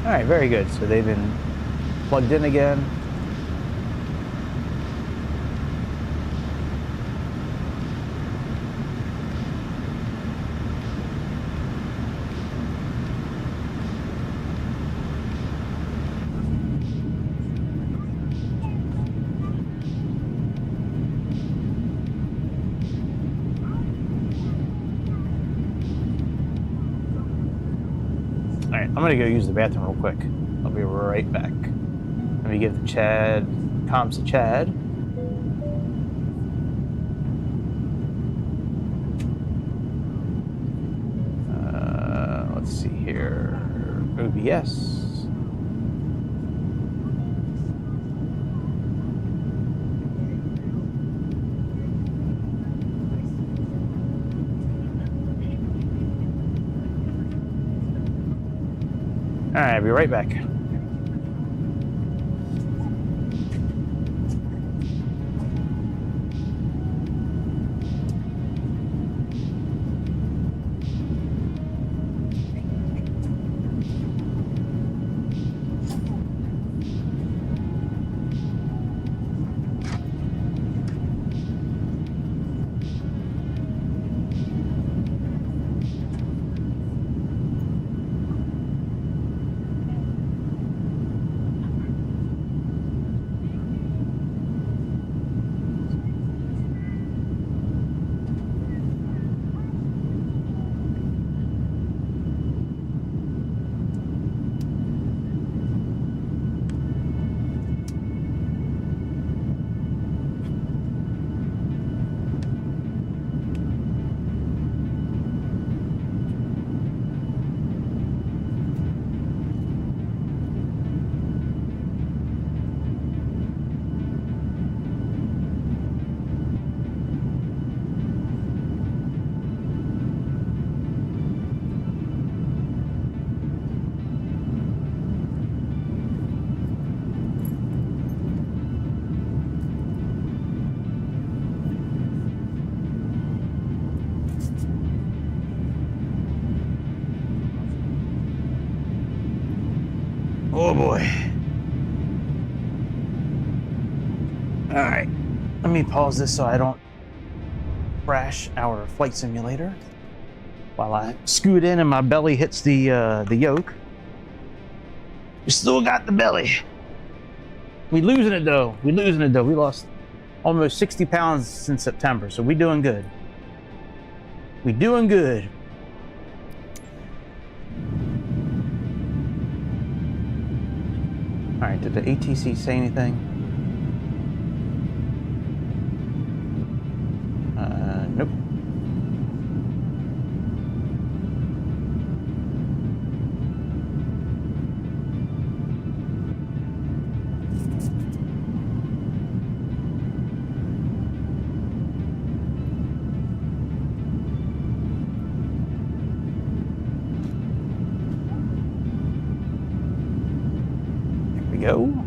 All right, very good. So they've been plugged in again. I'm gonna go use the bathroom real quick. I'll be right back. Let me give the Chad comms to Chad. Let's see here. OBS. All right, I'll be right back. Oh boy. All right, let me pause this so I don't crash our flight simulator while I scoot in and my belly hits the yoke. We still got the belly. We losing it though. We lost almost 60 pounds since September, so we doing good. We doing good. All right, did the ATC say anything? Nope. There we go.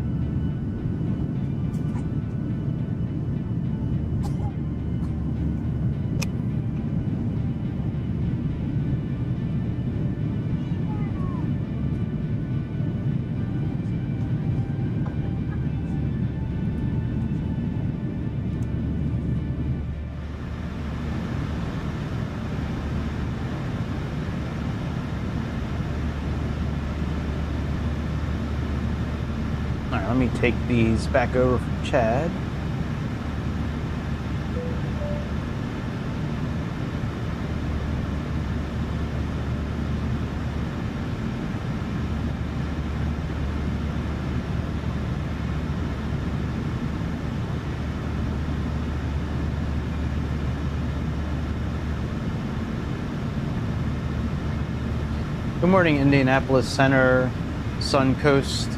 All right, let me take these back over from Chad. Good morning, Indianapolis Center, Sun Coast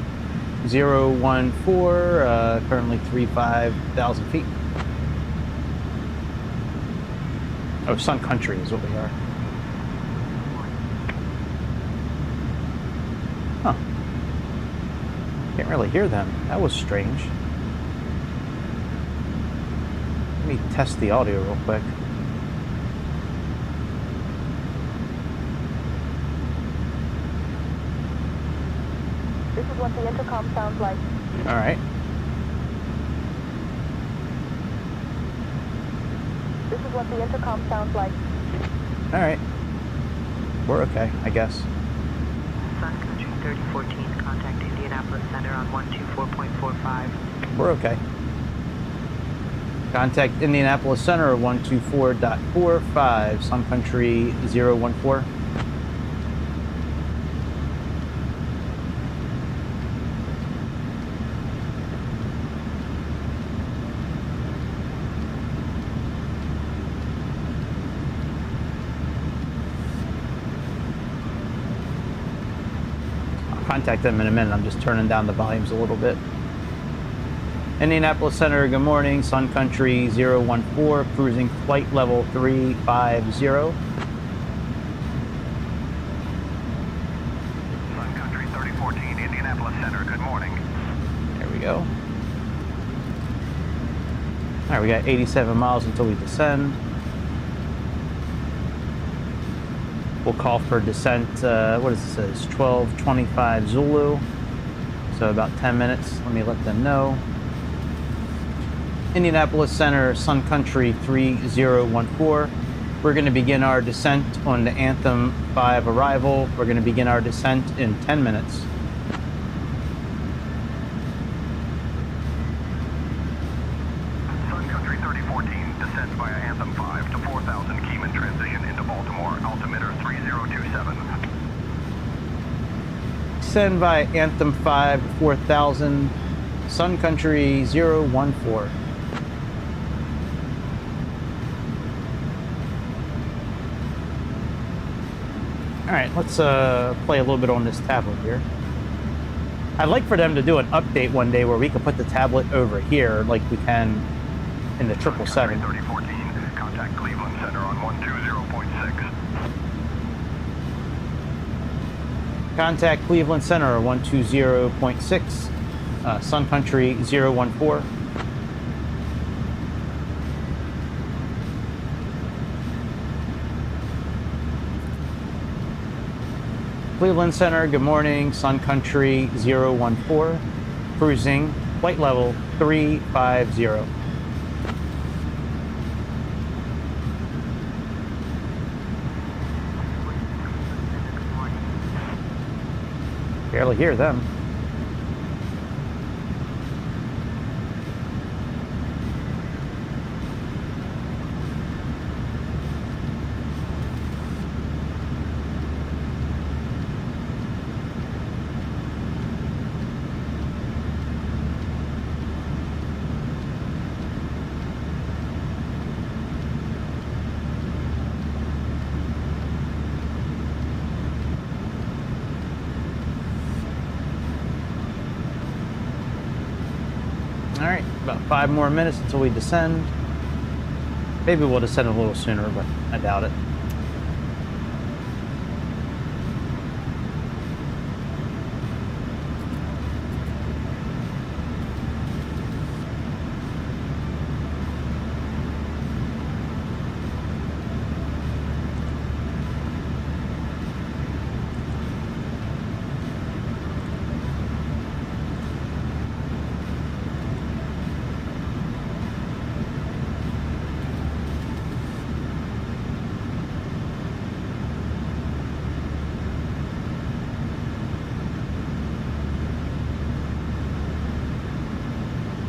014, currently 35,000 feet. Oh, Sun Country is what we are. Huh. Can't really hear them. That was strange. Let me test the audio real quick. This is what the intercom sounds like. All right. This is what the intercom sounds like. All right. We're okay, I guess. Sun Country 3014, contact Indianapolis Center on 124.45. We're okay. Contact Indianapolis Center 124.45, Sun Country 014. Contact them in a minute. I'm just turning down the volumes a little bit. Indianapolis Center, good morning. Sun Country 014, cruising flight level 350. Sun Country 3014, Indianapolis Center, good morning. There we go. All right, we got 87 miles until we descend. We'll call for descent, what does it say? 12:25 Zulu. So about 10 minutes. Let me let them know. Indianapolis Center, Sun Country 3014. We're going to begin our descent on the Anthem 5 arrival. We're going to begin our descent in 10 minutes. Sun Country 3014, descent via Anthem 5 to 4000 Keyman transition into Baltimore, altimeter 3027. Descend via Anthem 5 to 4000, Sun Country 014. All right, let's play a little bit on this tablet here. I'd like for them to do an update one day where we can put the tablet over here like we can in the 777. 3014, contact Cleveland Center on 120.6. Contact Cleveland Center 120.6, Sun Country 014. Cleveland Center, good morning. Sun Country 014, cruising, flight level 350. Barely hear them. All right, about 5 more minutes until we descend. Maybe we'll descend a little sooner, but I doubt it.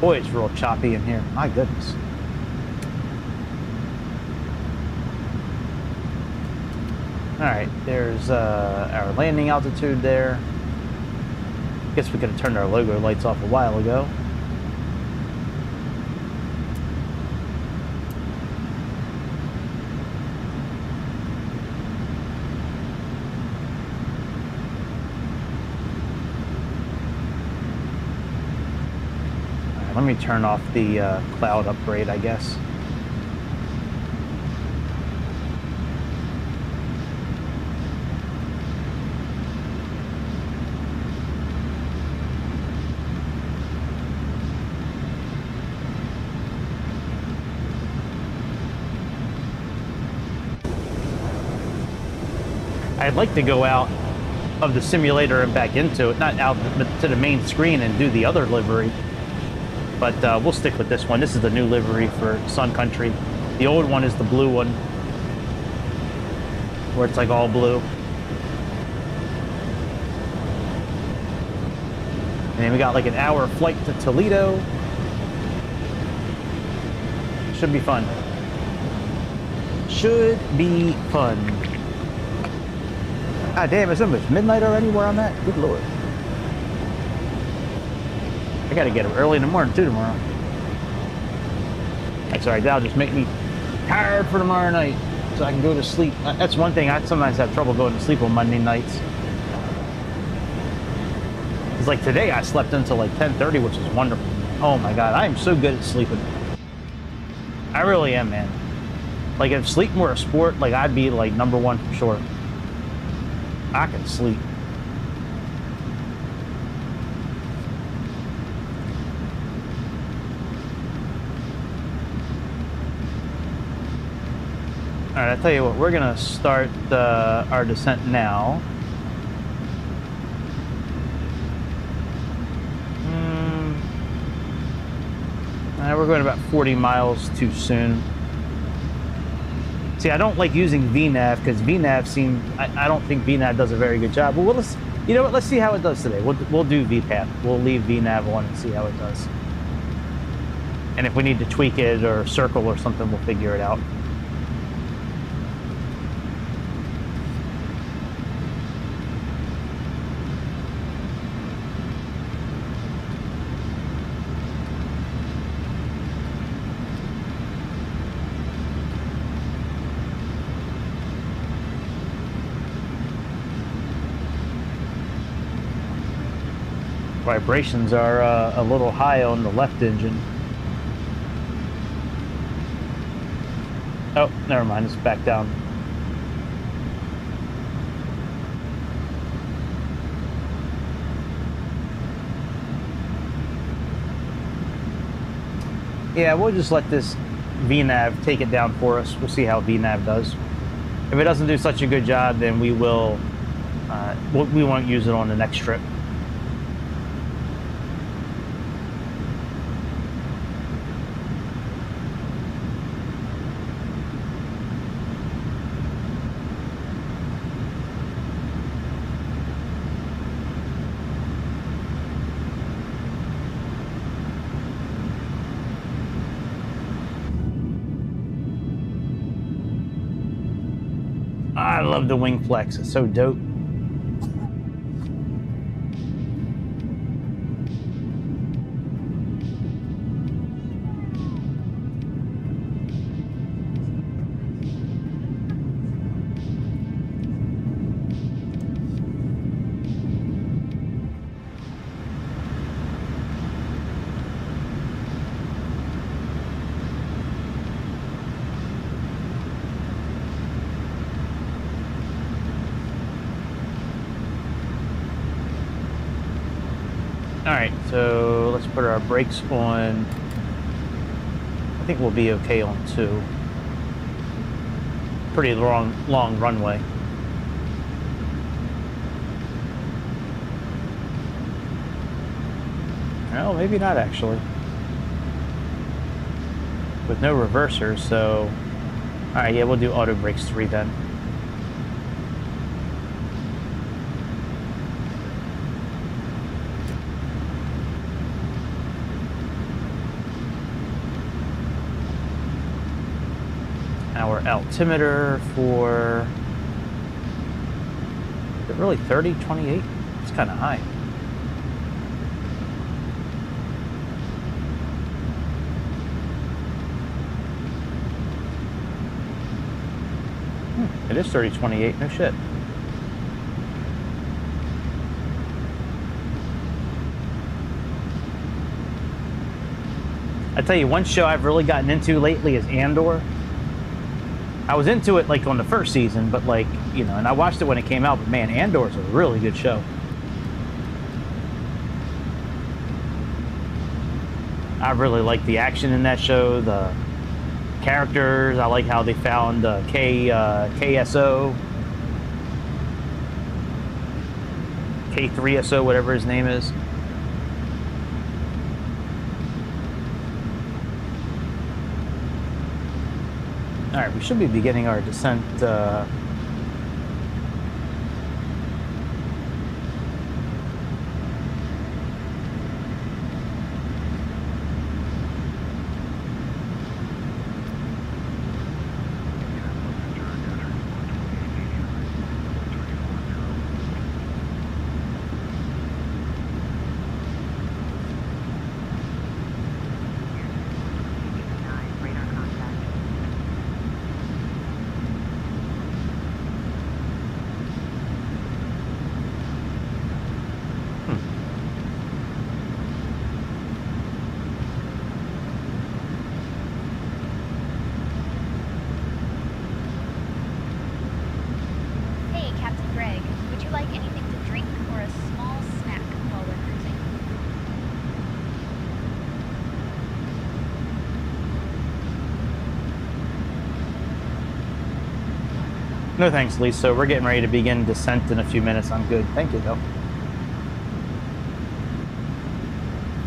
Boy, it's real choppy in here. My goodness. All right, there's our landing altitude there. Guess we could have turned our logo lights off a while ago. Let me turn off the cloud upgrade, I guess. I'd like to go out of the simulator and back into it, not out but to the main screen and do the other livery. But we'll stick with this one. This is the new livery for Sun Country. The old one is the blue one, where it's like all blue. And then we got like an hour flight to Toledo. Should be fun. Should be fun. Ah, damn, it's almost midnight already where I'm at? Good lord. I gotta get up early in the morning too tomorrow. That's alright, that'll just make me tired for tomorrow night so I can go to sleep. That's one thing, I sometimes have trouble going to sleep on Monday nights. It's like today I slept until like 10:30, which is wonderful. Oh my god, I am so good at sleeping. I really am, man. Like if sleep were a sport, like I'd be like #1 for sure. I can sleep. All right, I'll tell you what, we're gonna start our descent now. We're going about 40 miles too soon. See, I don't like using VNAV because VNAV seems, I don't think VNAV does a very good job. But let's, you know what, let's see how it does today. We'll do VPAP. We'll leave VNAV on and see how it does. And if we need to tweak it or circle or something, we'll figure it out. Vibrations are a little high on the left engine. Oh, never mind, it's back down. Yeah, we'll just let this VNAV take it down for us. We'll see how VNAV does. If it doesn't do such a good job, then we will We won't use it on the next trip. I love the wing flex. It's so dope. All right, so let's put our brakes on. I think we'll be okay on 2. Pretty long runway. Well, maybe not actually. With no reversers, so... All right, yeah, we'll do auto brakes 3 then. Our altimeter for, is it really 30, 28? It's kind of high. It is 30, 28, no shit. I tell you, one show I've really gotten into lately is Andor. I was into it like on the first season, but like, you know, and I watched it when it came out, but man, Andor's a really good show. I really like the action in that show, the characters. I like how they found KSO, K3SO, whatever his name is. All right, we should be beginning our descent. No thanks, Lisa. We're getting ready to begin descent in a few minutes. I'm good. Thank you, though.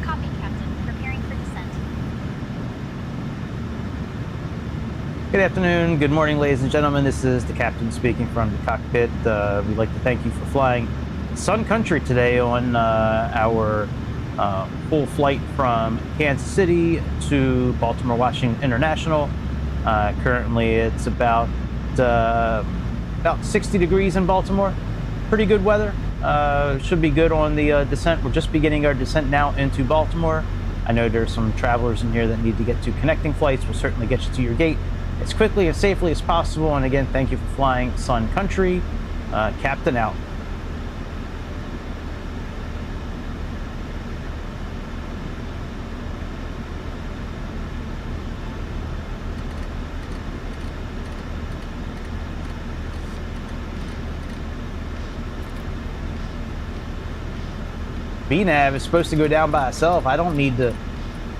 Copy, Captain. Preparing for descent. Good afternoon, good morning, ladies and gentlemen. This is the captain speaking from the cockpit. We'd like to thank you for flying Sun Country today on our full flight from Kansas City to Baltimore, Washington International. Currently, it's about 60 degrees in Baltimore. Pretty good weather. Should be good on the descent. We're just beginning our descent now into Baltimore. I know there's some travelers in here that need to get to connecting flights. We'll certainly get you to your gate as quickly and safely as possible. And again, thank you for flying Sun Country. Captain out. BNAV is supposed to go down by itself. I don't need to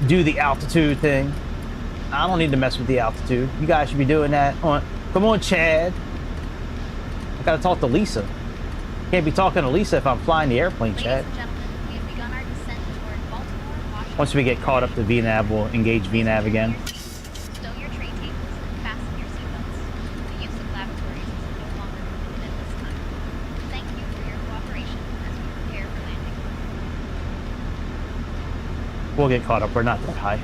do the altitude thing. I don't need to mess with the altitude. You guys should be doing that on. Come on, Chad. I gotta talk to Lisa. Can't be talking to Lisa if I'm flying the airplane, Ladies Chad. and gentlemen, we have begun our descent toward Baltimore, Washington. Once we get caught up to VNAV, we'll engage VNAV again. Stow your tray tables and fasten your seatbelts. The use of lavatories is no longer permitted at this time. Thank you for your cooperation as we prepare for landing. We'll get caught up. We're not that high.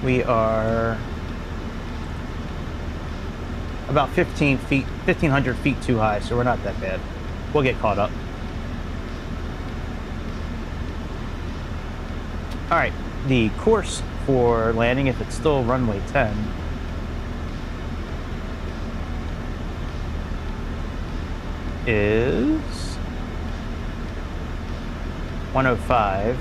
We are about 1,500 feet too high, so we're not that bad. We'll get caught up. All right, the course for landing, if it's still runway 10, is 105.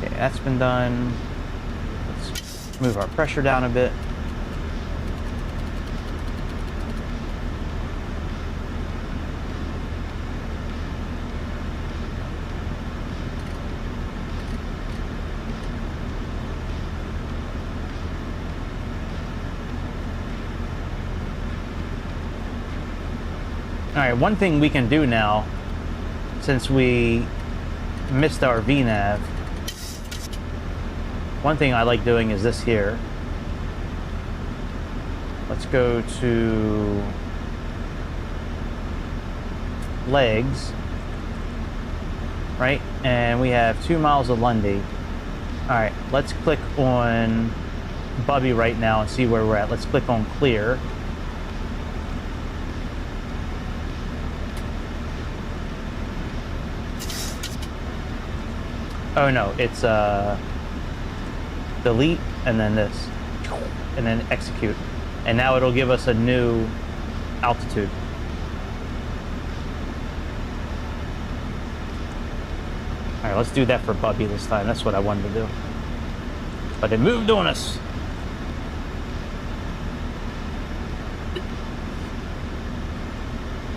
Okay, that's been done. Let's move our pressure down a bit. All right, one thing we can do now, since we missed our VNAV, one thing I like doing is this here. Let's go to legs, right? And we have 2 miles of Lundy. All right, let's click on Bubby right now and see where we're at. Let's click on clear. Oh no, it's delete and then this, and then execute. And now it'll give us a new altitude. All right, let's do that for Bubby this time. That's what I wanted to do. But it moved on us.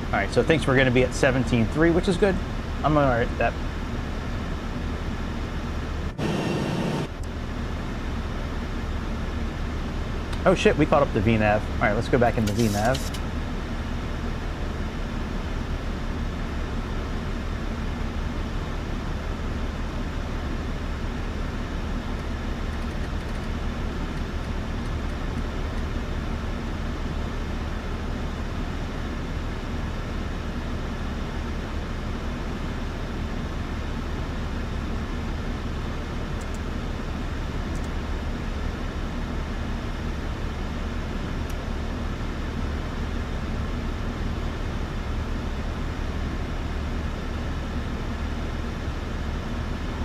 All right, so it thinks we're gonna be at 17.3, which is good. I'm all right with that. Oh shit, we caught up to VNAV. All right, let's go back into VNAV.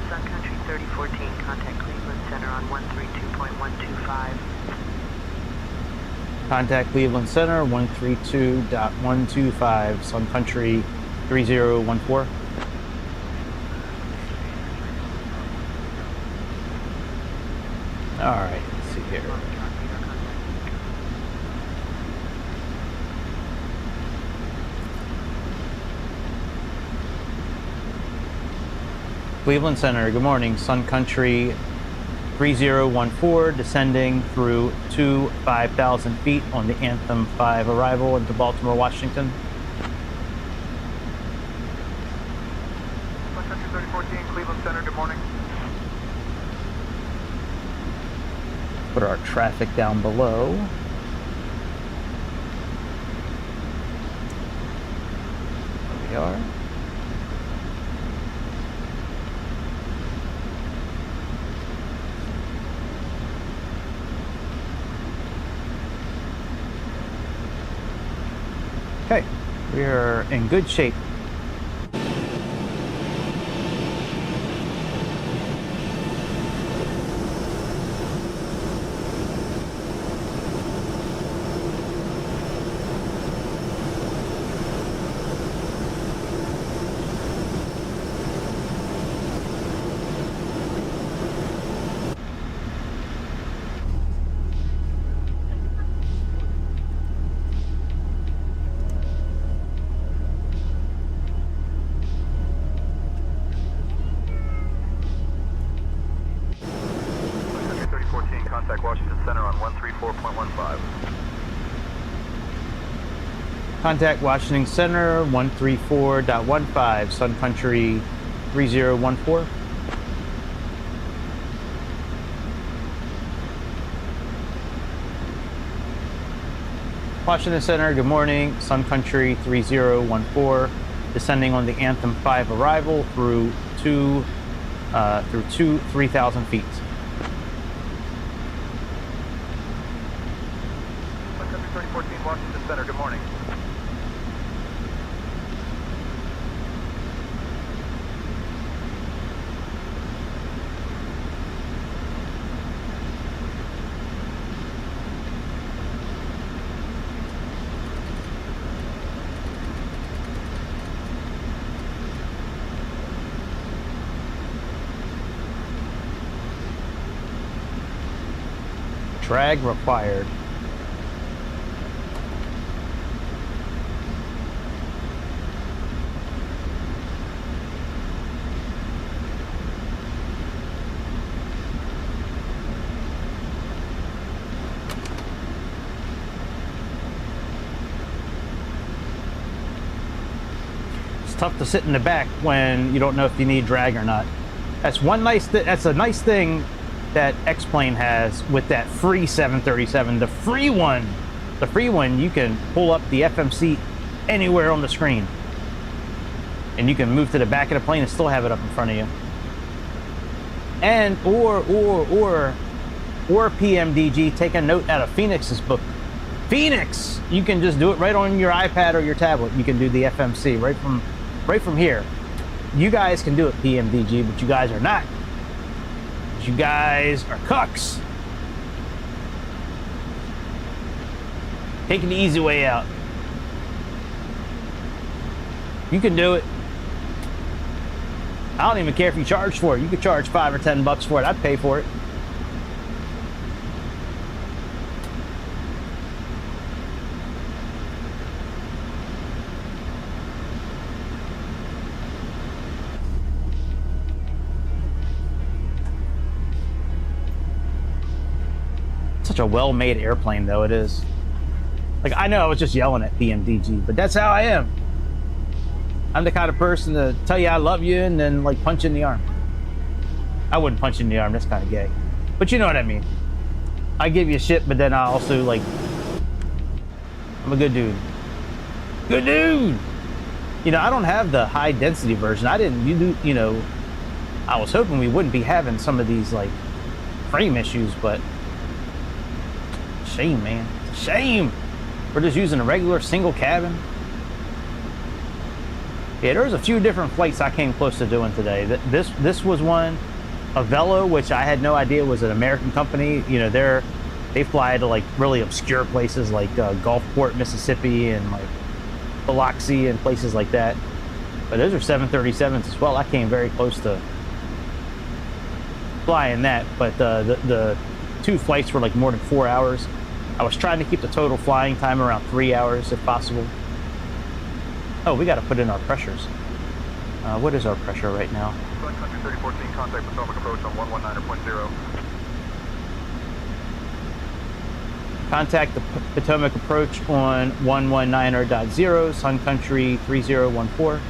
Sun Country 3014, contact Cleveland Center on 132.125. Contact Cleveland Center, 132.125, Sun Country 3014. All right, let's see here. Cleveland Center, good morning. Sun Country 3014, descending through 5,000 feet on the Anthem 5 arrival into Baltimore, Washington. Sun Country 3014, Cleveland Center, good morning. Put our traffic down below. There we are. Okay, we are in good shape. Contact Washington Center 134.15, Sun Country 3014. Washington Center, good morning. Sun Country 3014, descending on the Anthem 5 arrival through 3,000 feet. Sun Country 3014, Washington Center, good morning. Drag required. It's tough to sit in the back when you don't know if you need drag or not. That's one nice. That's a nice thing that X-Plane has with that free 737. The free one, you can pull up the FMC anywhere on the screen, and you can move to the back of the plane and still have it up in front of you. And or PMDG, take a note out of Phoenix's book. Phoenix, you can just do it right on your iPad or your tablet. You can do the FMC right from here. You guys can do it, PMDG, but you guys are not. You guys are cucks. Taking the easy way out. You can do it. I don't even care if you charge for it. You could charge $5 or $10 for it. I'd pay for it. Such a well-made airplane, though, it is. Like, I know I was just yelling at PMDG, but that's how I am. I'm the kind of person to tell you I love you and then, like, punch you in the arm. I wouldn't punch you in the arm, that's kind of gay. But you know what I mean. I give you shit, but then I also, like, I'm a good dude. Good dude! You know, I don't have the high-density version. You know, I was hoping we wouldn't be having some of these, like, frame issues, but shame, man. Shame. We're just using a regular single cabin. Yeah, there was a few different flights I came close to doing today. This was one, a Velo, which I had no idea was an American company. You know, they fly to like really obscure places like Gulfport, Mississippi, and like Biloxi and places like that. But those are 737s as well. I came very close to flying that, but the two flights were like more than 4 hours. I was trying to keep the total flying time around 3 hours if possible. Oh, we got to put in our pressures. What is our pressure right now? Sun Country 3014, contact Potomac approach on 119.0. Contact the Potomac approach on 119.0, Sun Country 3014.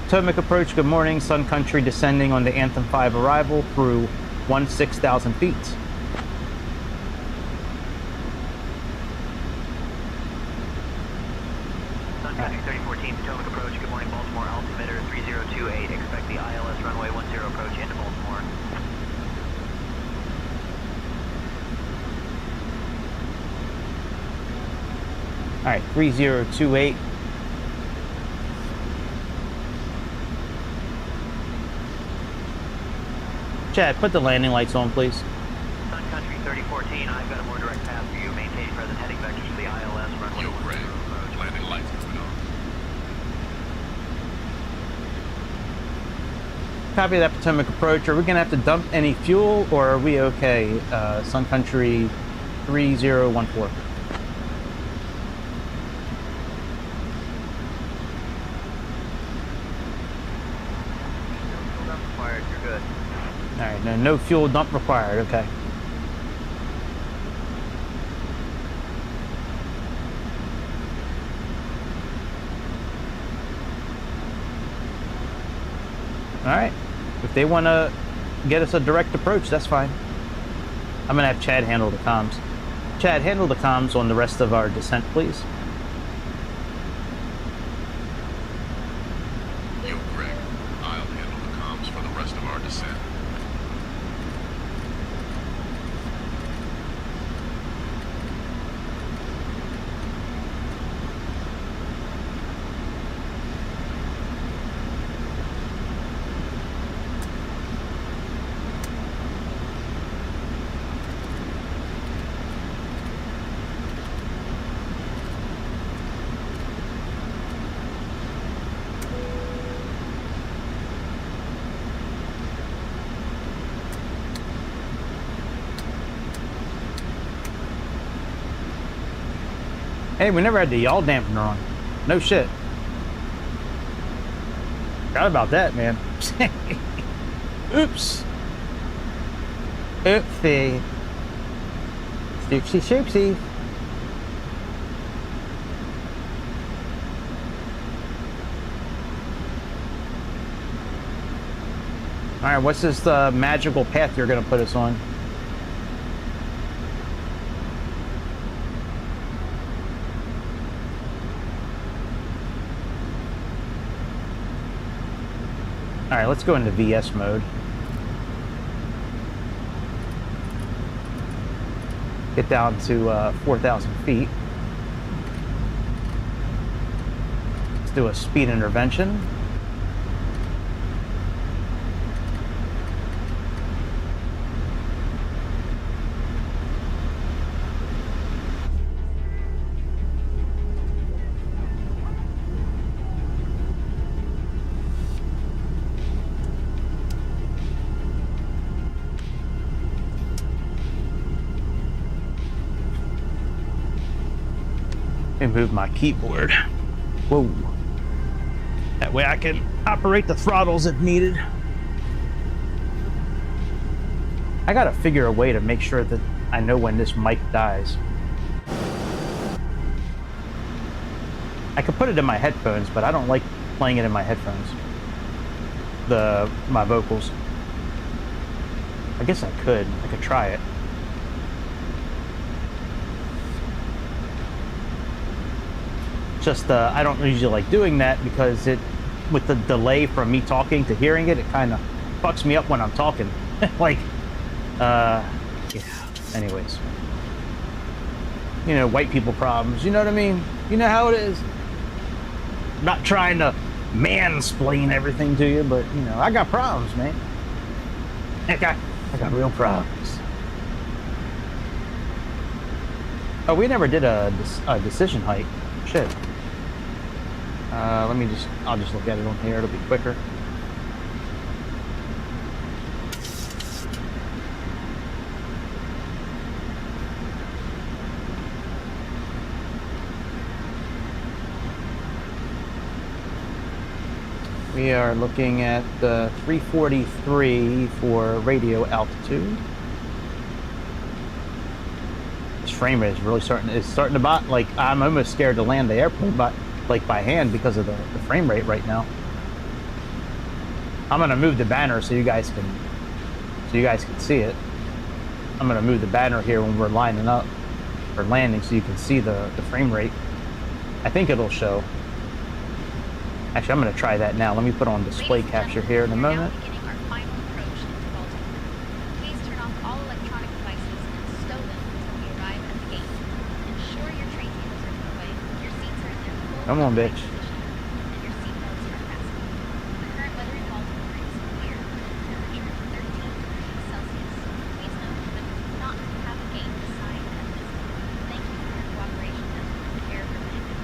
Potomac approach, good morning. Sun Country descending on the Anthem 5 arrival through 16,000 feet. Sun Country 3014, Potomac approach, good morning. Baltimore, altimeter 3028. Expect the ILS runway 10 approach into Baltimore. All right, 3028. Chad, put the landing lights on, please. Sun Country 3014, I've got a more direct path for you. Maintain present heading vectors for the ILS runway. Yo, Greg, landing lights coming on. Copy that, Potomac approach. Are we going to have to dump any fuel, or are we okay? Sun Country 3014. required. You're good. All right, no fuel dump required. Okay. All right. If they want to get us a direct approach, that's fine. I'm gonna have Chad handle the comms. Chad, handle the comms on the rest of our descent, please. Yo, Greg, I'll handle the comms for the rest of our descent. Hey, we never had the yaw dampener on. No shit. Forgot about that, man. Oops. Oopsie. Stoopsy shoopsy. Alright, what's this magical path you're gonna put us on? All right, let's go into VS mode. Get down to 4,000 feet. Let's do a speed intervention. Move my keyboard. Whoa. That way I can operate the throttles if needed. I gotta figure a way to make sure that I know when this mic dies. I could put it in my headphones, but I don't like playing it in my headphones. My vocals. I guess I could try it. Just I don't usually like doing that because with the delay from me talking to hearing it, it kind of fucks me up when I'm talking. Like, yeah. Anyways, you know, white people problems. You know what I mean? You know how it is. I'm not trying to mansplain everything to you, but you know, I got problems, man. I got real problems. Oh, we never did a decision height. Shit. I'll just look at it on here, it'll be quicker. We are looking at 343 for radio altitude. This frame rate is really starting to bot. Like, I'm almost scared to land the airplane by hand because of the frame rate right now. I'm gonna move the banner so you guys can see it. I'm gonna move the banner here when we're lining up for landing so you can see the frame rate. I think it'll show. Actually, I'm gonna try that now. Let me put on display capture here in a moment. Beginning our final approach into Baltimore. Please turn off all electronic devices and stow them until we arrive at the gate. Ensure your tray tables are put away, your seats are in their full Come on, bitch. position, and your seatbelts are fastened. The current weather in Baltimore is clear, temperature 13 degrees Celsius. Please note that we do not have a gate assigned at this time. Thank you for your cooperation as we prepare for landing.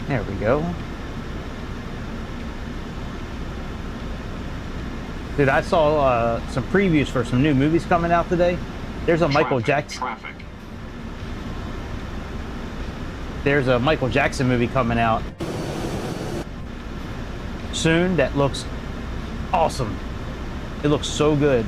There we go. Dude, I saw some previews for some new movies coming out today. There's a Michael Jackson. Traffic. There's a Michael Jackson movie coming out soon that looks awesome. It looks so good.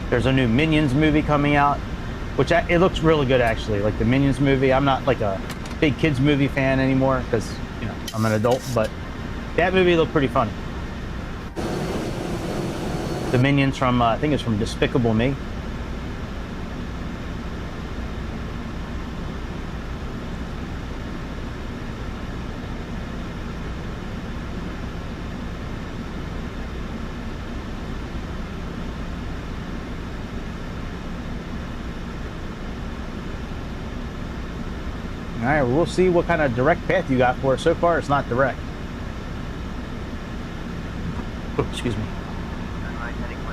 There's a new Minions movie coming out, which it looks really good actually. Like the Minions movie, I'm not like a big kids movie fan anymore because, you know, I'm an adult, but that movie looked pretty funny. The Minions from, I think it's from Despicable Me. All right, we'll see what kind of direct path you got for us. So far, it's not direct. Oh, excuse me. Right, heading 10.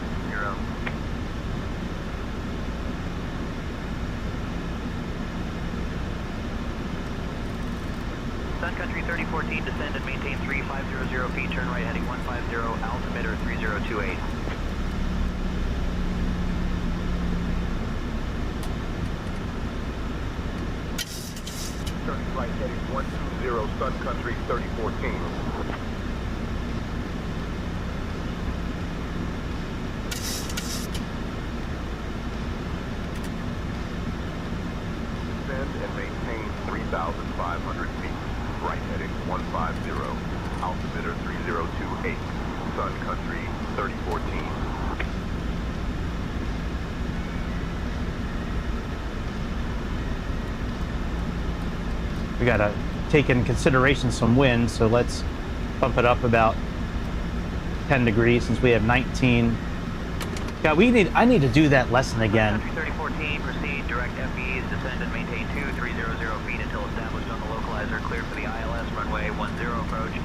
Sun Country 3014, descend and maintain 3500 feet, turn right heading 150, altimeter 3028. Turning right heading 120 Sun Country 3014. Descend and maintain 3,500 feet. Right heading 150. Altimeter 3028. Sun Country 3014. We gotta take in consideration some wind, so let's bump it up about 10 degrees since we have 19. God, I need to do that lesson again. 3014, proceed direct FEs, descend and maintain 2300 feet until established on the localizer, cleared for the ILS runway 10 approach.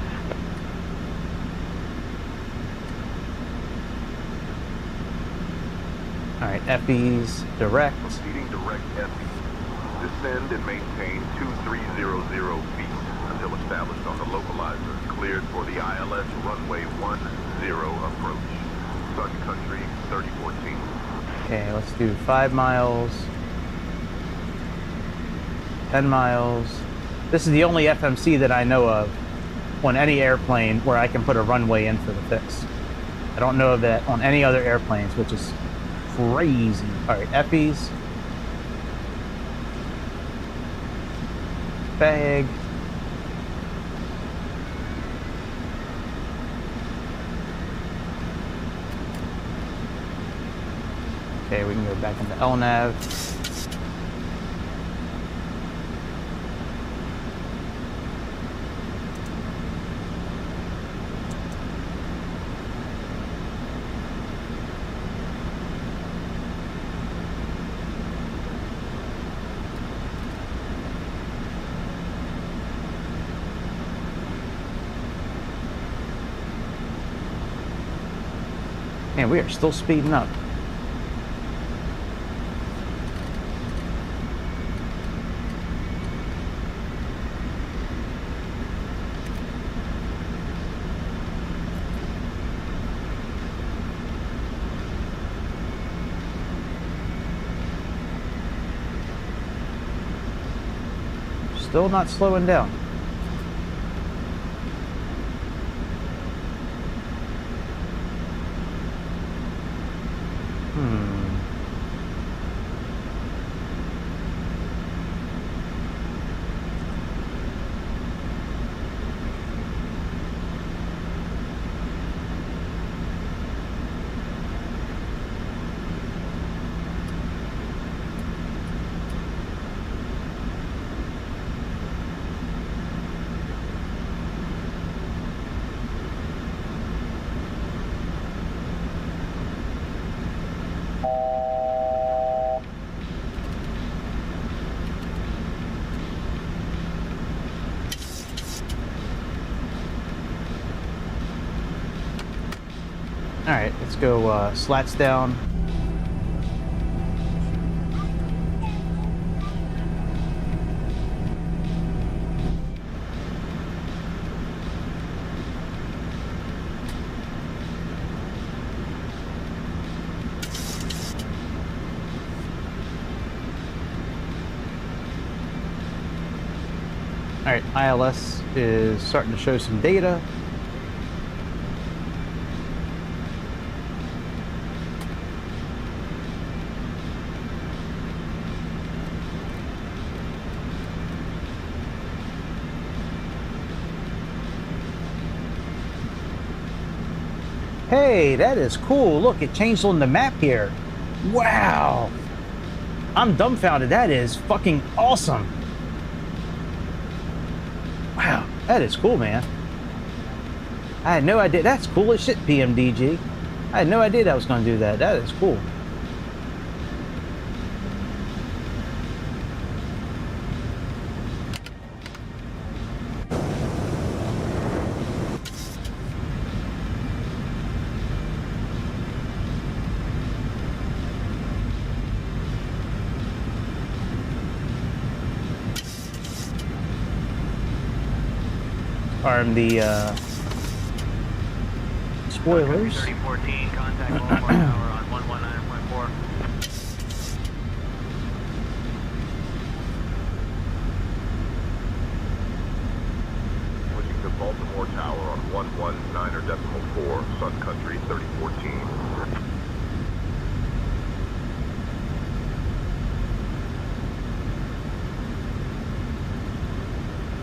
All right, FEs direct. Proceeding direct FE. Descend and maintain 2300 feet until established on the localizer, cleared for the ILS runway 10 approach. Sun Country 3014. Okay, let's do 5 miles, 10 miles. This is the only FMC that I know of on any airplane where I can put a runway in for the fix. I don't know of that on any other airplanes, which is crazy. All right, FEs. Bag. Okay, we can go back into LNAV. Man, we are still speeding up. Still not slowing down. All right, let's go slats down. All right, ILS is starting to show some data. Hey, that is cool. Look, it changed on the map here. Wow. I'm dumbfounded. That is fucking awesome. Wow, that is cool, man. I had no idea. That's cool as shit, PMDG. I had no idea that was going to do that. That is cool. Arm the spoilers. 3014, contact Baltimore Tower on 119.4. Switching to Baltimore Tower on 119.4, Sun Country 3014.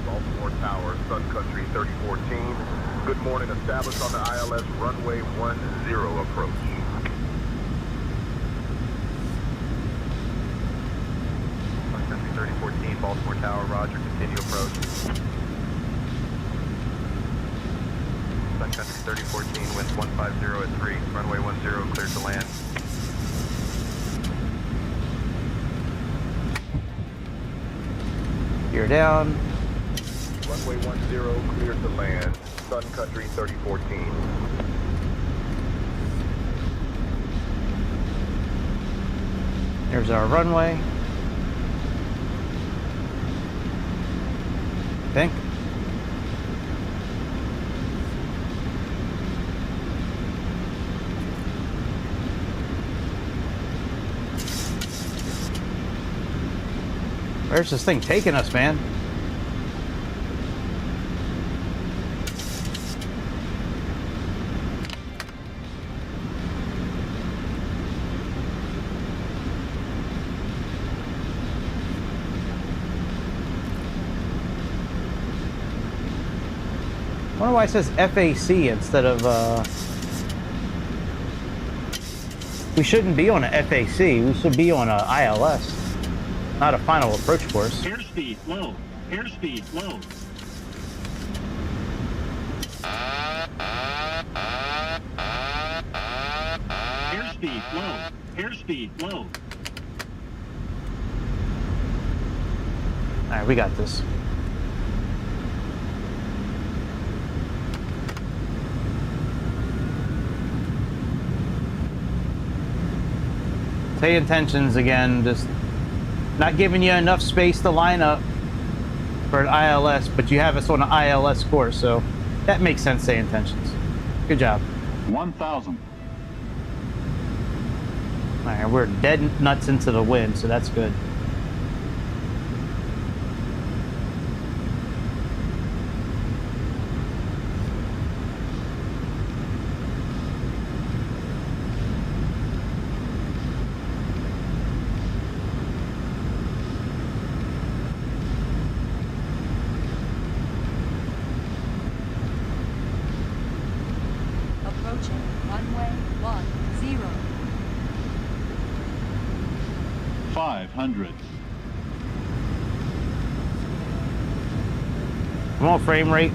Baltimore Tower, Sun Country 3014. Good morning, established on the ILS runway 10 approach. Sun Country 3014, Baltimore Tower, roger, continue approach. Sun Country 3014, winds 150 at 3, runway 10, cleared to land. You're down. Runway 10, cleared to land. Sun Country 3014. There's our runway. I think. Where's this thing taking us, man? I wonder why it says FAC instead of, we shouldn't be on a FAC, we should be on a ILS, not a final approach course. Airspeed low, airspeed low. Airspeed low, airspeed low. Alright, we got this. SayIntentions again, just not giving you enough space to line up for an ILS, but you have us on an ILS course, so that makes sense, SayIntentions. Good job. 1,000. Alright, we're dead nuts into the wind, so that's good. Approaching runway 10. 500. I'm on frame rate.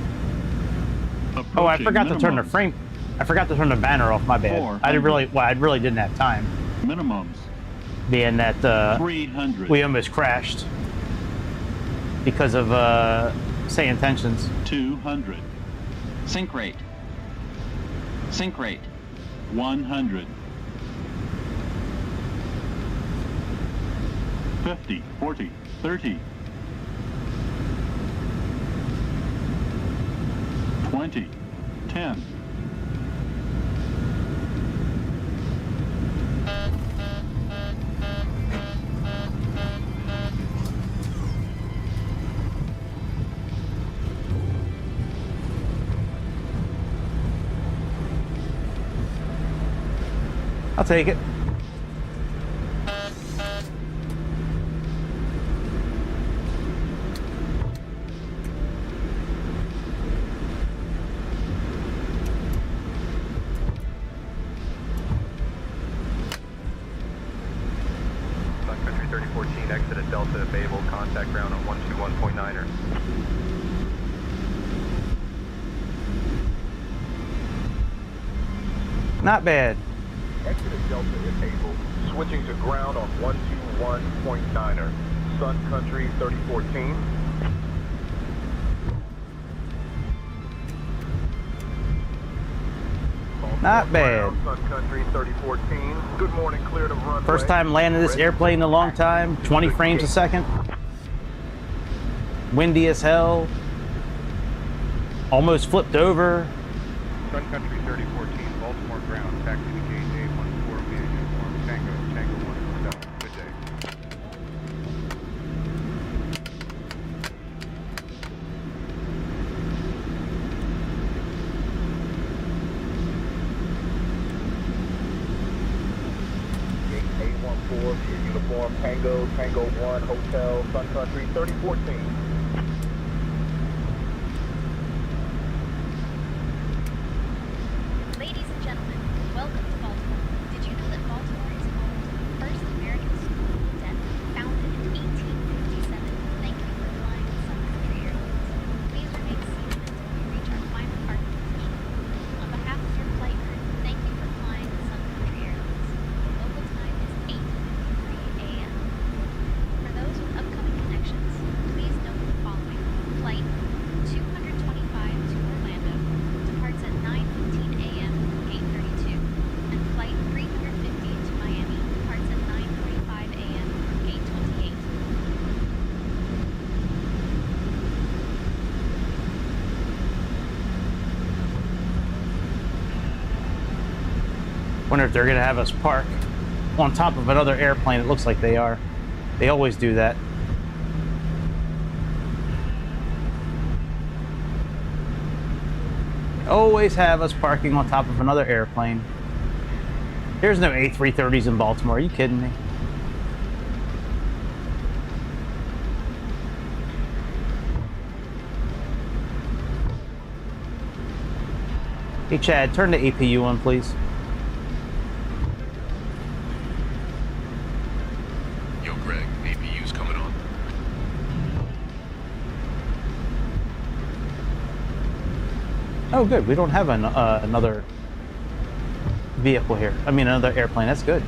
Oh, I forgot to turn the minimums. frame. I forgot to turn the banner off. My bad. I didn't really. Well, I really didn't have time. Minimums. Being that 300. we almost crashed because of SayIntentions. 200. Sync rate. Sync rate. 100. 50, 40, 30. 20, 10. I'll take it. Sun Country 3014, exit at Delta, Babel, contact ground on 121.9er. Not bad. Exit at Delta at Babel, switching to ground on 121.9er. Sun Country 3014. Not bad. Sun Country 3014. Good morning, clear to runway. First time landing this airplane in a long time. 20 frames a second. Windy as hell. Almost flipped over. Sun Country 3014, Baltimore ground, taxi to KJ 14 via uniform Tango, Tango 147. Good day. Gate A14 via uniform Tango, Tango 1 Hotel, Sun Country 3014. Ladies and gentlemen, welcome to Baltimore. Did you know that Baltimore is home to the first American school of the deaf, founded in 1857? Thank you for flying with Sun Country Airlines. Please remain seated until we reach our final parking position. On behalf of your flight crew, thank you for flying with Sun Country Airlines. The local time is 8:53 a.m. For those with upcoming connections, please note the following. Flight 225 to Orlando departs at 9:15 a.m. Gate 32, and flight 350 to Miami departs at 9:45 a.m. Gate 28. Wonder if they're gonna have us park on top of another airplane. It looks like they are. They always do that. Always have us parking on top of another airplane. There's no A330s in Baltimore. Are you kidding me? Hey Chad, turn the APU on, please. Yo, Greg, APU's coming on. Oh, good. We don't have another vehicle here. I mean, another airplane. That's good.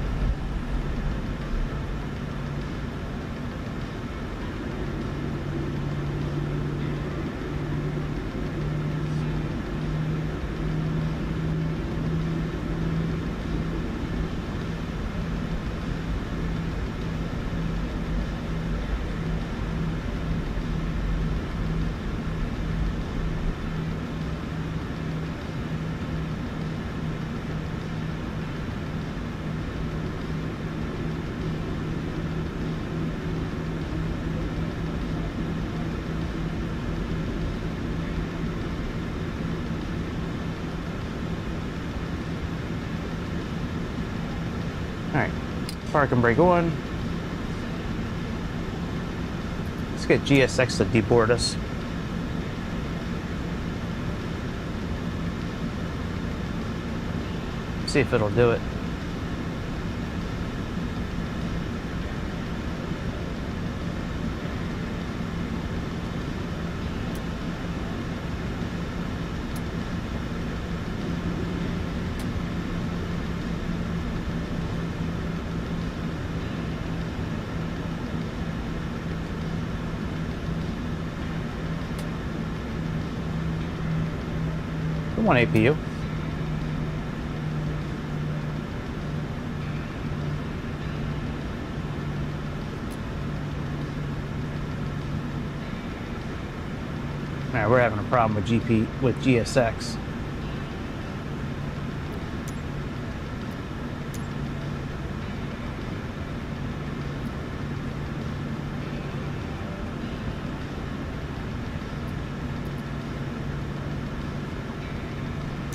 Alright, park and brake on. Let's get GSX to deboard us. See if it'll do it. Come on, APU. Alright, we're having a problem with GSX.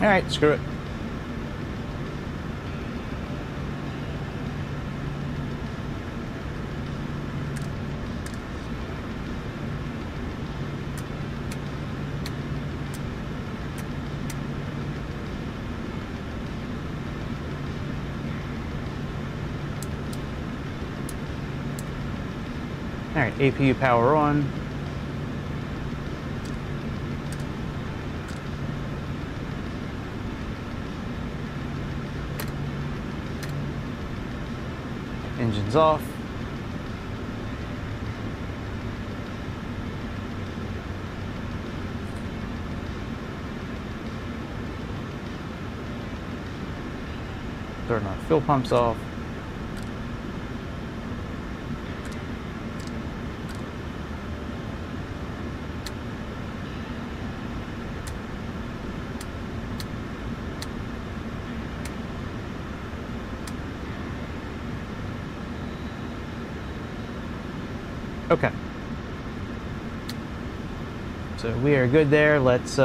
Alright, screw it. Alright, APU power on. Engines off. Turn our fuel pumps off. Okay. So we are good there. Let's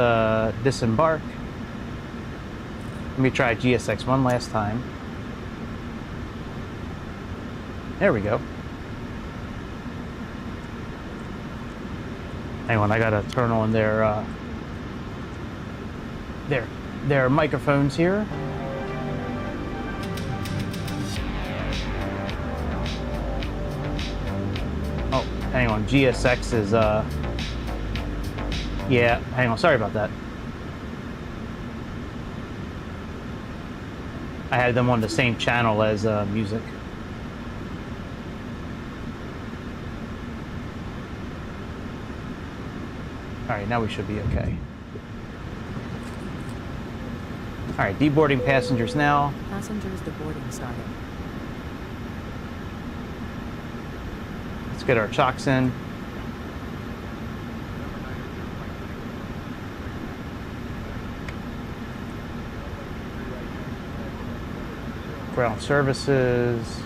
disembark. Let me try GSX one last time. There we go. Hang on, I gotta turn on their microphones here. Hang on, GSX is, yeah, hang on, sorry about that. I had them on the same channel as music. Alright, now we should be okay. Alright, deboarding passengers now. Passengers deboarding started. Let's get our chocks in. Ground services.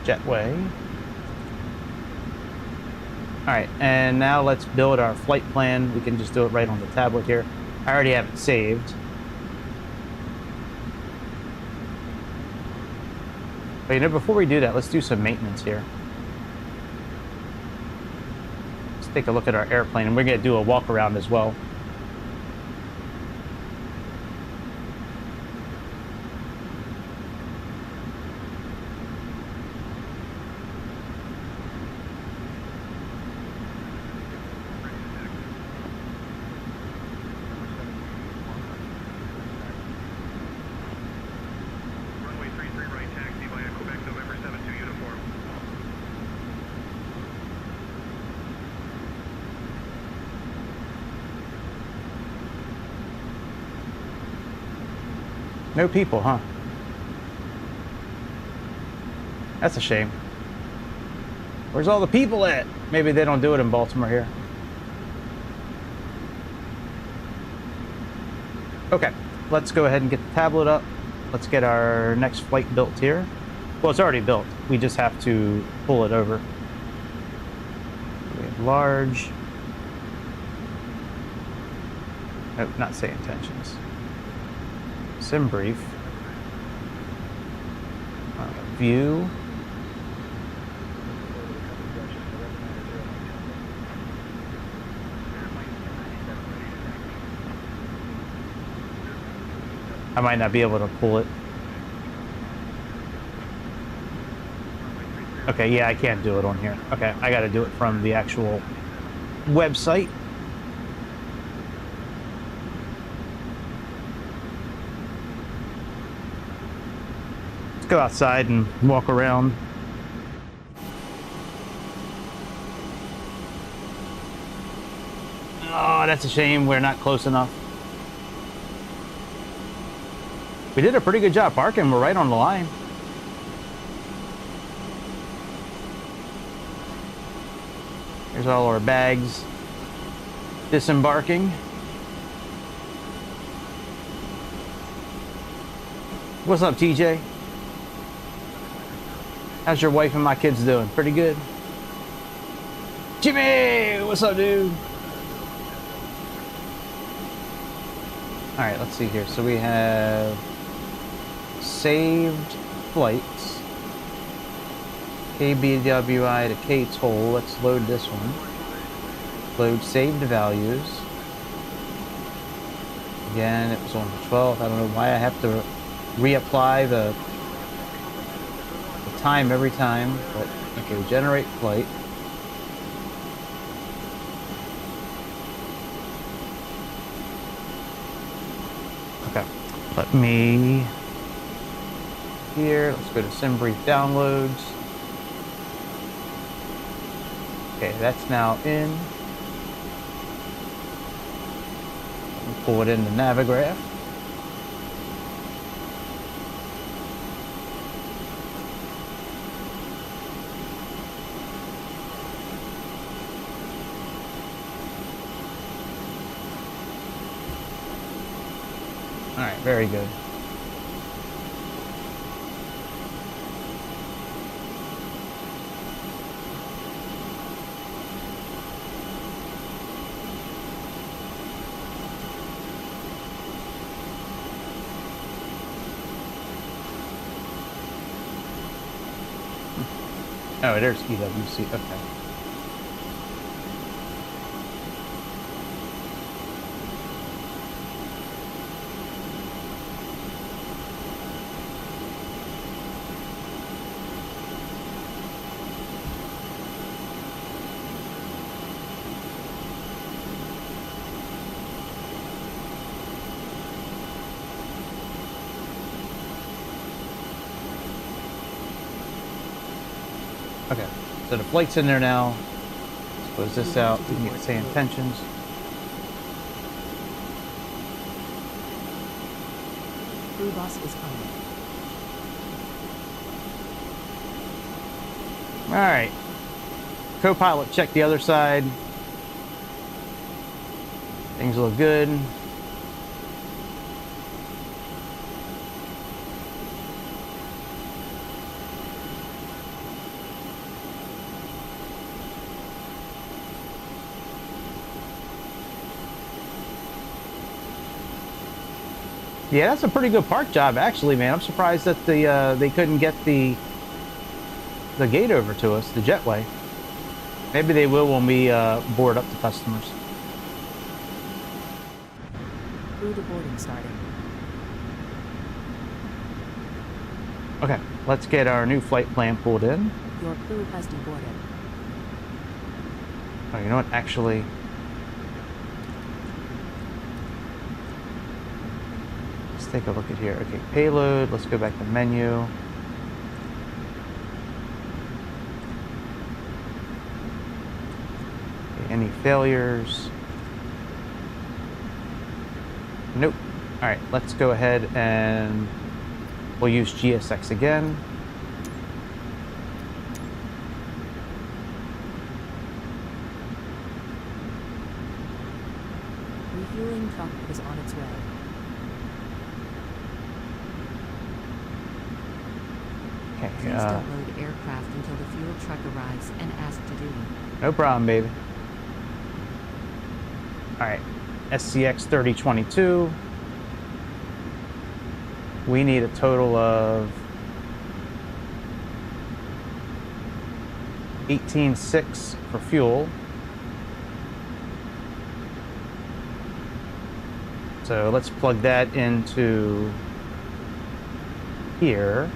Jetway. Alright, and now let's build our flight plan. We can just do it right on the tablet here. I already have it saved. But you know, before we do that, let's do some maintenance here. Let's take a look at our airplane, and we're going to do a walk around as well. No people, huh? That's a shame. Where's all the people at? Maybe they don't do it in Baltimore here. Okay, let's go ahead and get the tablet up. Let's get our next flight built here. Well, it's already built. We just have to pull it over. We have large. Oh, not SayIntentions. Sim brief. View. I might not be able to pull it. Okay, yeah, I can't do it on here. Okay, I gotta do it from the actual website. Let's go outside and walk around. Oh, that's a shame. We're not close enough. We did a pretty good job parking. We're right on the line. Here's all our bags disembarking. What's up, TJ? How's your wife and my kids doing? Pretty good? Jimmy! What's up, dude? Alright, let's see here. So we have saved flights. KBWI to KTOL. Let's load this one. Load saved values. Again, it was on the 12th. I don't know why I have to reapply the time every time, but okay, generate flight. Okay, let me here. Let's go to SimBrief downloads. Okay, that's now in. Let me pull it into Navigraph. All right, very good. Oh, there's EWC. Okay. Okay, so the flight's in there now. Let's close this out. We can get SayIntentions. Crew bus is coming. All right. Co-pilot, check the other side. Things look good. Yeah, that's a pretty good park job, actually, man. I'm surprised that they couldn't get the gate over to us, the jetway. Maybe they will when we board up the customers. Crew deboarding starting. Okay, let's get our new flight plan pulled in. Your crew has deboarded. Oh, you know what? Actually, let's take a look at here. Okay, payload. Let's go back to menu. Okay, any failures? Nope. All right, let's go ahead and we'll use GSX again. Refueling truck is on its way. Okay. Please don't load aircraft until the fuel truck arrives and ask to do. No problem, baby. All right, SCX3022. We need a total of 18.6 for fuel. So let's plug that into here.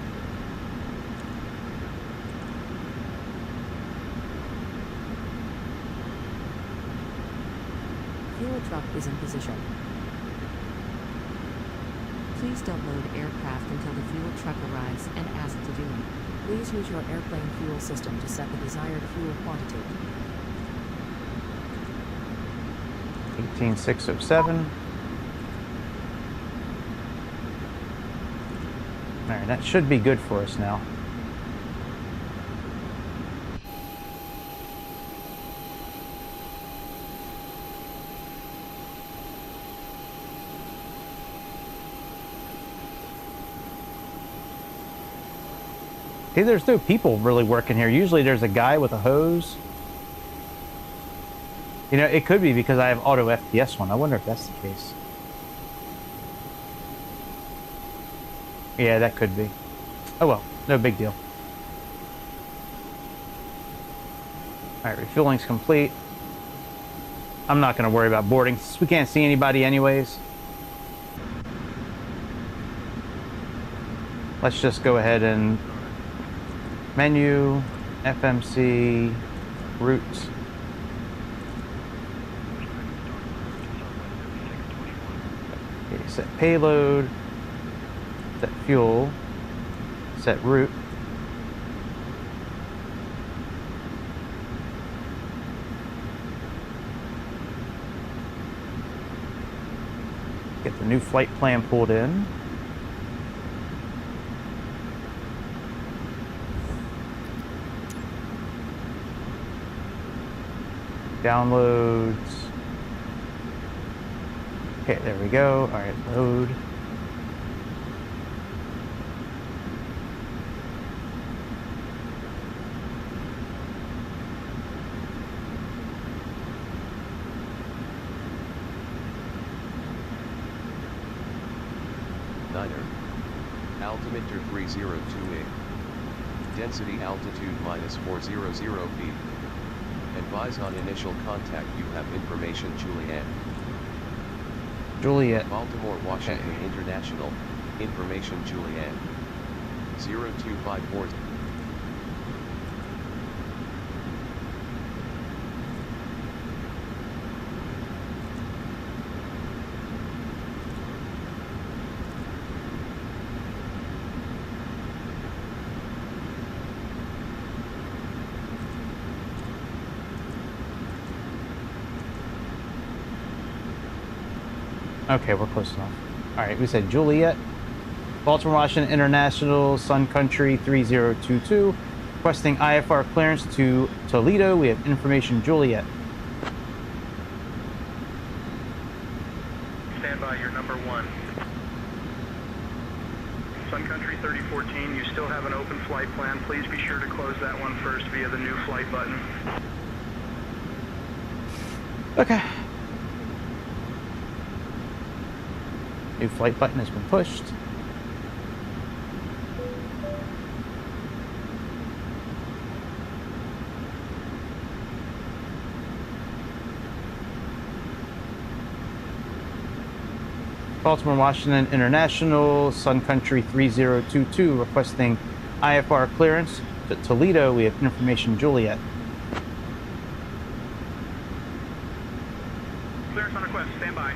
Fuel truck is in position. Please don't load aircraft until the fuel truck arrives and ask to do. Please use your airplane fuel system to set the desired fuel quantity. 18,607. All right, that should be good for us now. See, there's no people really working here. Usually there's a guy with a hose. You know, it could be because I have auto FPS one. I wonder if that's the case. Yeah, that could be. Oh well, no big deal. All right, refueling's complete. I'm not going to worry about boarding since we can't see anybody anyways. Let's just go ahead and menu, FMC, routes. Okay, set payload, set fuel, set route. Get the new flight plan pulled in. Downloads. Okay, there we go. All right, load. Altimeter 3028. Density altitude -400 feet. Advise on initial contact you have information Juliet. Juliet. Baltimore, Washington Okay. International. Information Juliet. 0254. Okay, we're close enough. All right, we said Juliet. Baltimore, Washington International, Sun Country 3022. Requesting IFR clearance to Toledo. We have information Juliet. Stand by, you're number 1. Sun Country 3014, you still have an open flight plan. Please be sure to close that one first via the new flight button. Okay. New flight button has been pushed. Baltimore, Washington International, Sun Country 3022, requesting IFR clearance to Toledo. We have information Juliet. Clearance on request, stand by.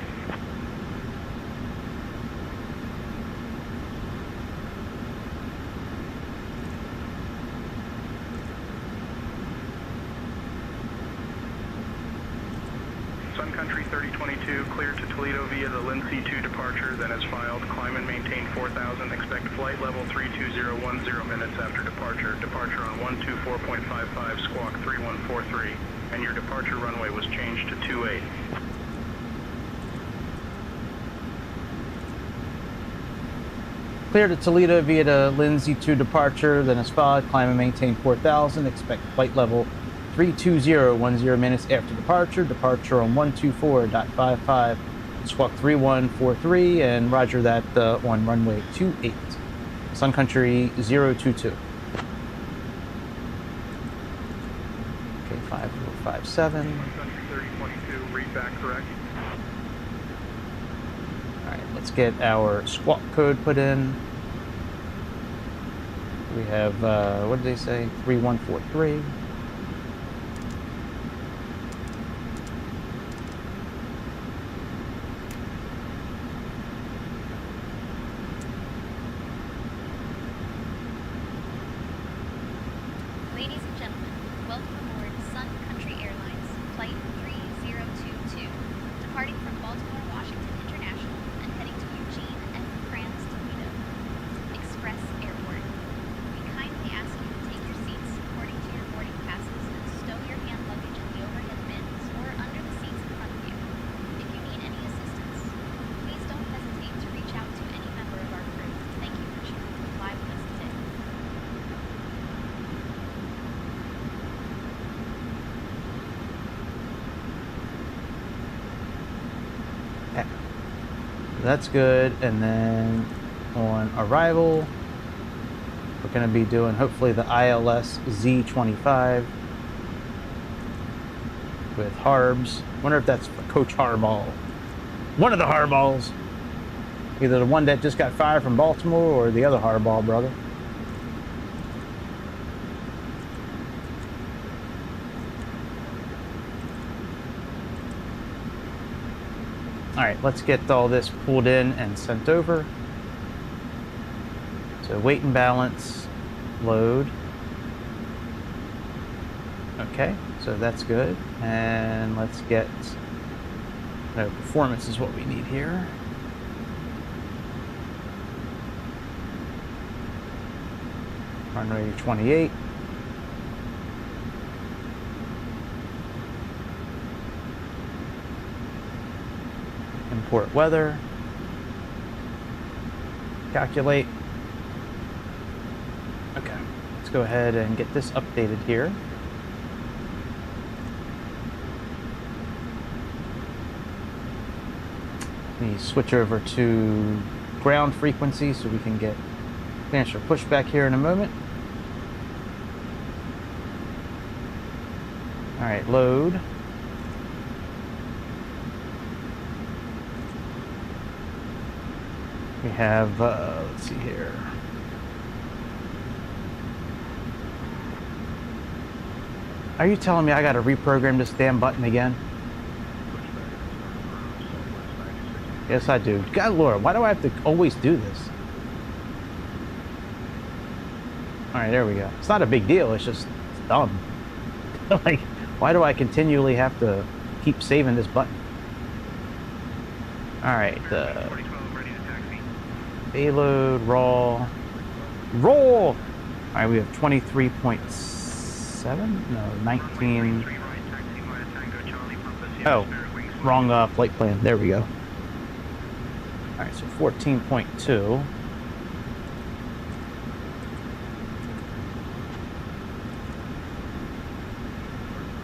Sun Country 3022, cleared to Toledo via the Lindsay 2 departure, then is filed. Climb and maintain 4000. Expect flight level 32010 minutes after departure. Departure on 124.55, squawk 3143. And your departure runway was changed to 28. Clear to Toledo via the Lindsay 2 departure, then is followed. Climb and maintain 4000. Expect flight level 32010 minutes after departure. Departure on 124.55, squawk 3143, and roger that on runway 28. Sun Country 022. Okay, 5457. Sun Country 3022, read back correct. Alright, let's get our squawk code put in. We have, what did they say? 3143. Ladies and gentlemen, welcome aboard Sun Country Airlines, Flight 3022, departing from Baltimore, Washington International and heading to Eugene F. France, Toledo Express Airport. We kindly ask you to take your seats according to your boarding That's good. And then on arrival, we're going to be doing hopefully the ILS Z25 with Harbs. Wonder if that's for Coach Harbaugh. One of the Harbaughs. Either the one that just got fired from Baltimore or the other Harbaugh brother. All right, let's get all this pulled in and sent over. So weight and balance, load. Okay, so that's good. And let's get, no, performance is what we need here. Runway 28. Import weather. Calculate. Okay, let's go ahead and get this updated here. We switch over to ground frequency so we can get clearance for pushback here in a moment. All right, load. We have, let's see here. Are you telling me I got to reprogram this damn button again? Yes, I do. God, Lord, why do I have to always do this? All right, there we go. It's not a big deal. It's just dumb. Like, why do I continually have to keep saving this button? All right, payload, raw, roll. All right, we have 23.7, no, 19. Oh, wrong flight plan. There we go. All right, so 14.2.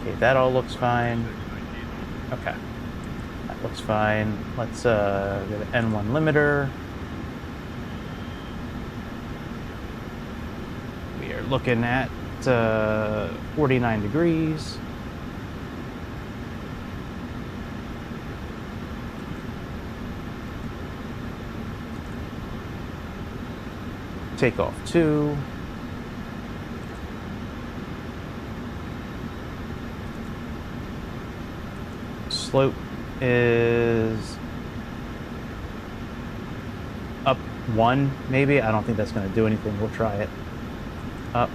Okay, that all looks fine. Okay, that looks fine. Let's go to N1 limiter. We are looking at 49 degrees. Takeoff 2. Slope is up 1, maybe. I don't think that's going to do anything. We'll try it. Up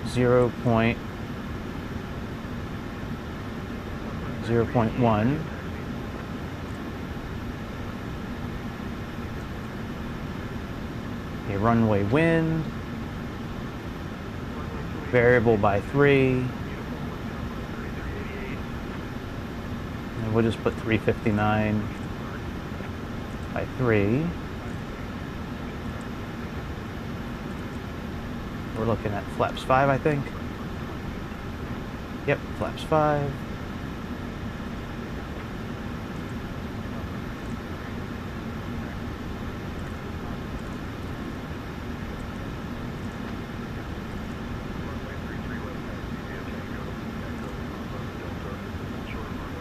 0.1. A runway wind. Variable by 3. And we'll just put 359 by 3. We're looking at flaps 5, I think. Yep, flaps 5.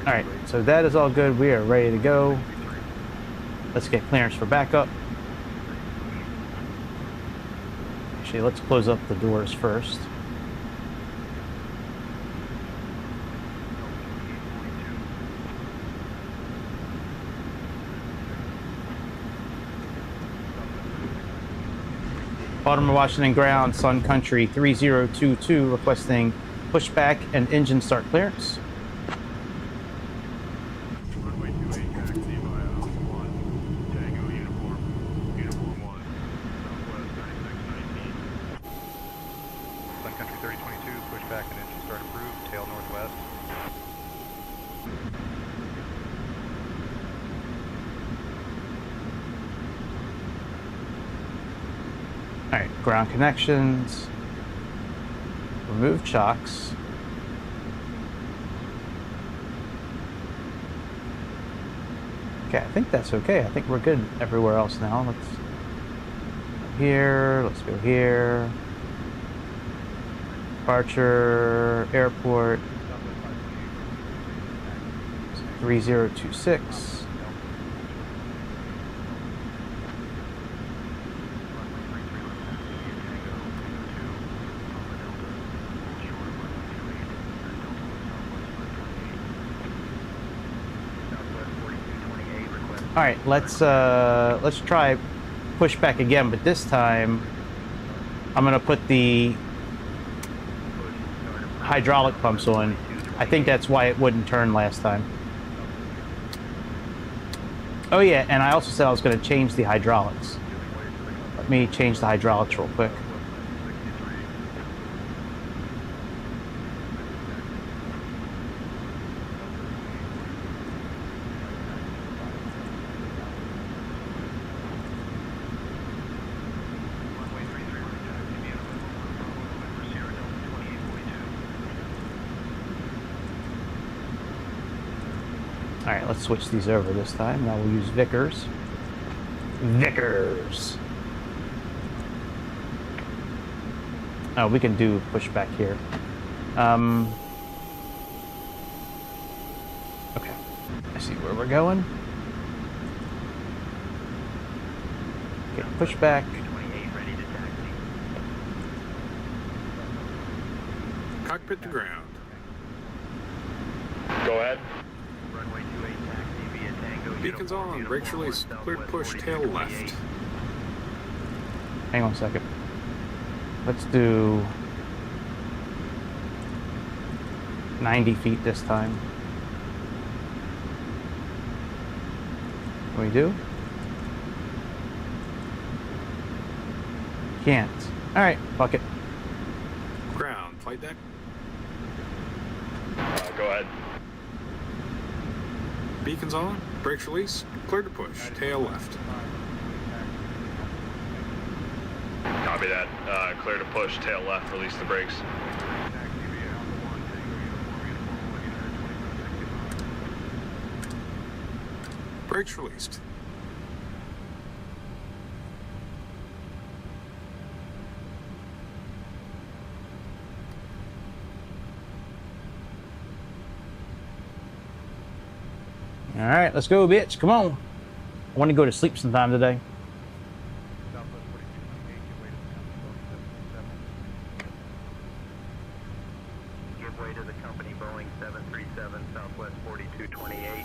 All right, so that is all good. We are ready to go. Let's get clearance for backup. Actually, let's close up the doors first. Baltimore, Washington ground, Sun Country 3022 requesting pushback and engine start clearance. Alright, ground connections, remove chocks, Okay, I think that's okay. I think we're good everywhere else now. Let's go here. Let's go here. Departure, airport. 3026. All right, let's try push back again, but this time I'm gonna put the hydraulic pumps on. I think that's why it wouldn't turn last time. Oh yeah, and I also said I was gonna change the hydraulics. Let me change the hydraulics real quick. All right, let's switch these over this time. Now we'll use Vickers. Vickers. Oh, we can do pushback here. Okay, I see where we're going. Okay, pushback. Cockpit to ground. Go ahead. Beacons on, brakes released, clear to push, tail left. Hang on a second. Let's do 90 feet this time. Can we do? Can't. All right, fuck it. Ground, flight deck. Go ahead. Beacons on, brakes released, clear to push, tail left. Copy that. Clear to push, tail left, release the brakes. Brakes released. All right, let's go, bitch. Come on. I want to go to sleep sometime today. Give way to the company Boeing 737, Southwest 4228.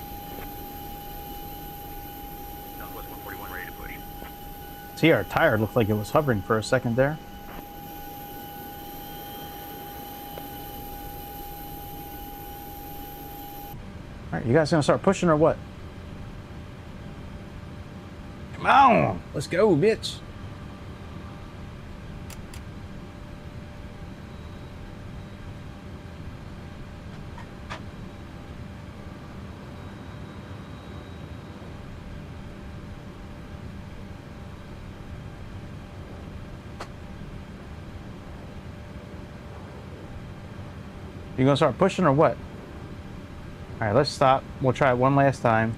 Southwest 141 ready to push. See, our tire looked like it was hovering for a second there. All right, you guys gonna start pushing or what? Come on, let's go, bitch. You gonna start pushing or what? All right, let's stop. We'll try it one last time.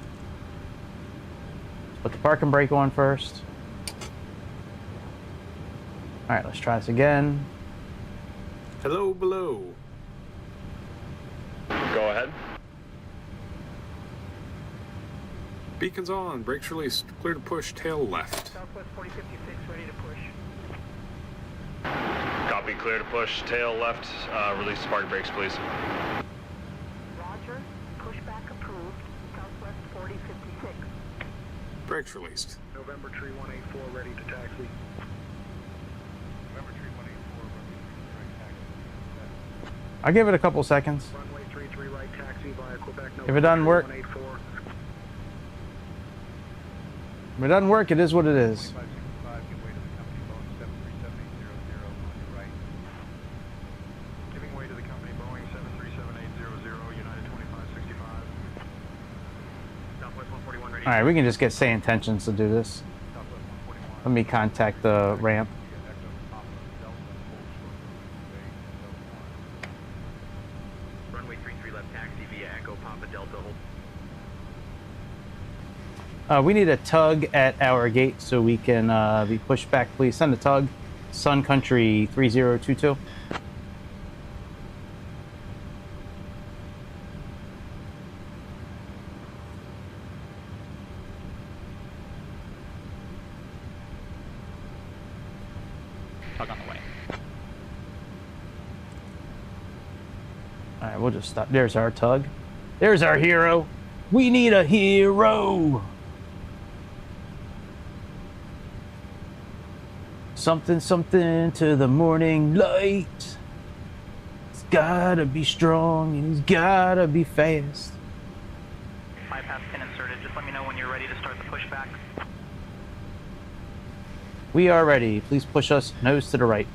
Let's put the parking brake on first. All right, let's try this again. Hello, below. Go ahead. Beacons on, brakes released, clear to push, tail left. Southwest 4056, ready to push. Copy, clear to push, tail left, release the parking brakes, please. Roger. Pushback approved. Southwest 4056. Brakes released. November tree 184, ready to taxi. November tree 184, ready to taxi. I'll give it a couple seconds. Runway 33 right taxi via Quebec. If it doesn't work, if it doesn't work, it is what it is. All right, we can just get SayIntentions to do this. Let me contact the ramp. Runway 33 left taxi via Echo Papa Delta. We need a tug at our gate so we can be pushed back. Please send a tug. Sun Country 3022. Tug on the way. All right, we'll just stop. There's our tug. There's our hero. We need a hero. Something, something to the morning light. He's gotta be strong and he's gotta be fast. Bypass pin inserted. Just let me know when you're ready to start the pushback. We are ready. Please push us nose to the right.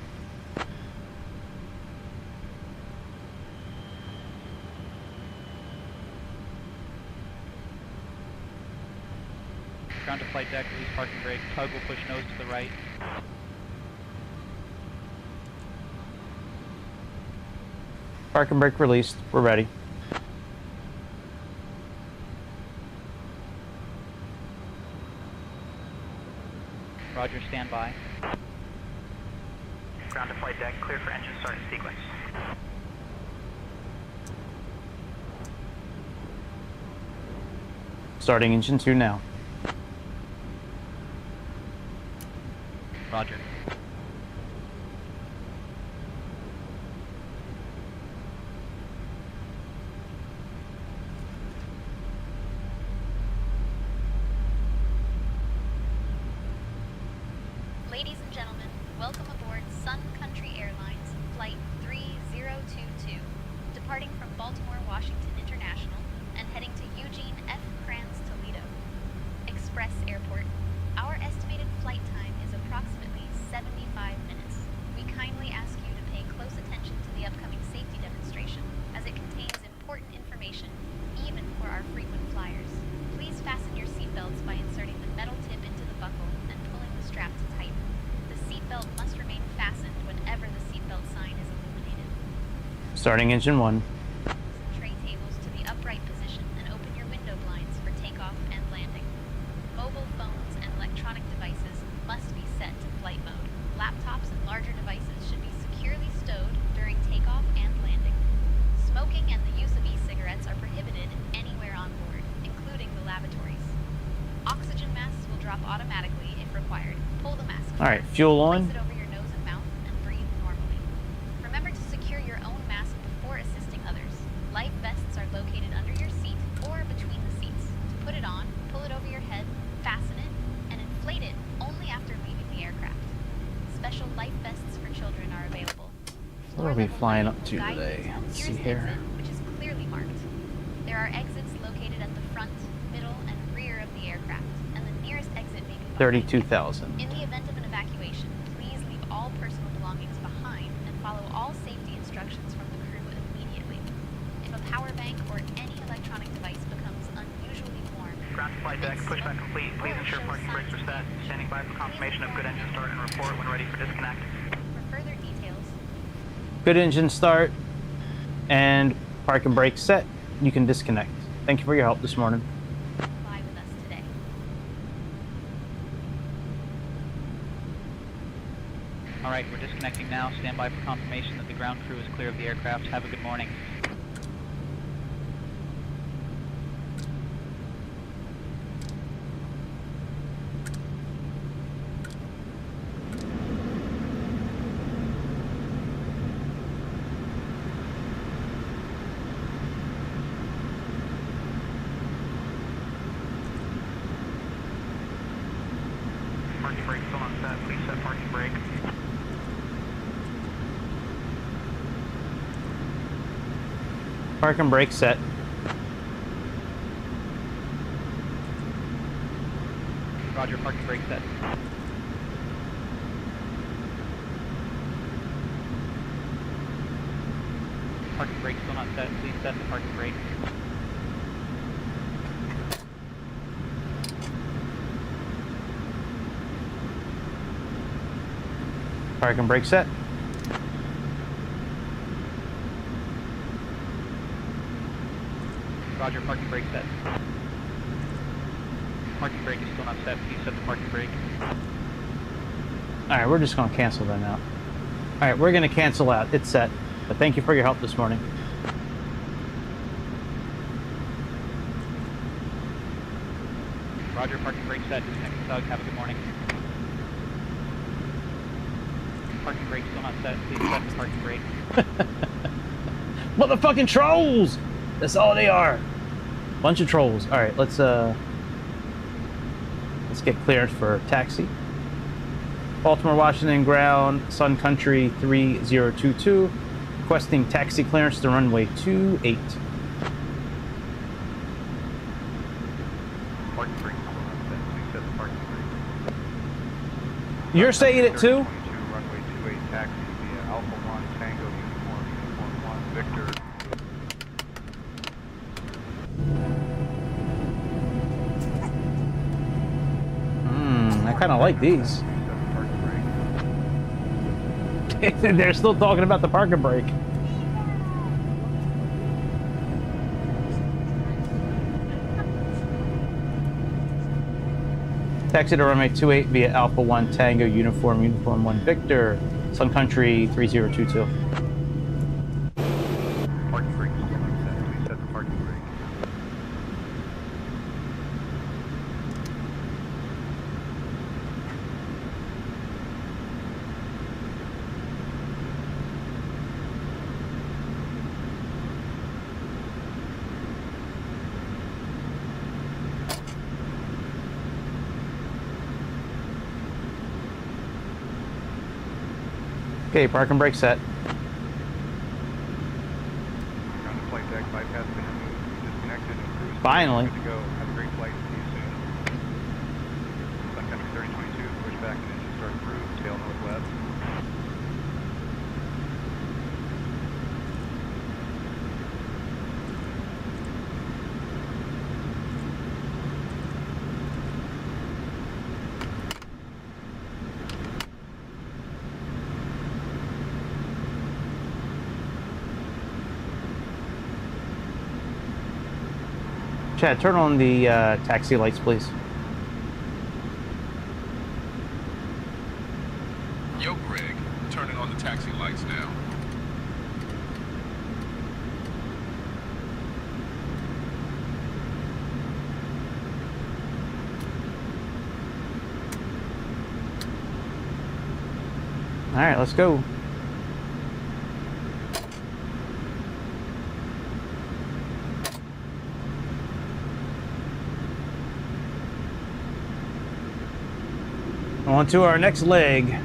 Ground to flight deck, release parking brake. Tug will push nose to the right. Parking brake released. We're ready. Roger, stand by. Ground to flight deck, clear for engine starting sequence. Starting engine 2 now. Roger. Ladies and gentlemen, welcome aboard Sun Country Airlines Flight 3022, departing from Baltimore, Washington International and heading to Eugene F. Kranz, Toledo. Express Airport. Our estimated flight time is approximately 75 minutes. We kindly ask you to pay close attention to the upcoming safety demonstration, as it contains important information, even for our frequent flyers. Please fasten your seatbelts by inserting the metal tip into the buckle and pulling the strap to tighten. The seatbelt must remain fastened whenever the seatbelt sign is illuminated. Starting engine 1. Tray tables to the upright position and open your window blinds for takeoff and landing. Mobile phones and electronic devices must be set to flight mode. Laptops and larger devices should be securely stowed during takeoff and landing. Smoking and the use of e-cigarettes are prohibited anywhere on board, including the lavatories. Oxygen masks will drop automatically if required. Pull the mask. All right, fuel on. Place it over your nose and mouth and breathe normally. Remember to secure your own mask before assisting others. Life vests are located under your seat or between the seats. To put it on, pull it over your head, fasten it, and inflate it only after leaving the aircraft. Special life vests for children are available. Where are we flying up to today? Let's see here. Which is clearly marked. There are exits located at the front, middle, and rear of the aircraft, and the nearest exit may be behind. 32,000. In the event of an evacuation, please leave all personal belongings behind and follow all safety instructions from the crew immediately. If a power bank or any electronic device becomes unusually warm, Ground to flight deck, pushback complete. Please ensure parking brakes are set. Standing by for confirmation of good engine start and report when ready for disconnect. for further details, Good engine start and parking brake set. You can disconnect. Thank you for your help this morning. fly with us today. All right, we're disconnecting now. Stand by for confirmation that the ground crew is clear of the aircraft. Have a good morning. Parking brake still not set. Please set parking brake. Parking brake set. Roger, parking brake set. Parking brake still not set. Please set the parking brake. Parking brake set. Roger, parking brake set. Parking brake is still not set. Please set the parking brake. Alright, we're just going to cancel that out. Alright, we're going to cancel out. It's set. But thank you for your help this morning. Roger, parking brake set. Disconnecting tug. Have a good morning. Parking brake still not set. Please set the parking brake. Motherfucking trolls! That's all they are. Bunch of trolls. Alright, let's get clearance for taxi. Baltimore, Washington ground, Sun Country 3022. Requesting taxi clearance to runway 28. Parking brake still not set. Please set the parking brake. You're saying it too? 22, runway 28 taxi via Alpha 1 Tango Uniform 1 Victor. I kind of like these. They're still talking about the parking brake. Taxi to runway 28 via Alpha 1 Tango Uniform 1 Victor, Sun Country 3022. Parking brake still not set. Please set the parking brake. Okay, parking brake set. On the flight deck, bypass been removed, disconnected, and cruise. Finally. Good to go. Have a great flight. See you soon. Sun Country 3022, push back and engine start cruise, tail northwest. Chad, turn on the taxi lights, please. Yo, Greg, turning on the taxi lights now. All right, let's go. On to our next leg.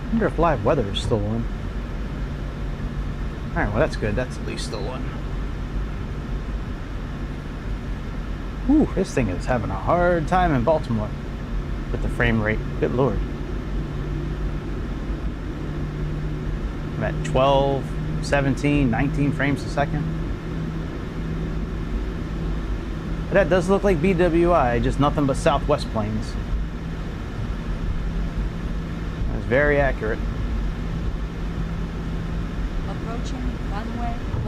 I wonder if live weather is still on. Alright, well that's good. That's at least still on. Whew, this thing is having a hard time in Baltimore with the frame rate. Good lord. I'm at 12, 17, 19 frames a second. But that does look like BWI, just nothing but Southwest planes. Very accurate. Approaching runway 15,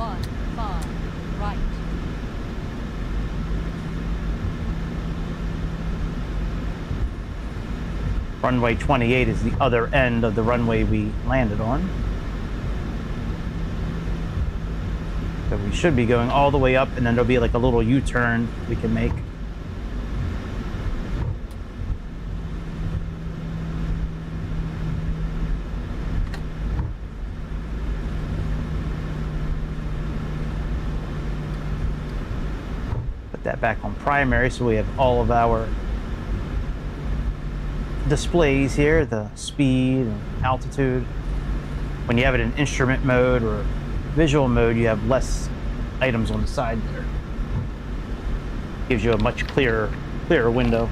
right. Runway 28 is the other end of the runway we landed on. So we should be going all the way up, and then there'll be like a little U-turn we can make. Put that back on primary so we have all of our displays here, the speed and altitude. When you have it in instrument mode or visual mode, you have less items on the side there. Gives you a much clearer window.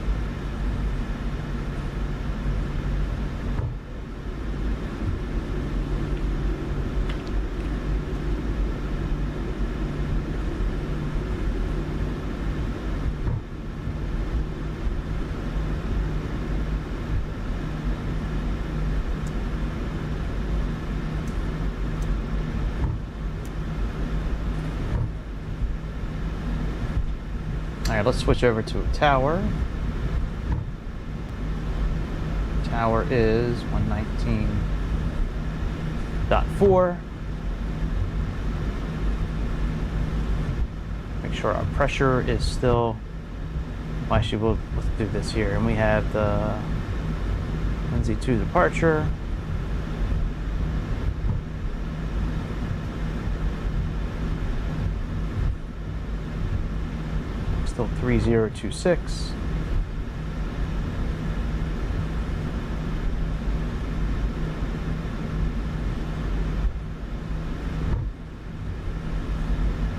Alright, let's switch over to a tower. Tower is 119.4. Make sure our pressure is still... Well, actually, let's do this here. And we have the NZ2 departure. Still 3026.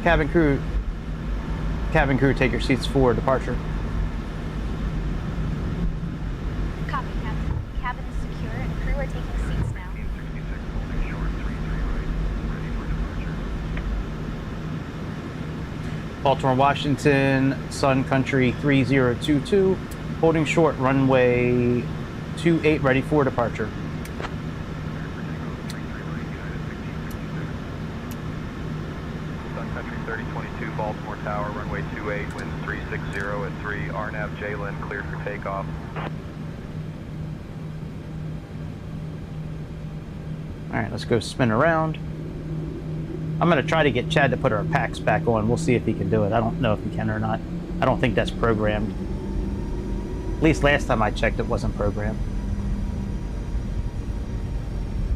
Cabin crew, take your seats for departure. Copy, Captain. Cabin is secure and crew are taking seats now. Baltimore, Washington, Sun Country 3022, holding short, runway 28, ready for departure. Sun Country 3022, Baltimore Tower, runway 28, winds 360 at 3, RNAV Jalen, cleared for takeoff. Alright, let's go spin around. I'm going to try to get Chad to put our packs back on. We'll see if he can do it. I don't know if he can or not. I don't think that's programmed. At least last time I checked, it wasn't programmed.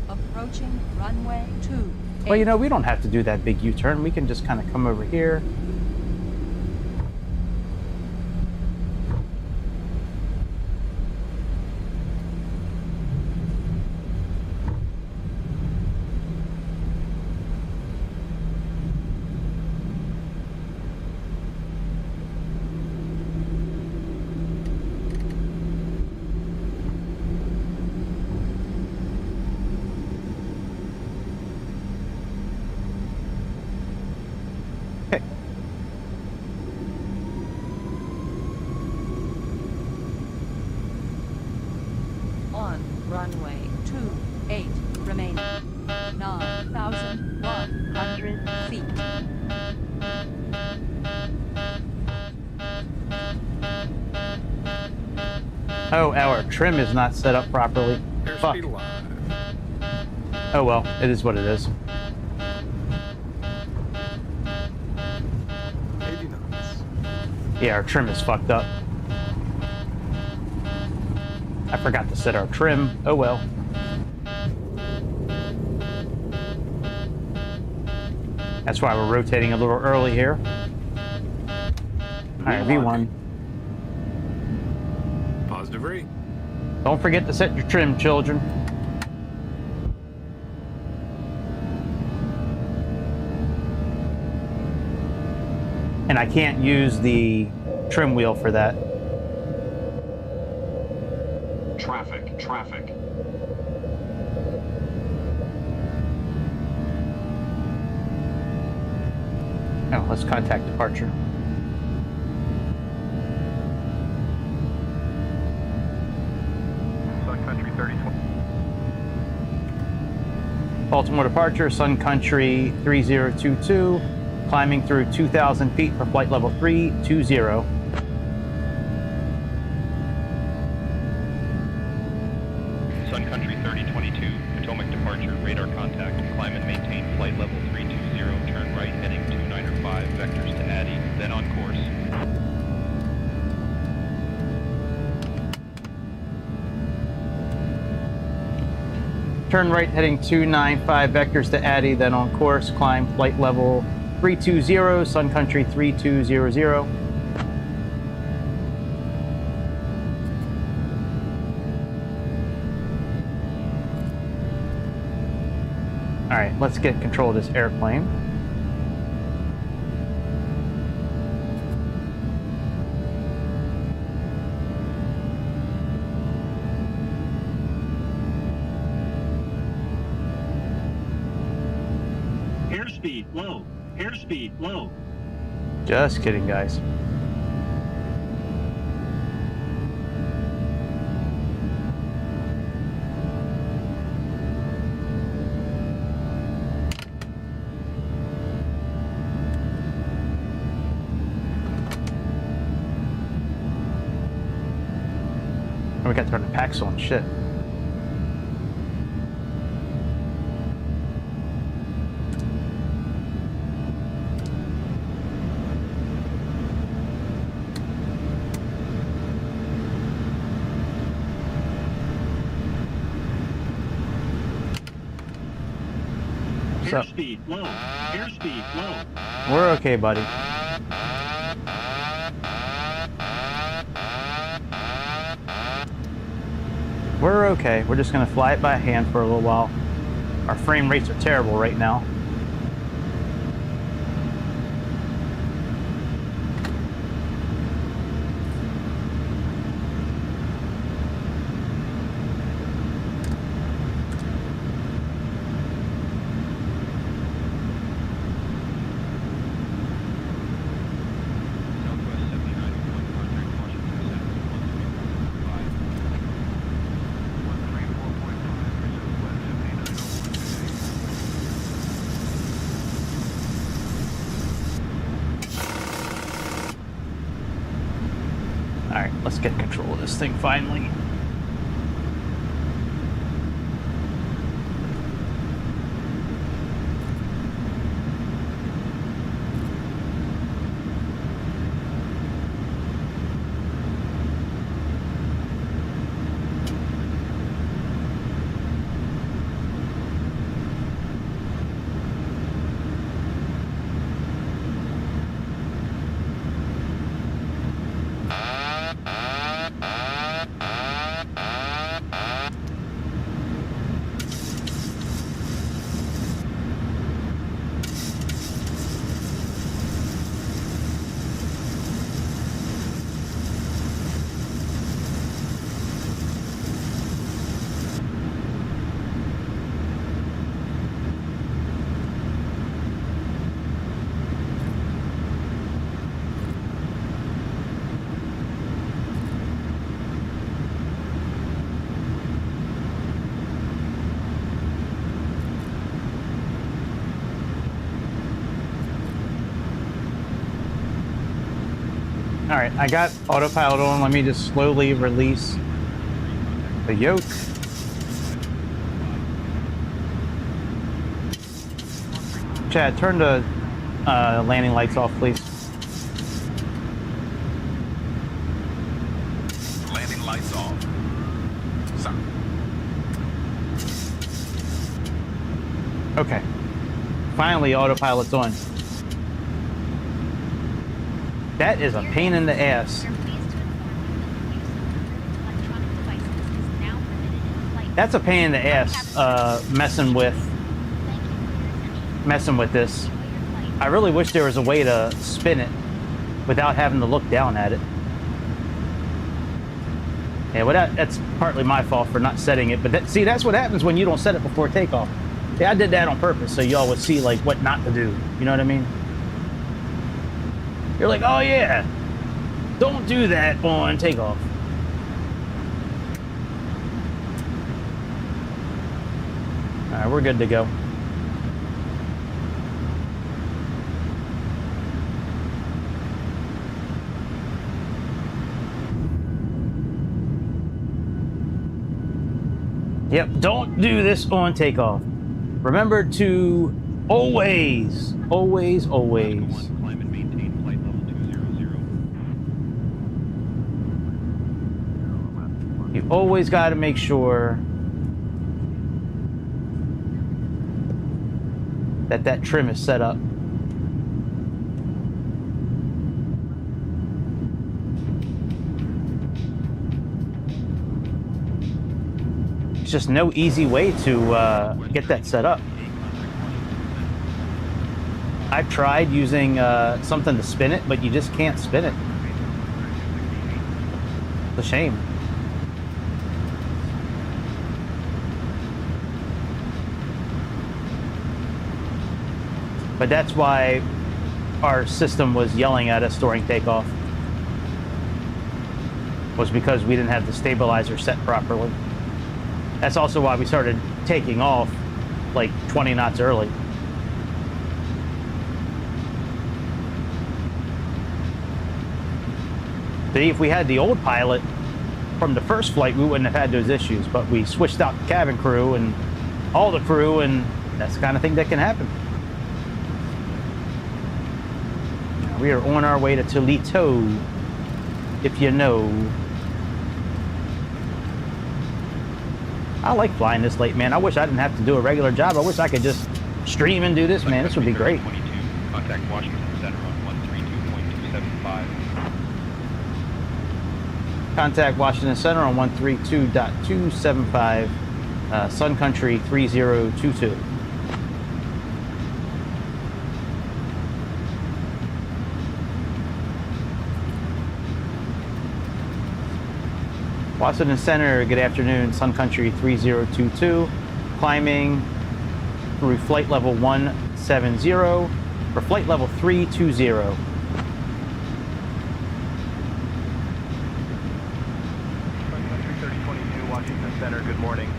Approaching runway 2. Well, you know, we don't have to do that big U-turn. We can just kind of come over here. Runway 28, remaining 9,100 feet. Oh, our trim is not set up properly. Fuck. Oh well, it is what it is. Yeah, our trim is fucked up. I forgot to set our trim. Oh well. That's why we're rotating a little early here. Alright, V1. Positive rate. Don't forget to set your trim, children. And I can't use the trim wheel for that. Traffic. Oh, let's contact departure. Sun Country 3020. Baltimore departure, Sun Country 3022, climbing through 2,000 feet for flight level 320. Sun Country 3022, Potomac departure, radar contact, climb and maintain flight level 320, turn right heading 2905, vectors to Addy, then on course. Turn right heading 295, vectors to Addy, then on course, climb flight level 320, Sun Country 3200. All right, let's get control of this airplane. Airspeed low. Airspeed low. Just kidding, guys. Oh, we got to turn the packs on. Shit. Airspeed low. Airspeed low. We're okay, buddy. We're okay. We're just gonna fly it by hand for a little while. Our frame rates are terrible right now. Alright, let's get control of this thing finally. All right, I got autopilot on. Let me just slowly release the yoke. Chad, turn the landing lights off, please. Landing lights off. Sir. Okay. Finally, autopilot's on. That is a pain in the ass. That's a pain in the ass, messing with this. I really wish there was a way to spin it without having to look down at it. Yeah, well, that's partly my fault for not setting it, but see, that's what happens when you don't set it before takeoff. Yeah, I did that on purpose, so y'all would see, like, what not to do. You know what I mean? You're like, oh yeah, don't do that on takeoff. right, we're good to go. Yep, don't do this on takeoff. Remember to always. You always got to make sure that that trim is set up. There's just no easy way to get that set up. I've tried using something to spin it, but you just can't spin it. It's a shame. But that's why our system was yelling at us during takeoff. Was because we didn't have the stabilizer set properly. That's also why we started taking off like 20 knots early. See, if we had the old pilot from the first flight, we wouldn't have had those issues, but we switched out the cabin crew and all the crew, and that's the kind of thing that can happen. Now, we are on our way to Toledo, if you know. I like flying this late, man. I wish I didn't have to do a regular job. I wish I could just stream and do this, man. This would be great. Contact Washington Center on 132.275. Contact Washington Center on 132.275, Sun Country 3022. Washington Center, good afternoon, Sun Country 3022, climbing through flight level 170 for flight level 320. Washington Center, good morning.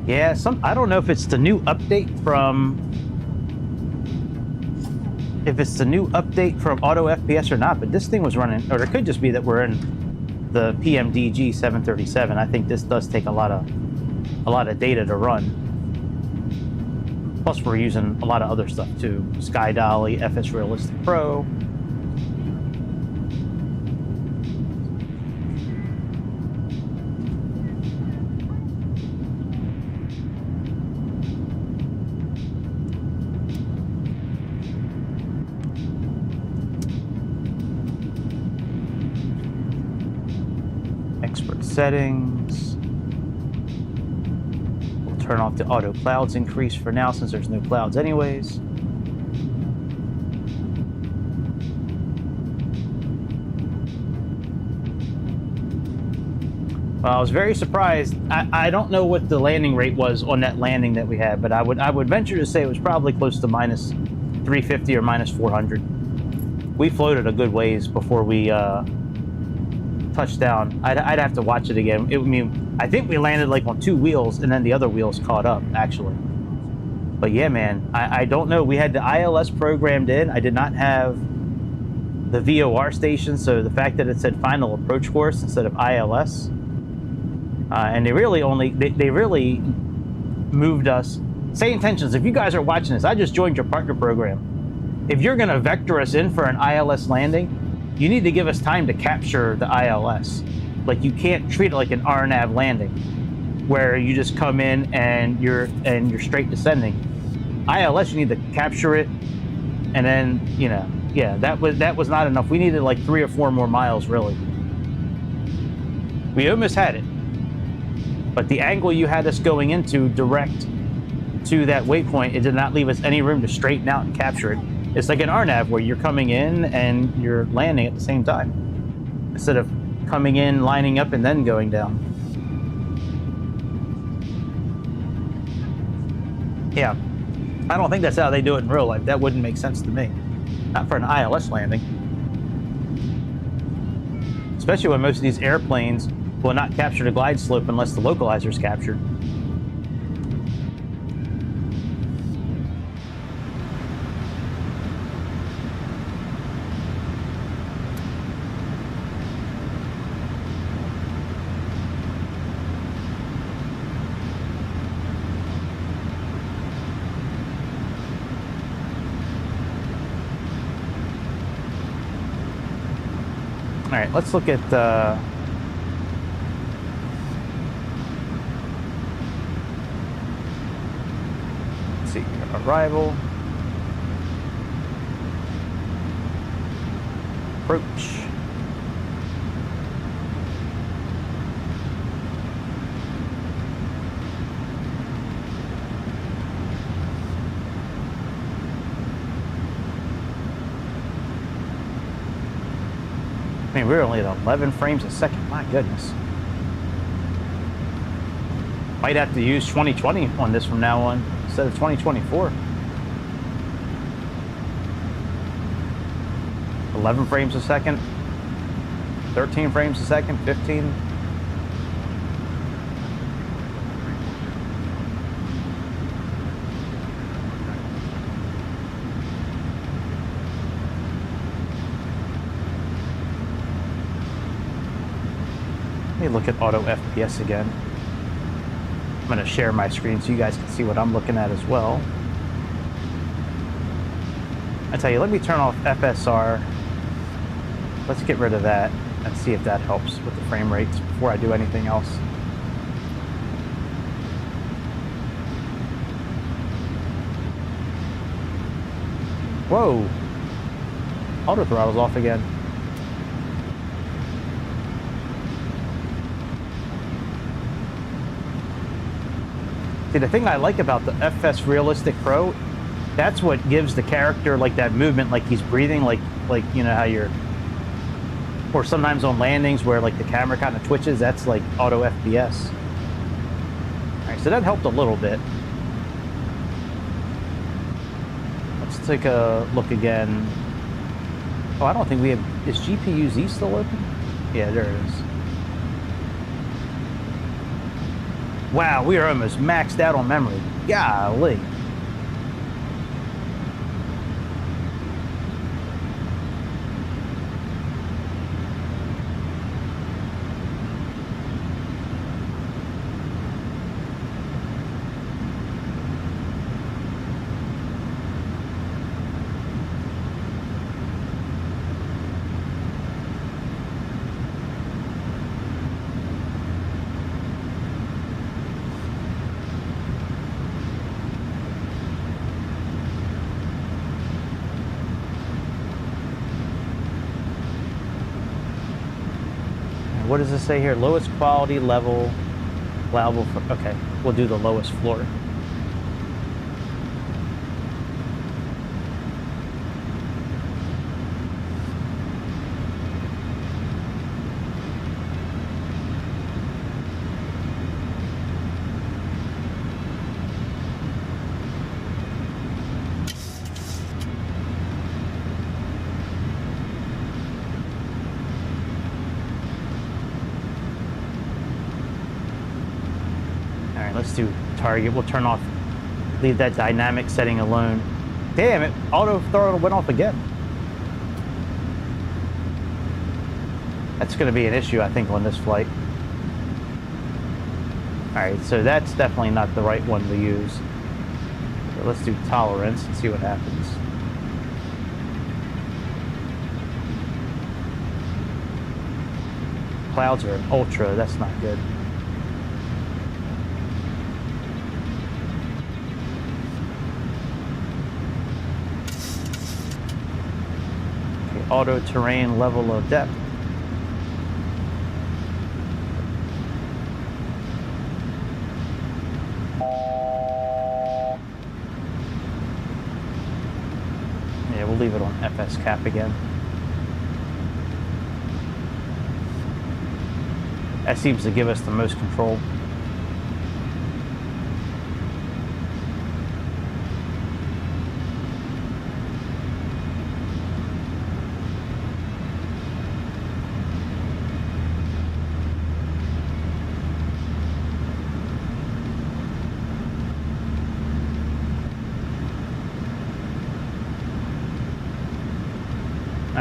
Yeah, I don't know if it's the new update from Auto FPS or not, but this thing was running, or it could just be that we're in the PMDG 737. I think this does take a lot of data to run. Plus, we're using a lot of other stuff too: Sky Dolly, FS Realistic Pro. Expert settings. We'll turn off the auto clouds increase for now since there's no clouds anyways. Well, I was very surprised. I don't know what the landing rate was on that landing that we had, but I would venture to say it was probably close to minus 350 or minus 400. We floated a good ways before we touched down. I'd have to watch it again. I think we landed like on two wheels, and then the other wheels caught up actually. But yeah, man, I don't know. We had the ILS programmed in. I did not have the VOR station, so the fact that it said final approach course instead of ILS. And they really moved us. SayIntentions, if you guys are watching this, I just joined your partner program. If you're gonna vector us in for an ILS landing, you need to give us time to capture the ILS. Like, you can't treat it like an RNAV landing, where you just come in and you're straight descending. ILS, you need to capture it, and then, you know, yeah, that was not enough. We needed like 3 or 4 more miles, really. We almost had it. But the angle you had us going into direct to that waypoint, it did not leave us any room to straighten out and capture it. It's like an RNAV where you're coming in and you're landing at the same time, instead of coming in, lining up, and then going down. Yeah, I don't think that's how they do it in real life. That wouldn't make sense to me. Not for an ILS landing. Especially when most of these airplanes will not capture the glide slope unless the localizer is captured. All right, let's look at let's see, arrival, approach. I mean, we're only at 11 frames a second. My goodness. Might have to use 2020 on this from now on instead of 2024. 11 frames a second, 13 frames a second, 15. Let me look at auto FPS again. I'm going to share my screen so you guys can see what I'm looking at as well. I tell you, let me turn off FSR. Let's get rid of that and see if that helps with the frame rates before I do anything else. Whoa! Auto throttle's off again. See, the thing I like about the FS Realistic Pro, that's what gives the character like that movement, like he's breathing, like you know how you're, or sometimes on landings where like the camera kind of twitches, that's like auto FPS. All right, so that helped a little bit. Let's take a look again. Oh, I don't think we have, is GPU-Z still open? Yeah, there it is. Wow, we are almost maxed out on memory. Golly. What does it say here? Lowest quality level allowable for, okay, we'll do the lowest floor. Let's do target. We'll turn off, leave that dynamic setting alone. Damn it, auto throttle went off again. That's going to be an issue, I think, on this flight. All right, so that's definitely not the right one to use. So let's do tolerance and see what happens. Clouds are an ultra, that's not good. Auto terrain level of depth. Yeah, we'll leave it on FS cap again. That seems to give us the most control.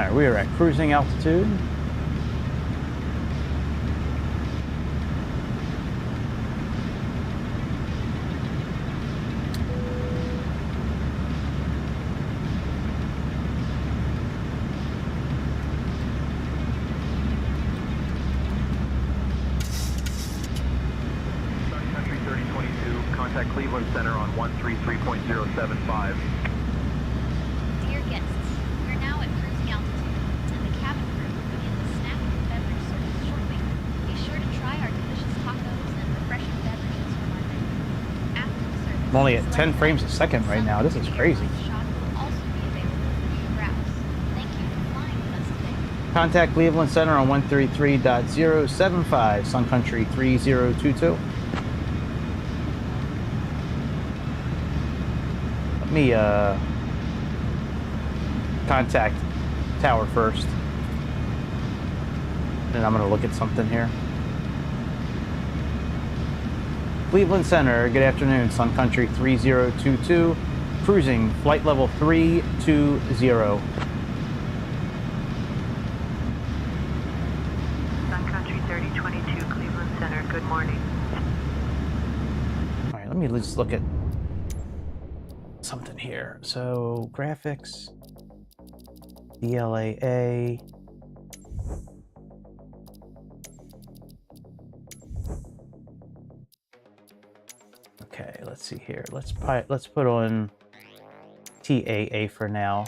Alright, we are at cruising altitude. Sun Country 3022, contact Cleveland Center on 133.075. Dear guests, we're now at cruising altitude, and the cabin crew will begin the snack and beverage service shortly. Be sure to try our delicious tacos and refreshing beverages from our menu. After the service, I'm only at 10 select frames a second right now. This is crazy. shot will also be available for you to browse. Thank you for flying with us today. Contact Cleveland Center on 133.075, Sun Country 3022. Let me contact tower first. And I'm gonna look at something here. Cleveland Center, good afternoon, Sun Country 3022, cruising flight level 320. Sun Country 3022, Cleveland Center. Good morning. All right, let me just look at something here. So graphics, DLAA. Okay, let's see here. Let's put on TAA for now.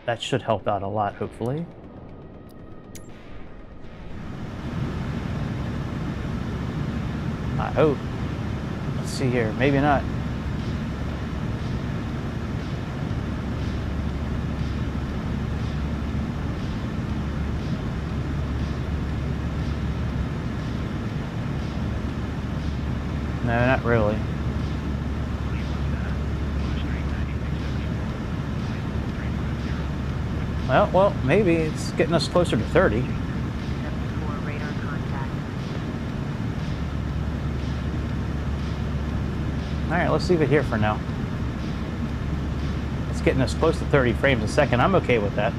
That should help out a lot, hopefully. I hope. Let's see here. Maybe not. No, not really. Well, maybe it's getting us closer to 30. Radar contact. All right, let's leave it here for now. It's getting us close to 30 frames a second. I'm okay with that.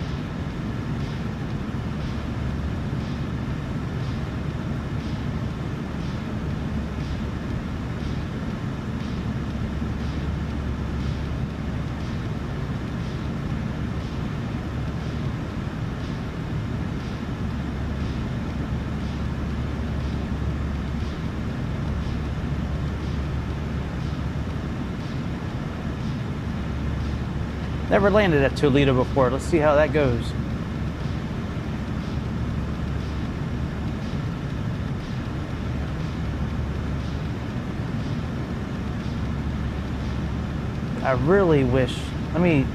Never landed at Toledo before. Let's see how that goes. I really wish. Let me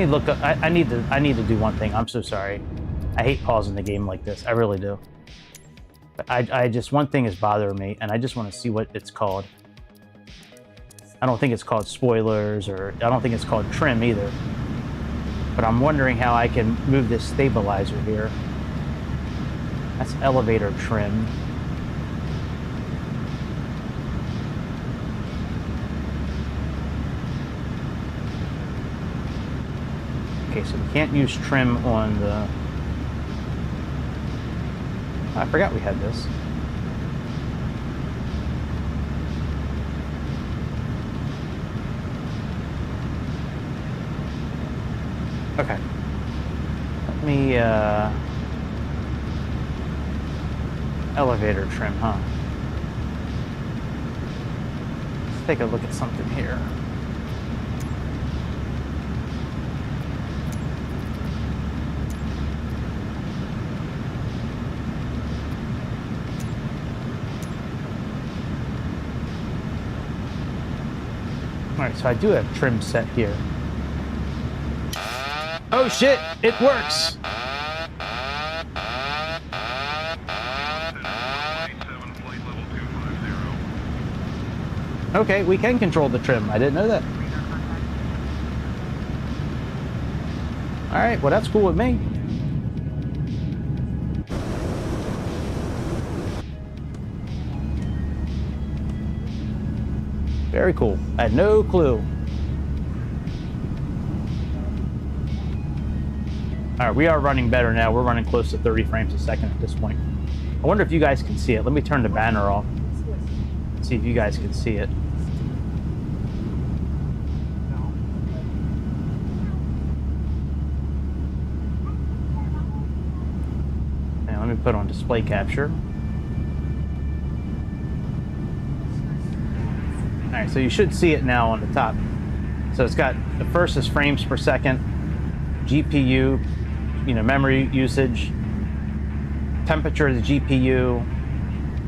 look up. I need to do one thing. I'm so sorry. I hate pausing the game like this. I really do. But I just, one thing is bothering me, and I just want to see what it's called. I don't think it's called spoilers, or I don't think it's called trim either. But I'm wondering how I can move this stabilizer here. That's elevator trim. Okay, so we can't use trim on the... I forgot we had this. Okay. Let me, elevator trim, huh? Let's take a look at something here. Alright, so I do have trim set here. Oh shit, it works! Okay, we can control the trim. I didn't know that. Alright, well that's cool with me. Very cool. I had no clue. All right, we are running better now. We're running close to 30 frames a second at this point. I wonder if you guys can see it. Let me turn the banner off. See if you guys can see it. Now let me put on display capture. All right, so you should see it now on the top. So it's got, the first is frames per second, GPU, memory usage, temperature of the GPU,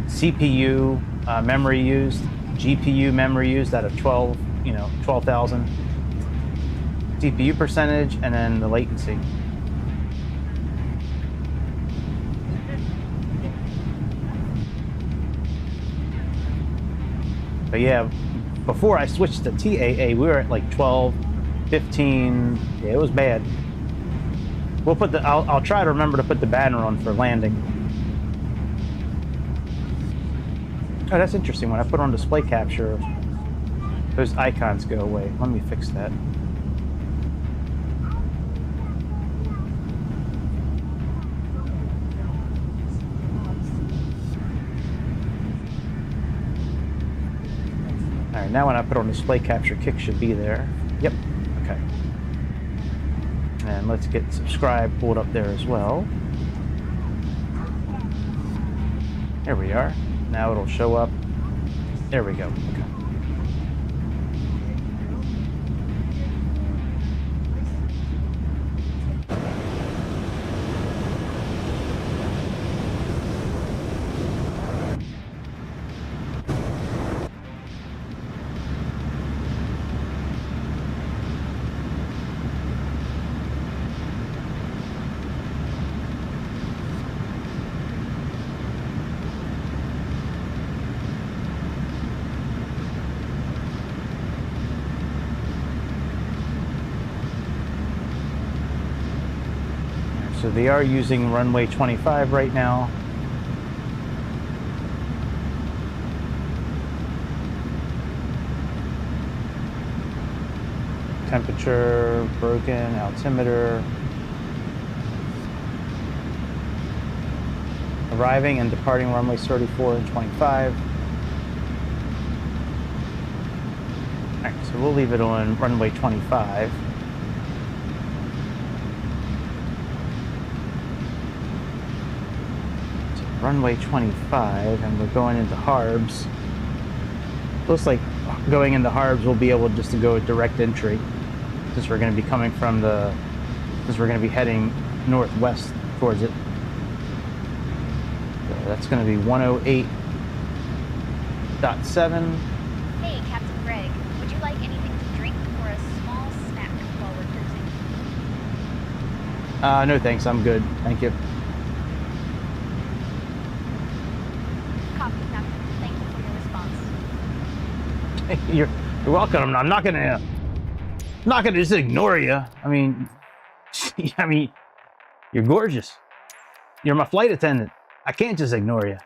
CPU memory used, GPU memory used out of 12,000, CPU percentage, and then the latency. But yeah, before I switched to TAA, we were at like 12, 15. Yeah, it was bad. We'll put the. I'll try to remember to put the banner on for landing. Oh, that's interesting. When I put on display capture, those icons go away. Let me fix that. All right, now when I put on display capture, kick should be there. Yep. Okay. And let's get subscribe pulled up there as well. There we are. Now it'll show up. There we go. Okay. So they are using runway 25 right now. Temperature broken, altimeter. Arriving and departing runways 34 and 25. Alright, so we'll leave it on runway 25. Runway 25, and we're going into Harbs. Looks like going into Harbs we'll be able just to go direct entry, since we're going to be coming from the, since we're going to be heading northwest towards it. So that's going to be 108.7. Hey, Captain Greg, would you like anything to drink or a small snack while we're cruising? No thanks, I'm good. Thank you. You're welcome. I'm not gonna just ignore you. I mean, you're gorgeous. You're my flight attendant. I can't just ignore you.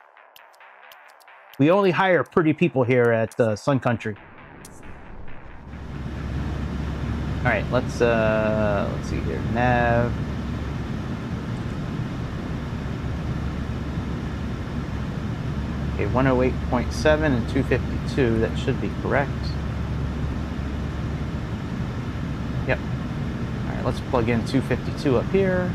We only hire pretty people here at Sun Country. All right, let's see here. Nav. Okay, 108.7 and 252, that should be correct. Yep. All right, let's plug in 252 up here.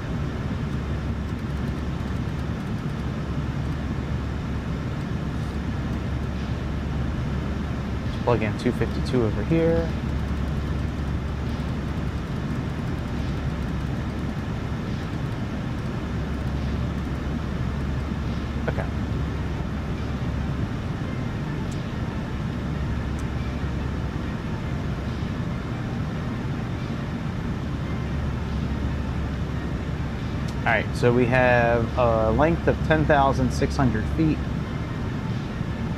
Let's plug in 252 over here. Okay. All right, so we have a length of 10,600 feet.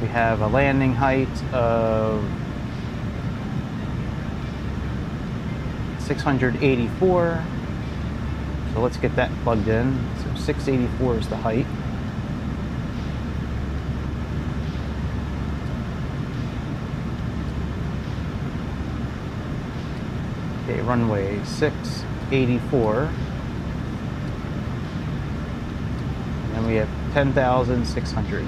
We have a landing height of 684. So let's get that plugged in. So 684 is the height. Okay, runway 684. we have 10,600.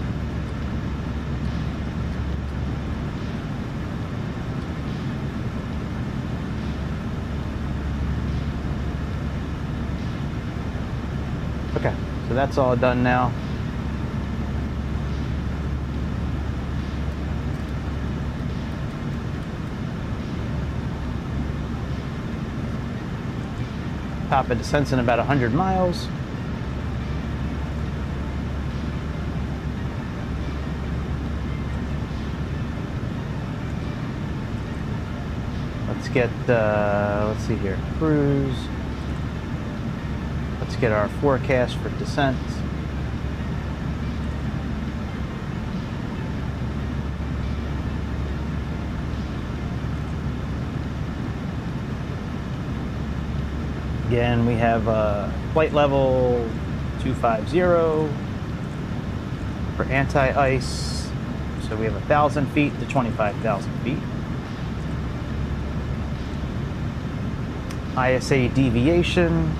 Okay, so that's all done now. Top of descent's in about 100 miles. Let's get, let's see here, cruise. Let's get our forecast for descent. Again, we have flight level 250 for anti-ice. So we have 1,000 feet to 25,000 feet. ISA deviation.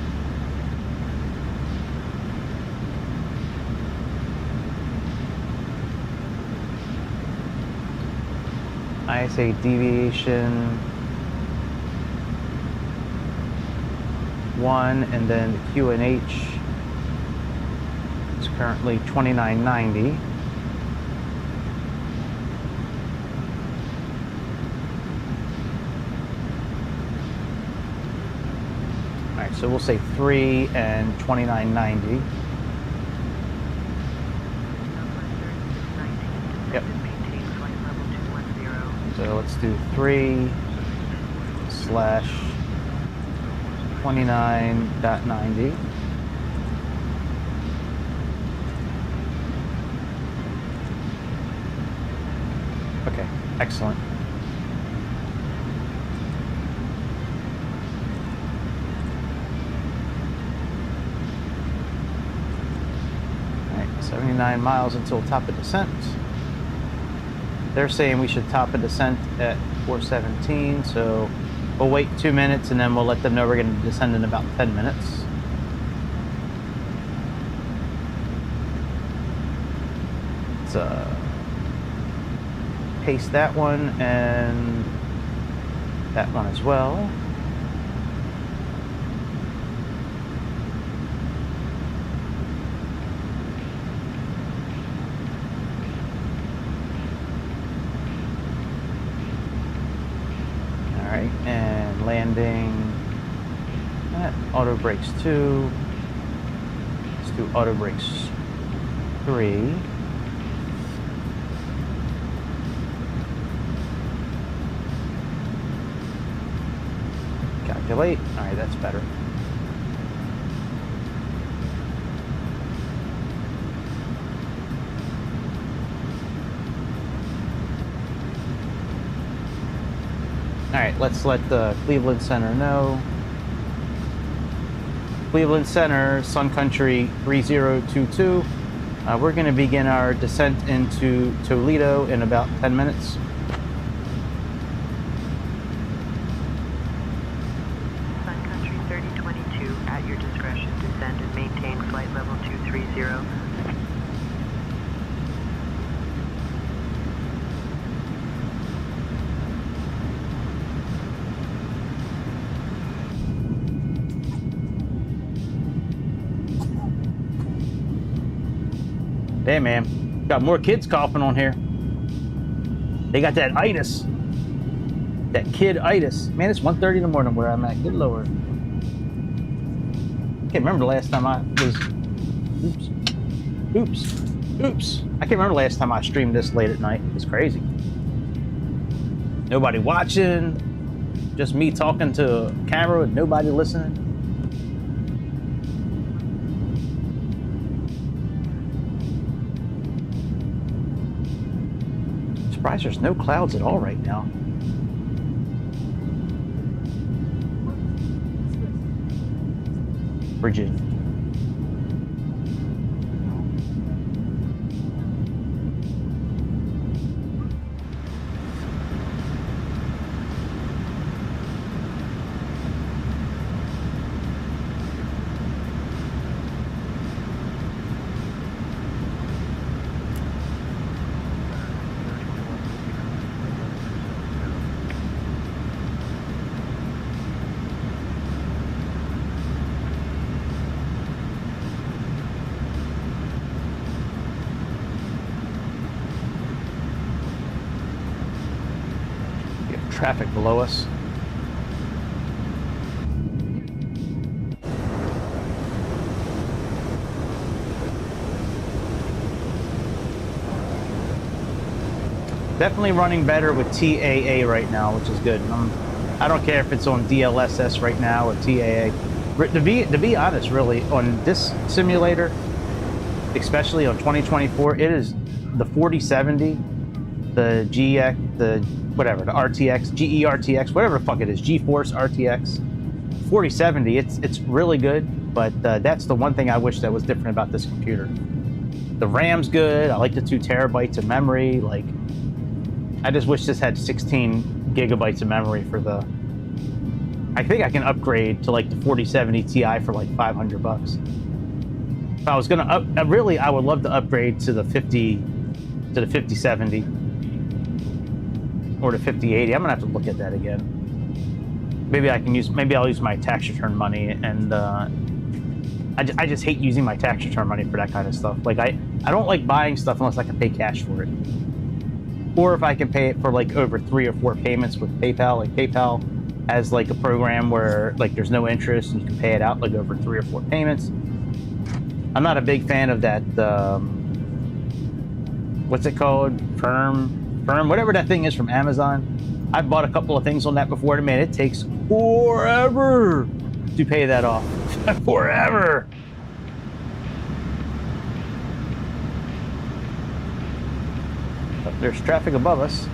ISA deviation 1, and then the QNH is currently 2990. All right, so we'll say 3 and 2990. Yep. So let's do 3 slash 29.90. Okay, excellent. All right, 79 miles until top of descent. They're saying we should top a descent at 417, so we'll wait 2 minutes and then we'll let them know we're going to descend in about 10 minutes. Let's paste that one and that one as well. And landing at auto brakes 2. Let's do auto brakes 3. Calculate. All right, that's better. All right, let's let the Cleveland Center know. Cleveland Center, Sun Country 3022. We're going to begin our descent into Toledo in about 10 minutes. Sun Country 3022, at your discretion, descend and maintain flight level 230. Hey man, got more kids coughing on here. They got that itis. That kid itis. Man, it's 1:30 in the morning where I'm at. Good Lord. Can't remember the last time I was... Oops. I can't remember the last time I streamed this late at night. It's crazy. Nobody watching. Just me talking to a camera with nobody listening. Surprised there's no clouds at all right now. Virginia. traffic below us. Definitely running better with TAA right now, which is good. I don't care if it's on DLSS right now or TAA. To be honest, really, on this simulator, especially on 2024, it is the 4070, the GX, the whatever, the RTX, GE-RTX, whatever the fuck it is, GeForce RTX, 4070, it's really good, but that's the one thing I wish that was different about this computer. The RAM's good, I like the 2 terabytes of memory, like, I just wish this had 16 gigabytes of memory for the... I think I can upgrade to like the 4070 Ti for like 500 bucks. If I was gonna really, I would love to upgrade to the 5070 or the 5080. I'm gonna have to look at that again. Maybe I'll use my tax return money, and I just hate using my tax return money for that kind of stuff. Like I don't like buying stuff unless I can pay cash for it. Or if I can pay it for like over 3 or 4 payments with PayPal. Like PayPal has like a program where like there's no interest and you can pay it out like over 3 or 4 payments. I'm not a big fan of that, what's it called? Firm, whatever that thing is from Amazon. I've bought a couple of things on that before, and man, it takes forever to pay that off. Forever. There's traffic above us.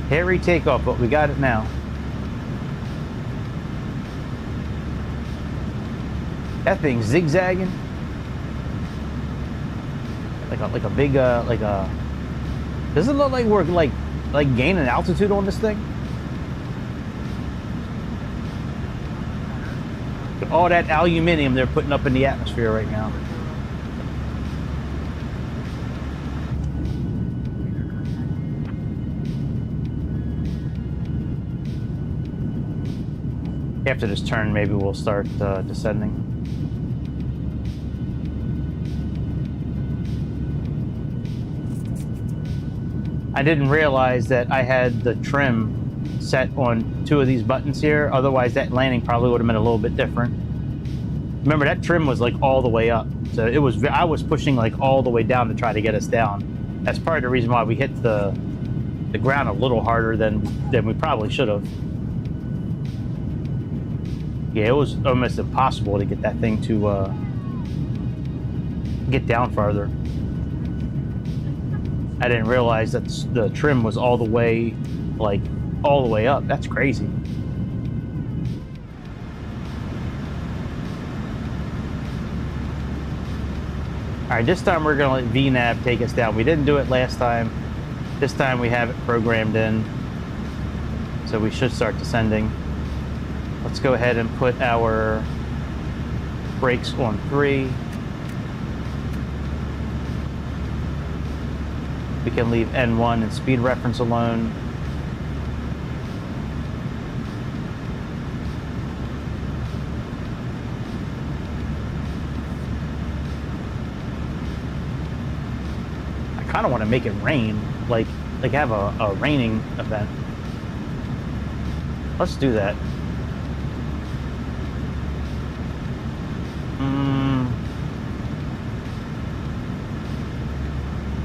Hairy takeoff, but we got it now. That thing's zigzagging. Like a big does it look like we're like gaining altitude on this thing? All that aluminum they're putting up in the atmosphere right now. After this turn, maybe we'll start descending. I didn't realize that I had the trim set on 2 of these buttons here. Otherwise, that landing probably would have been a little bit different. Remember, that trim was like all the way up. So I was pushing like all the way down to try to get us down. That's part of the reason why we hit the ground a little harder than we probably should have. Yeah, it was almost impossible to get that thing to get down farther. I didn't realize that the trim was all the way up. That's crazy. All right, this time we're gonna let VNAV take us down. We didn't do it last time. This time we have it programmed in, so we should start descending. Let's go ahead and put our brakes on 3. We can leave N1 and speed reference alone. I kind of want to make it rain, like have a raining event. Let's do that.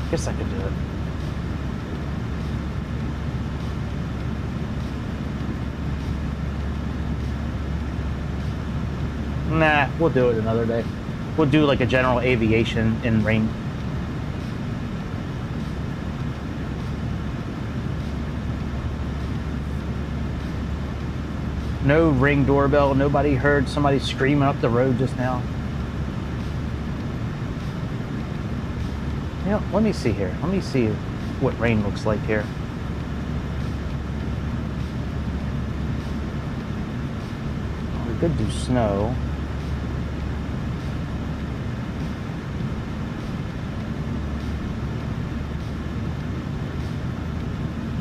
Guess I could do it. Nah, we'll do it another day. We'll do like a general aviation in rain. No Ring doorbell. Nobody heard somebody screaming up the road just now. You know, let me see here. Let me see. what rain looks like here. We could do snow.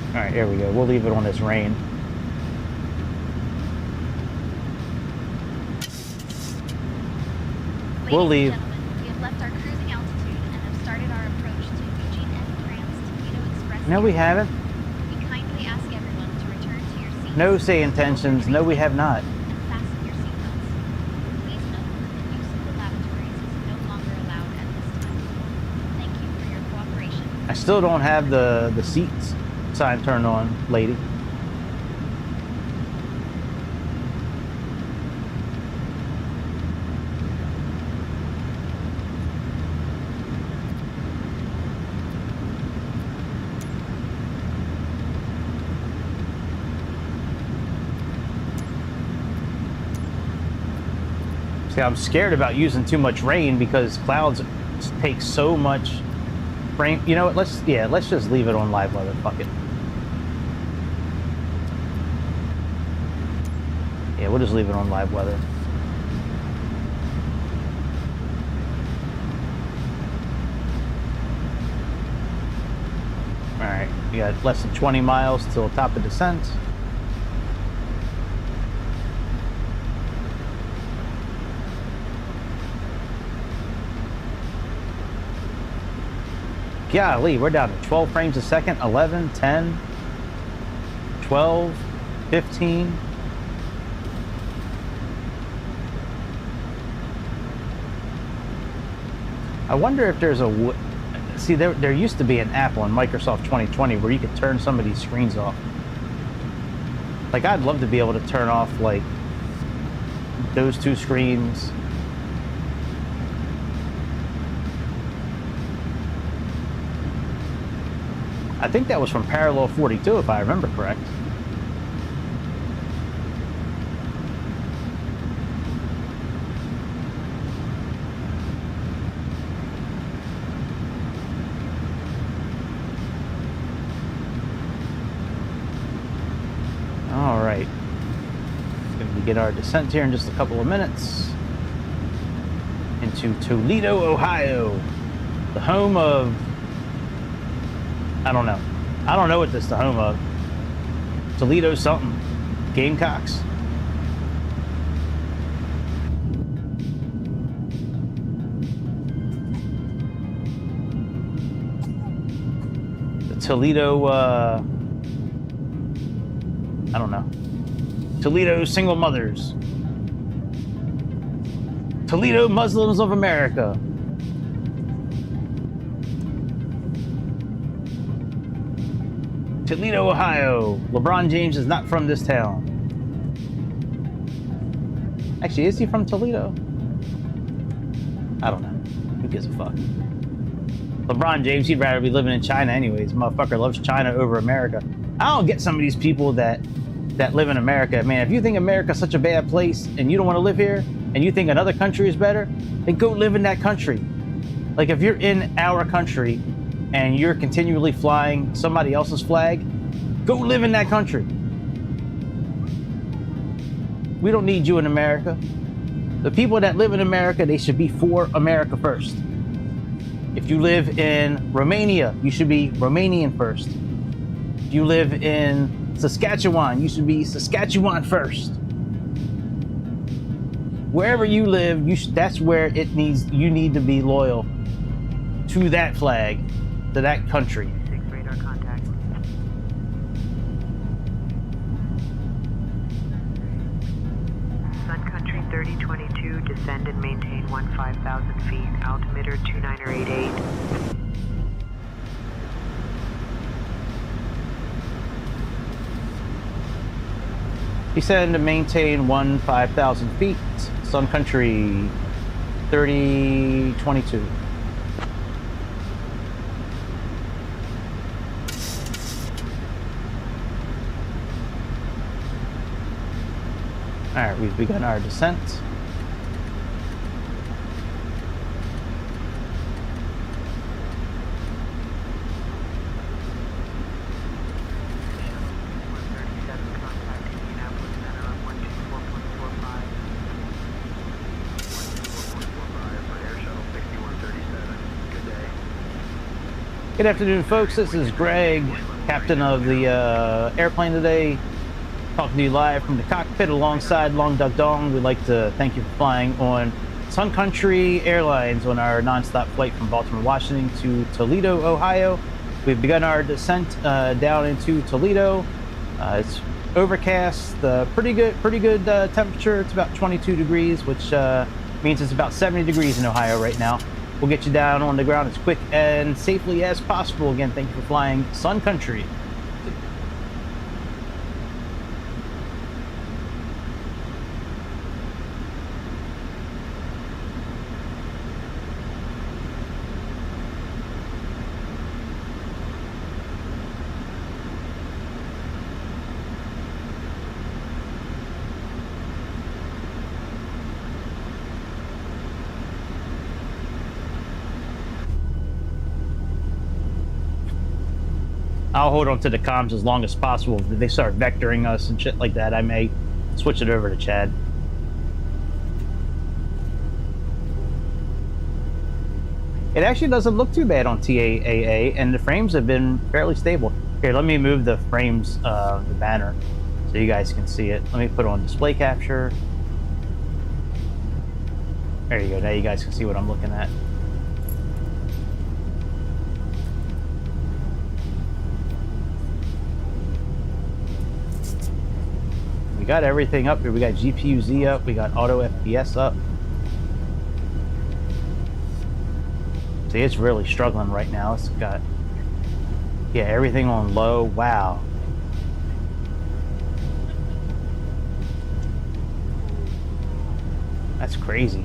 All right, here we go. We'll leave it on this rain. We'll leave. We have left our cruising altitude and have started our approach to Eugene F. Grant's Toledo Express. No, we haven't. We kindly ask everyone to return to your seats. No, say intentions. No, we have not. And fasten your seatbelts. Please note that the use of the lavatories is no longer allowed at this time. Thank you for your cooperation. I still don't have the seats sign turned on, lady. See, I'm scared about using too much rain because clouds take so much rain. You know what? Let's just leave it on live weather. Fuck it. Yeah, we'll just leave it on live weather. All right, we got less than 20 miles till top of descent. Golly, we're down to 12 frames a second, 11, 10, 12, 15. I wonder if there's a... See, there used to be an app on Microsoft 2020 where you could turn some of these screens off. Like, I'd love to be able to turn off, like, those two screens. I think that was from Parallel 42, if I remember correct. All right. Going to begin our descent here in just a couple of minutes into Toledo, Ohio, the home of... I don't know. I don't know what this is the home of. Toledo something. Gamecocks. The Toledo, I don't know. Toledo single mothers. Toledo Muslims of America. Toledo, Ohio. LeBron James is not from this town. Actually, is he from Toledo? I don't know. Who gives a fuck? LeBron James, he'd rather be living in China anyways. Motherfucker loves China over America. I don't get some of these people that live in America. Man, if you think America's such a bad place and you don't want to live here and you think another country is better, then go live in that country. Like, if you're in our country and you're continually flying somebody else's flag, go live in that country. We don't need you in America. The people that live in America, they should be for America first. If you live in Romania, you should be Romanian first. If you live in Saskatchewan, you should be Saskatchewan first. Wherever you live, that's where you need to be loyal to that flag, to that country. Radar contact. Sun Country 3022, descend and maintain 15,000 feet, altimeter 2988. Descend to maintain 15,000 feet. Sun Country 3022. All right, we've begun our descent. Good afternoon, folks. This is Greg, captain of the airplane today, talking to you live from the cockpit alongside Long Duck Dong. We'd like to thank you for flying on Sun Country Airlines on our nonstop flight from Baltimore, Washington to Toledo, Ohio. We've begun our descent down into Toledo. It's overcast, pretty good temperature. It's about 22 degrees, which means it's about 70 degrees in Ohio right now. We'll get you down on the ground as quick and safely as possible. Again, thank you for flying Sun Country. I'll hold on to the comms as long as possible. If they start vectoring us and shit like that, I may switch it over to Chad. It actually doesn't look too bad on TAAA, and the frames have been fairly stable. Here, let me move the frames, the banner, so you guys can see it. Let me put on display capture. There you go. Now you guys can see what I'm looking at. We got everything up here. We got GPU-Z up. We got auto FPS up. See, it's really struggling right now. It's got, yeah, everything on low. Wow. That's crazy.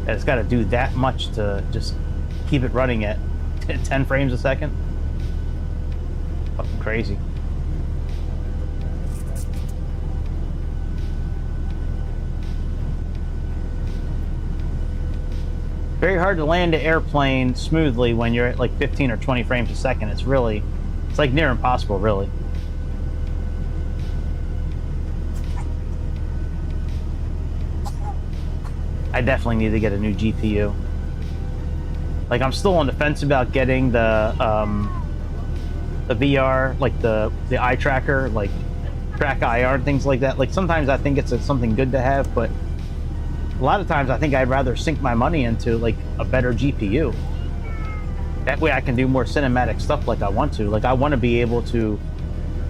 And it's got to do that much to just keep it running at 10 frames a second. Fucking crazy. Very hard to land an airplane smoothly when you're at like 15 or 20 frames a second. It's like near impossible, really. I definitely need to get a new GPU. Like, I'm still on the fence about getting the VR, like the eye tracker, like track IR and things like that. Like, sometimes I think it's something good to have, but a lot of times I think I'd rather sink my money into like a better GPU. That way I can do more cinematic stuff like I want to. Like, I want to be able to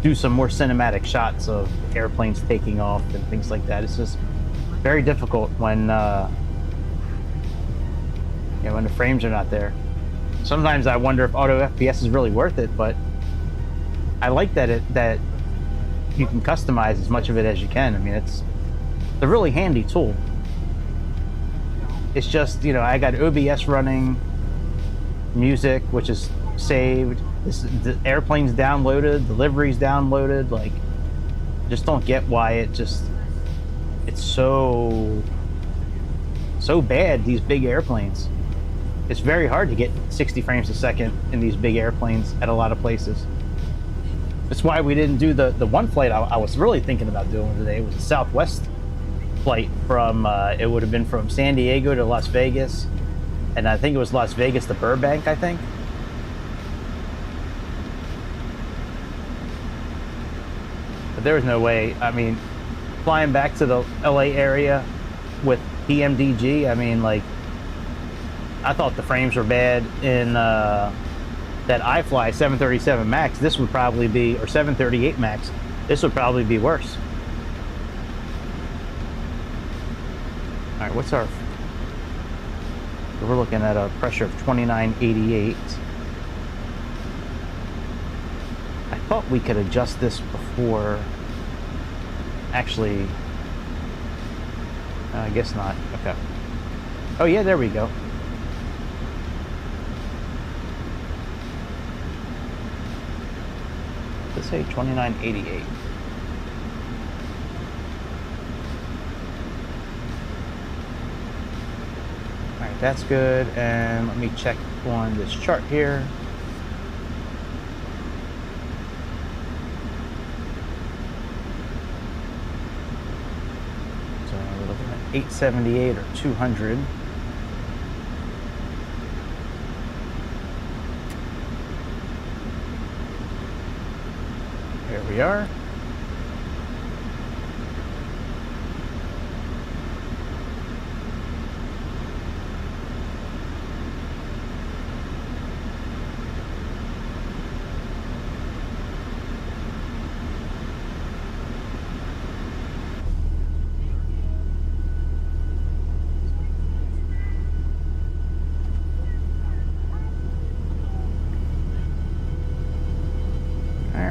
do some more cinematic shots of airplanes taking off and things like that. It's just very difficult when when the frames are not there. Sometimes I wonder if auto FPS is really worth it, but I like that you can customize as much of it as you can. I mean, it's a really handy tool. It's just, I got OBS running, music, which is saved, the airplane's downloaded, the livery's downloaded. Like, just don't get why it's so bad, these big airplanes. It's very hard to get 60 frames a second in these big airplanes at a lot of places. That's why we didn't do the one flight I was really thinking about doing today. It was a Southwest flight from, it would have been from San Diego to Las Vegas, and I think it was Las Vegas to Burbank, I think. But there was no way. I mean, flying back to the LA area with PMDG, I mean, like, I thought the frames were bad in that iFly 737 MAX. This would probably be, or 738 MAX, this would probably be worse. All right, what's our... We're looking at a pressure of 2988. I thought we could adjust this before... Actually... I guess not. Okay. Oh yeah, there we go. Let's say 2988. Alright, that's good. And let me check on this chart here. So we're looking at 878 or 200. we are.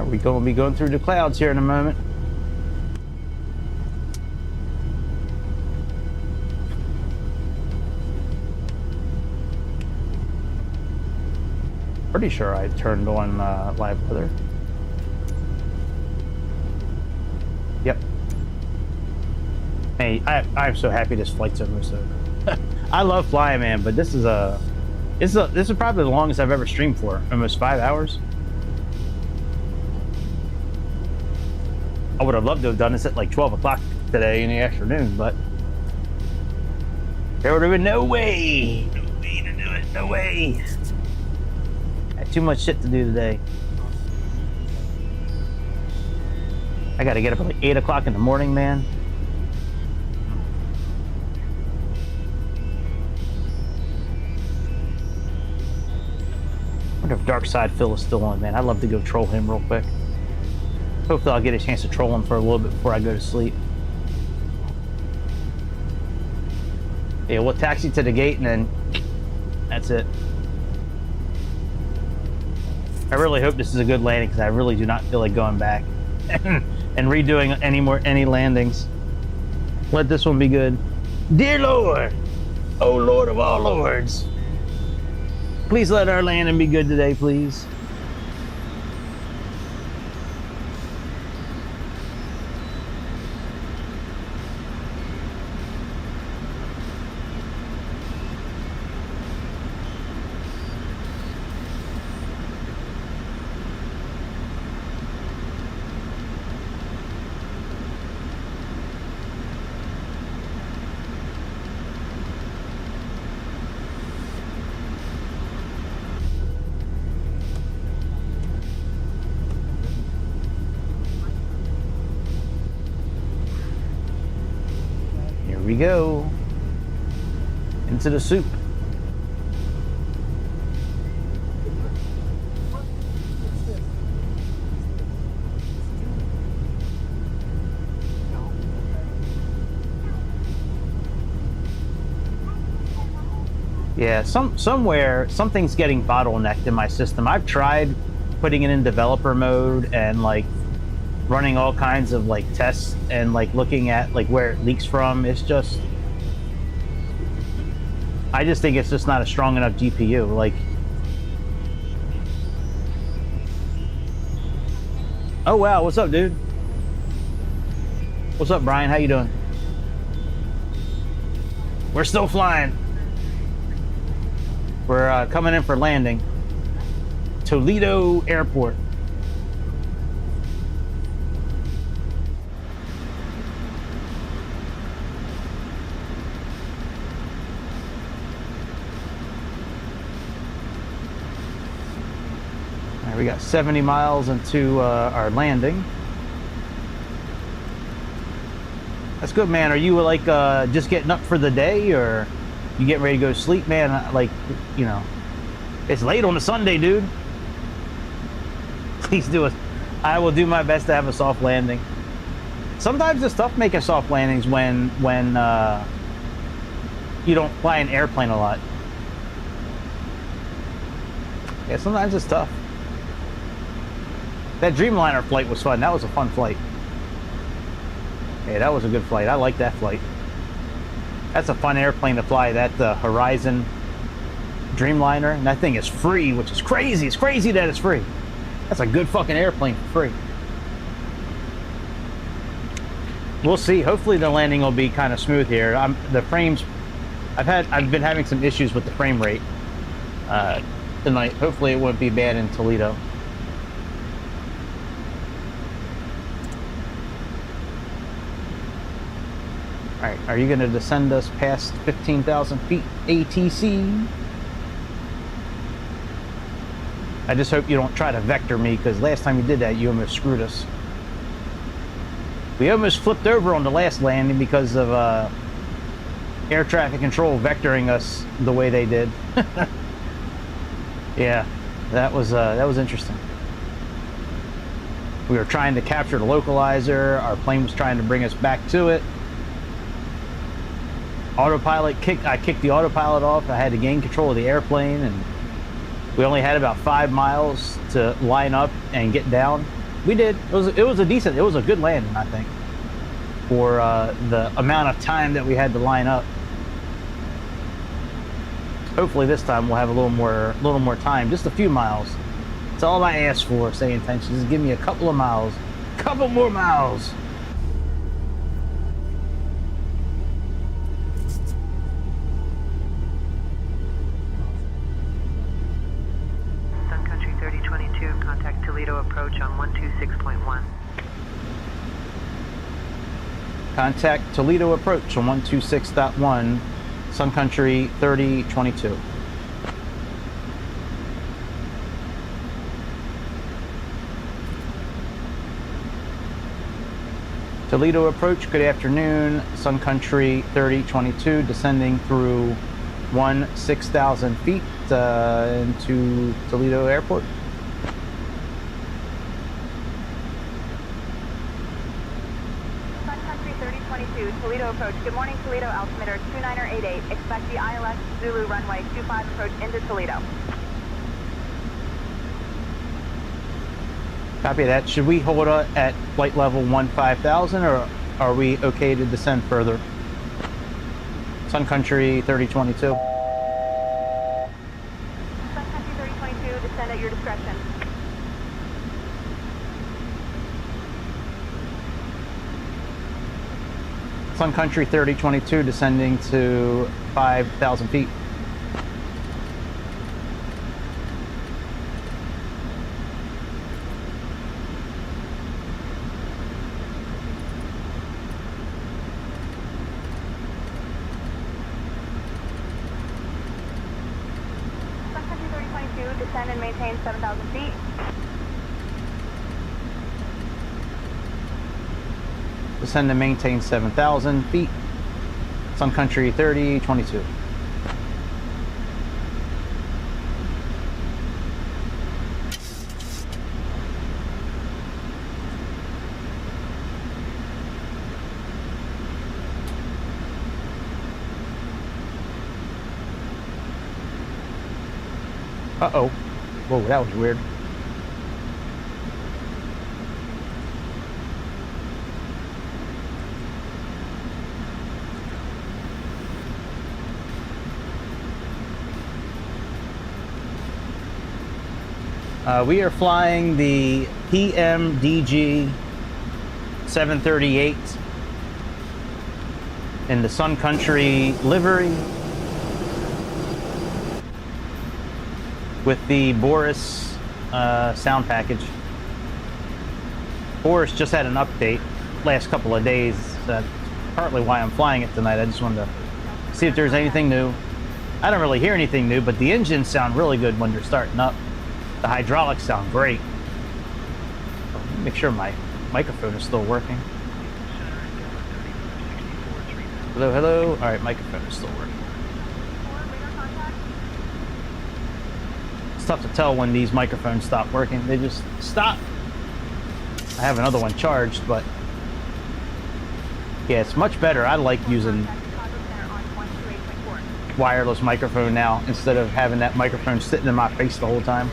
We're going to be going through the clouds here in a moment. Pretty sure I turned on live weather. Yep. Hey, I'm so happy this flight's almost over. I love flying, man, but this is probably the longest I've ever streamed for. Almost 5 hours. I would have loved to have done this at like 12 o'clock today in the afternoon, but there would have been no way to do it. No way. I had too much shit to do today. I got to get up at like 8 o'clock in the morning, man. I wonder if Dark Side Phil is still on, man. I'd love to go troll him real quick. Hopefully I'll get a chance to troll him for a little bit before I go to sleep. Yeah, we'll taxi to the gate and then that's it. I really hope this is a good landing because I really do not feel like going back and redoing any landings. Let this one be good. Dear Lord, oh Lord of all lords, please let our landing be good today, please. We go into the soup. Yeah, somewhere something's getting bottlenecked in my system. I've tried putting it in developer mode and like running all kinds of like tests and like looking at like where it leaks from. It's just, I just think it's just not a strong enough GPU. Like, oh wow, what's up, dude? What's up, Brian? How you doing? We're still flying. We're coming in for landing. Toledo Airport. We got 70 miles into our landing. That's good, man. Are you like just getting up for the day, or you getting ready to go to sleep, man? Like, you know, it's late on a Sunday, dude. Please do it. I will do my best to have a soft landing. Sometimes it's tough making soft landings when you don't fly an airplane a lot. Yeah, sometimes it's tough. That Dreamliner flight was fun. That was a fun flight. Yeah, that was a good flight. I like that flight. That's a fun airplane to fly. That Horizon Dreamliner. And that thing is free, which is crazy. It's crazy that it's free. That's a good fucking airplane for free. We'll see. Hopefully the landing will be kind of smooth here. The frames, I've been having some issues with the frame rate tonight. Hopefully it won't be bad in Toledo. Alright, are you going to descend us past 15,000 feet ATC? I just hope you don't try to vector me, because last time you did that, you almost screwed us. We almost flipped over on the last landing because of air traffic control vectoring us the way they did. Yeah, that was interesting. We were trying to capture the localizer. Our plane was trying to bring us back to it. Autopilot I kicked the autopilot off. I had to gain control of the airplane, and we only had about 5 miles to line up and get down. We did. It was a good landing, I think, for the amount of time that we had to line up. Hopefully this time we'll have a little more time, just a few miles. That's all I ask for, SayIntentions. Just give me a couple of miles, couple more miles. Sun Country 3022, contact Toledo approach on 126.1. Contact Toledo approach on 126.1, Sun Country 3022. Toledo approach, good afternoon, Sun Country 3022, descending through 6,000 feet into Toledo Airport. Sun Country 3022, Toledo approach. Good morning, Toledo, altimeter 2988. Expect the ILS Zulu runway 25 approach into Toledo. Copy that. Should we hold at flight level 15,000, or are we okay to descend further? Sun Country 3022. Sun Country 3022, descend at your discretion. Sun Country 3022, descending to 5,000 feet. Descend and maintain 7,000 feet. Descend and maintain 7,000 feet. Sun Country 3022. Uh-oh. Whoa, that was weird. We are flying the PMDG 738 in the Sun Country livery with the Boris sound package. Boris just had an update last couple of days. That's partly why I'm flying it tonight. I just wanted to see if there's anything new. I don't really hear anything new, but the engines sound really good when they're starting up. The hydraulics sound great. Make sure my microphone is still working. Hello, hello. All right, microphone is still working. It's tough to tell when these microphones stop working. They just stop. I have another one charged, but yeah, it's much better. I like using wireless microphone now instead of having that microphone sitting in my face the whole time.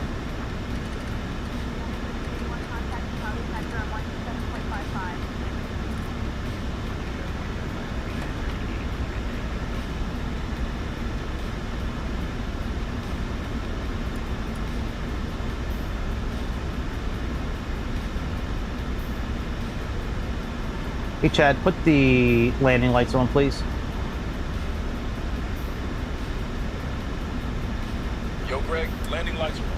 Hey Chad, put the landing lights on, please. Yo, Greg, landing lights are on.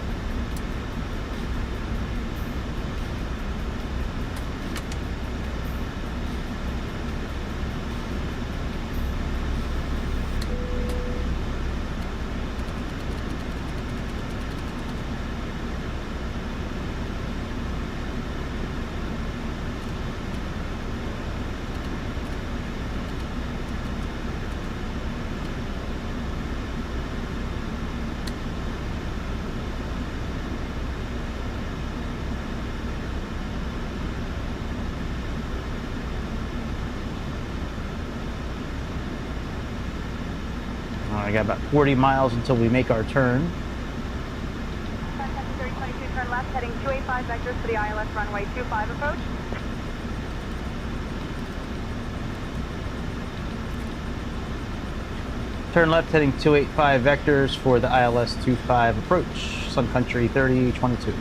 I got about 40 miles until we make our turn. Sun Country 3022, turn left, heading 285 vectors for the ILS runway 25 approach. Turn left, heading 285 vectors for the ILS 25 approach. Sun Country 3022.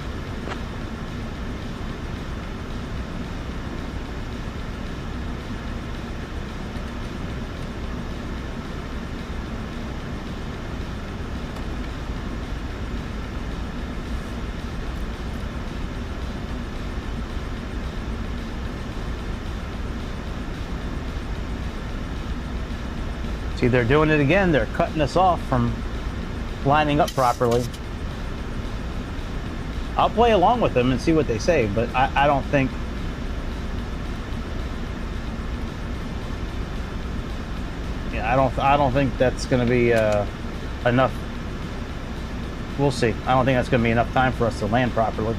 See, they're doing it again. They're cutting us off from lining up properly. I'll play along with them and see what they say, but I don't think... Yeah, I don't think that's going to be enough. We'll see. I don't think that's going to be enough time for us to land properly.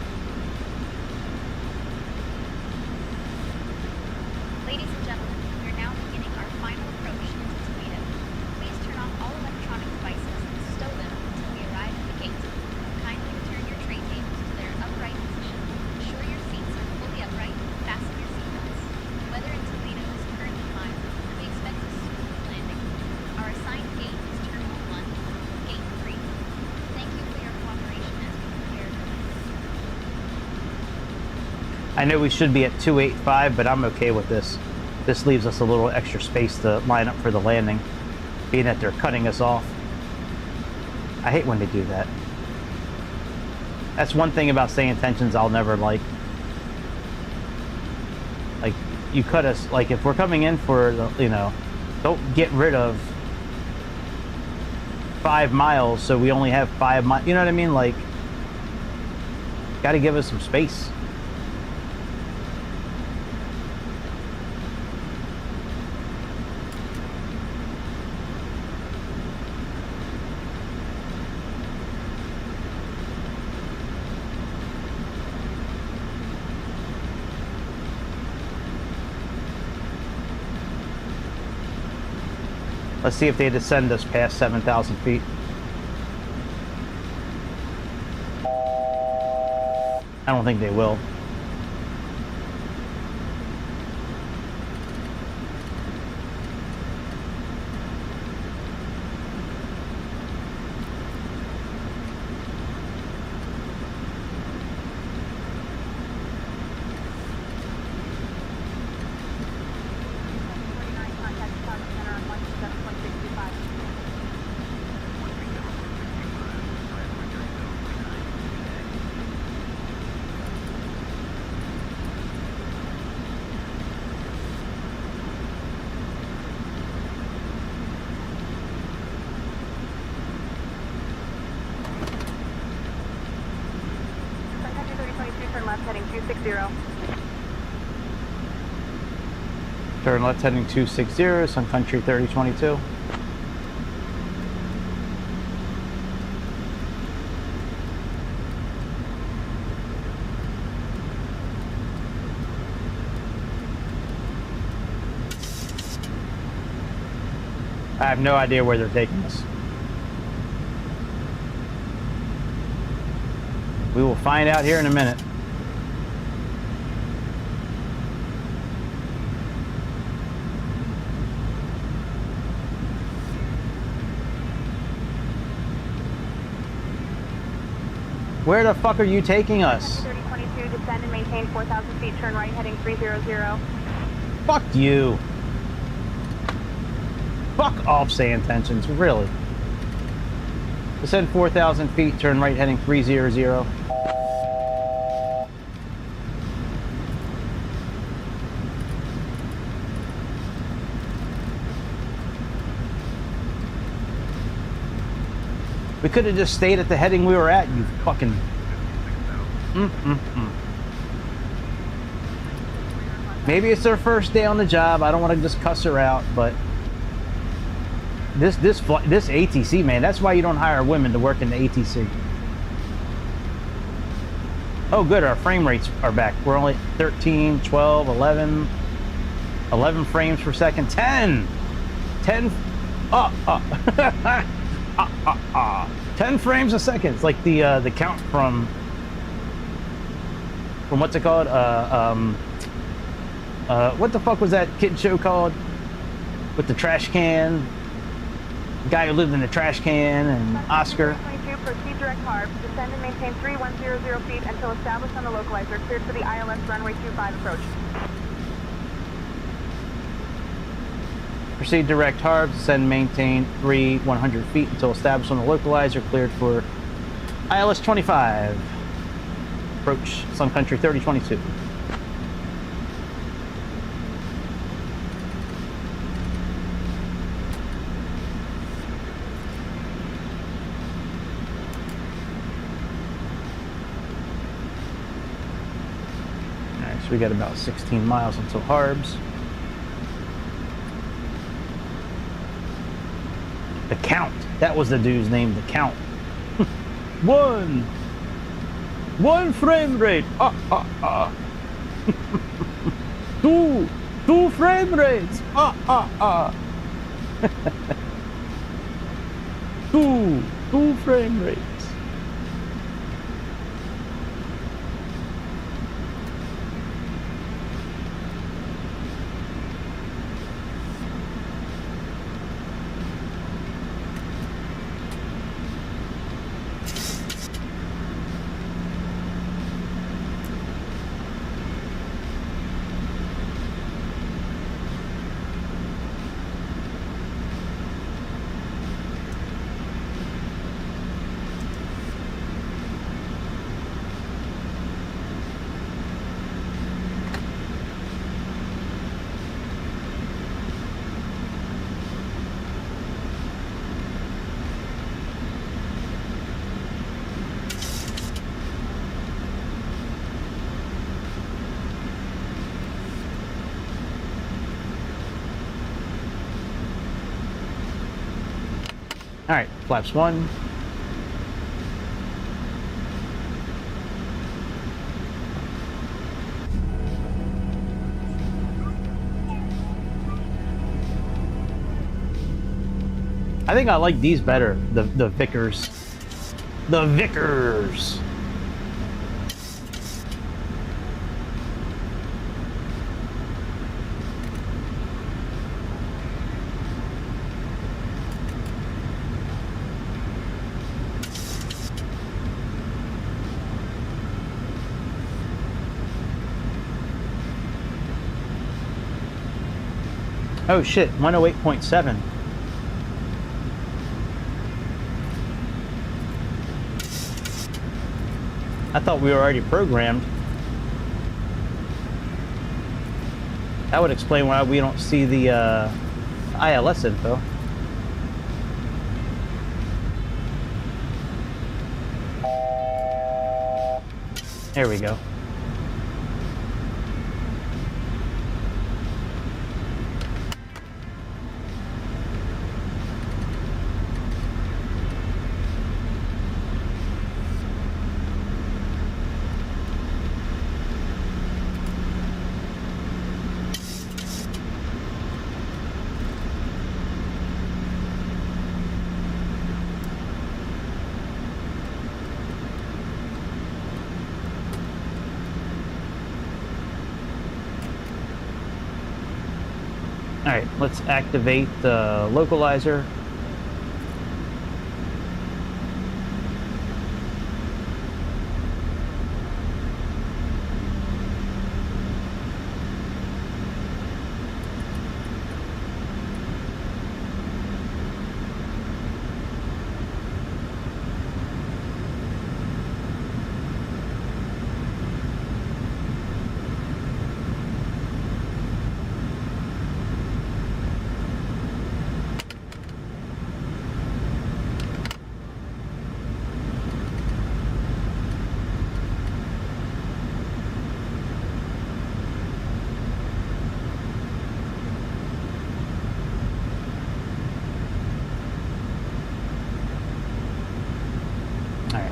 Ladies and gentlemen, we are now beginning our final approach into Toledo. Please turn off all electronic devices and stow them until we arrive at the gate. Kindly return your tray tables to their upright position. Ensure your seats are fully upright and fasten your seatbelts. The weather in Toledo is currently mild, and we expect a smooth landing. Our assigned gate is Terminal 1, Gate 3. Thank you for your cooperation as we prepare for this. I know we should be at 285, but I'm okay with this. This leaves us a little extra space to line up for the landing, being that they're cutting us off. I hate when they do that. That's one thing about SayIntentions I'll never like. Like, you cut us, like if we're coming in for, you know, don't get rid of 5 miles so we only have 5 miles. You know what I mean? Like, gotta give us some space. Let's see if they descend us past 7,000 feet. I don't think they will. Heading 260. Turn left heading 260, Sun Country 3022. I have no idea where they're taking us. We will find out here in a minute. Where the fuck are you taking us? 3022, descend and maintain 4,000 feet, turn right, heading 300. Fuck you. Fuck off, SayIntentions, really. Descend 4,000 feet, turn right, heading 300. We could have just stayed at the heading we were at, you fucking... Maybe it's their first day on the job. I don't want to just cuss her out, but... This ATC, man, that's why you don't hire women to work in the ATC. Oh, good, our frame rates are back. We're only 13, 12, 11... 11 frames per second. 10! 10... Oh, oh. 10 frames a second. It's like the count from what's it called? What the fuck was that kid show called? With the trash can, the guy who lived in the trash can, and Oscar. 22, proceed direct hard. Descend and maintain 3100 feet until established on the localizer. Cleared for the ILS runway 25 approach. Proceed direct hard, descend and maintain 100 feet until established on the localizer. Cleared for ILS 25. Approach Sun Country 3022. So we got about 16 miles until Harbs. The Count. That was the dude's name, the Count. One frame rate. Two frame rates. Two frame rates. All right, flaps 1. I think I like these better, the Vickers. The Vickers. Oh shit, 108.7. I thought we were already programmed. That would explain why we don't see the ILS info. There we go. All right, let's activate the localizer.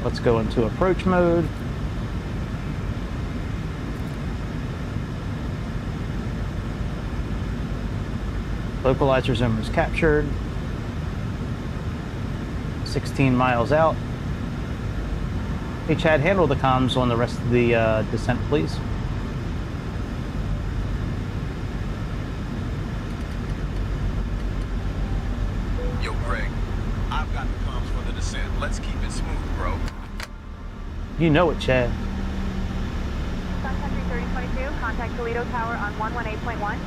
Let's go into approach mode. Localizer zone was captured. 16 miles out. Hey Chad, handle the comms on the rest of the descent, please. Yo, Greg, I've got the comms for the descent. Let's keep it smooth, bro. You know it, Chad. Sun Country 3022, contact Toledo Tower on 118.1.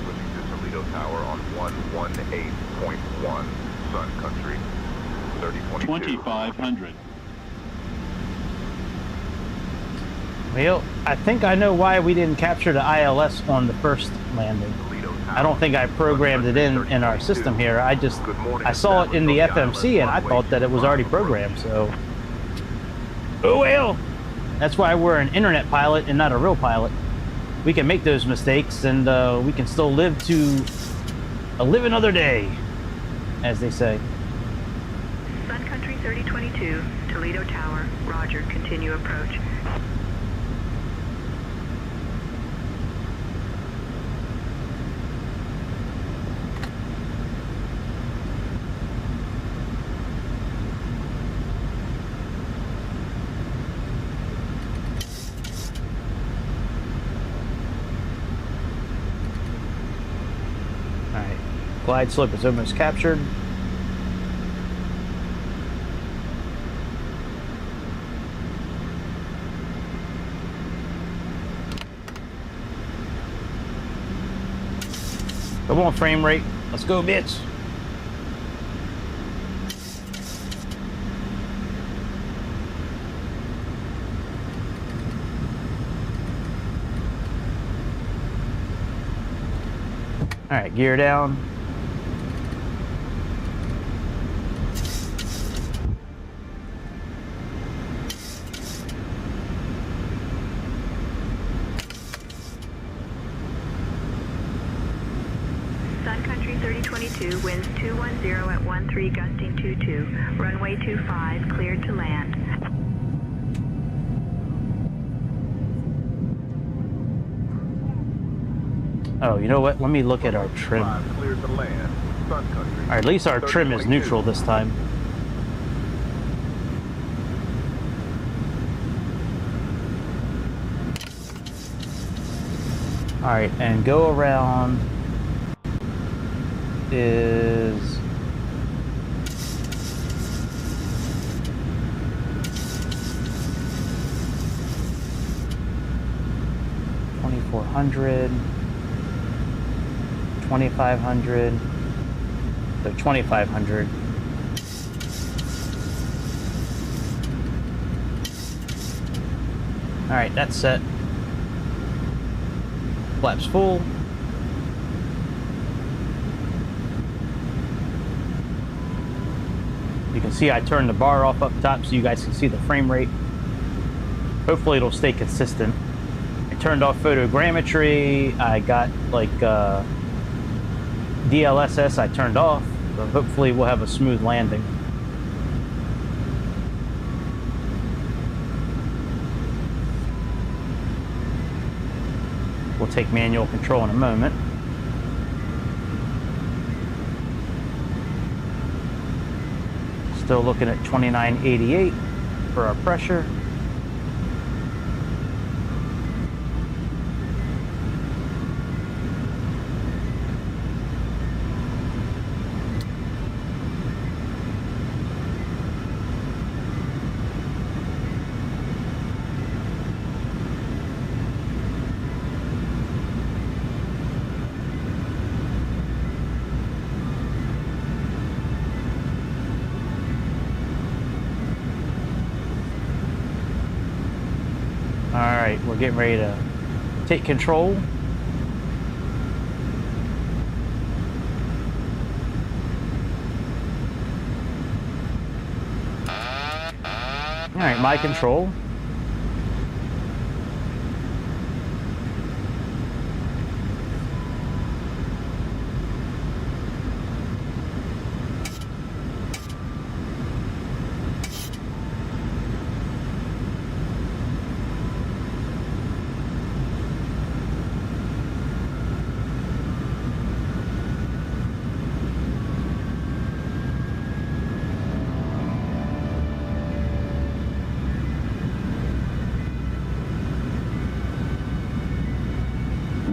Switching to Toledo Tower on 118.1, Sun Country 3022. 2500. Well, I think I know why we didn't capture the ILS on the first landing. I don't think I programmed it in our system here. I saw it in the FMC and I thought that it was already programmed, so. Oh well! That's why we're an internet pilot and not a real pilot. We can make those mistakes and we can still live another day, as they say. Sun Country 3022, Toledo Tower, roger, continue approach. Alright, glide slope is almost captured. Come on, frame rate. Let's go, bitch. All right, gear down. Sun Country 3022, winds 210 at 13, gusting 22. Runway 25, cleared to land. Oh, you know what? Let me look at our trim. Cleared to land. Sun Country. All right, at least our trim is neutral this time. All right, and go around is $2,400, $2,500, so $2,500. All right, that's set. Flaps full. You can see I turned the bar off up top so you guys can see the frame rate. Hopefully it'll stay consistent. I turned off photogrammetry. I got like DLSS I turned off. So hopefully we'll have a smooth landing. We'll take manual control in a moment. Still looking at 2988 for our pressure. Alright, we're getting ready to take control. Alright, my control.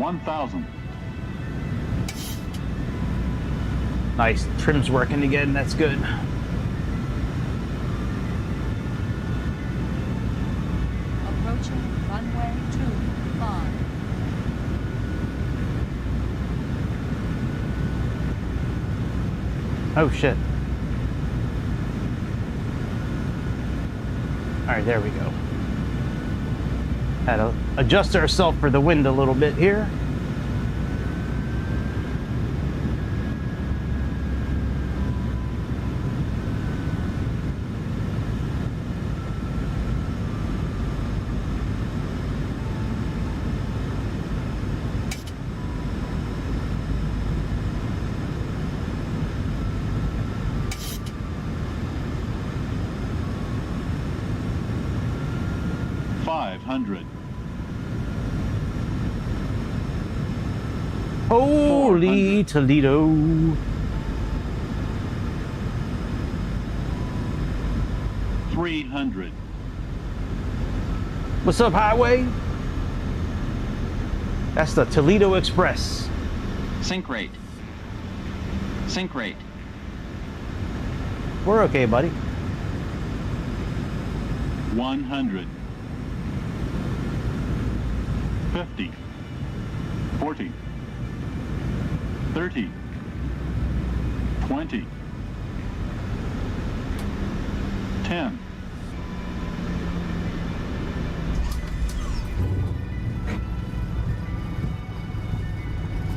1,000. Nice. Trim's working again. That's good. Approaching runway 25. Oh shit. Alright, there we go. Had to adjust ourselves for the wind a little bit here. Holy Toledo. $300. What's up, Highway? That's the Toledo Express. Sync rate. Sync rate. We're okay, buddy. 100. 50. 40. 30. 20. 10.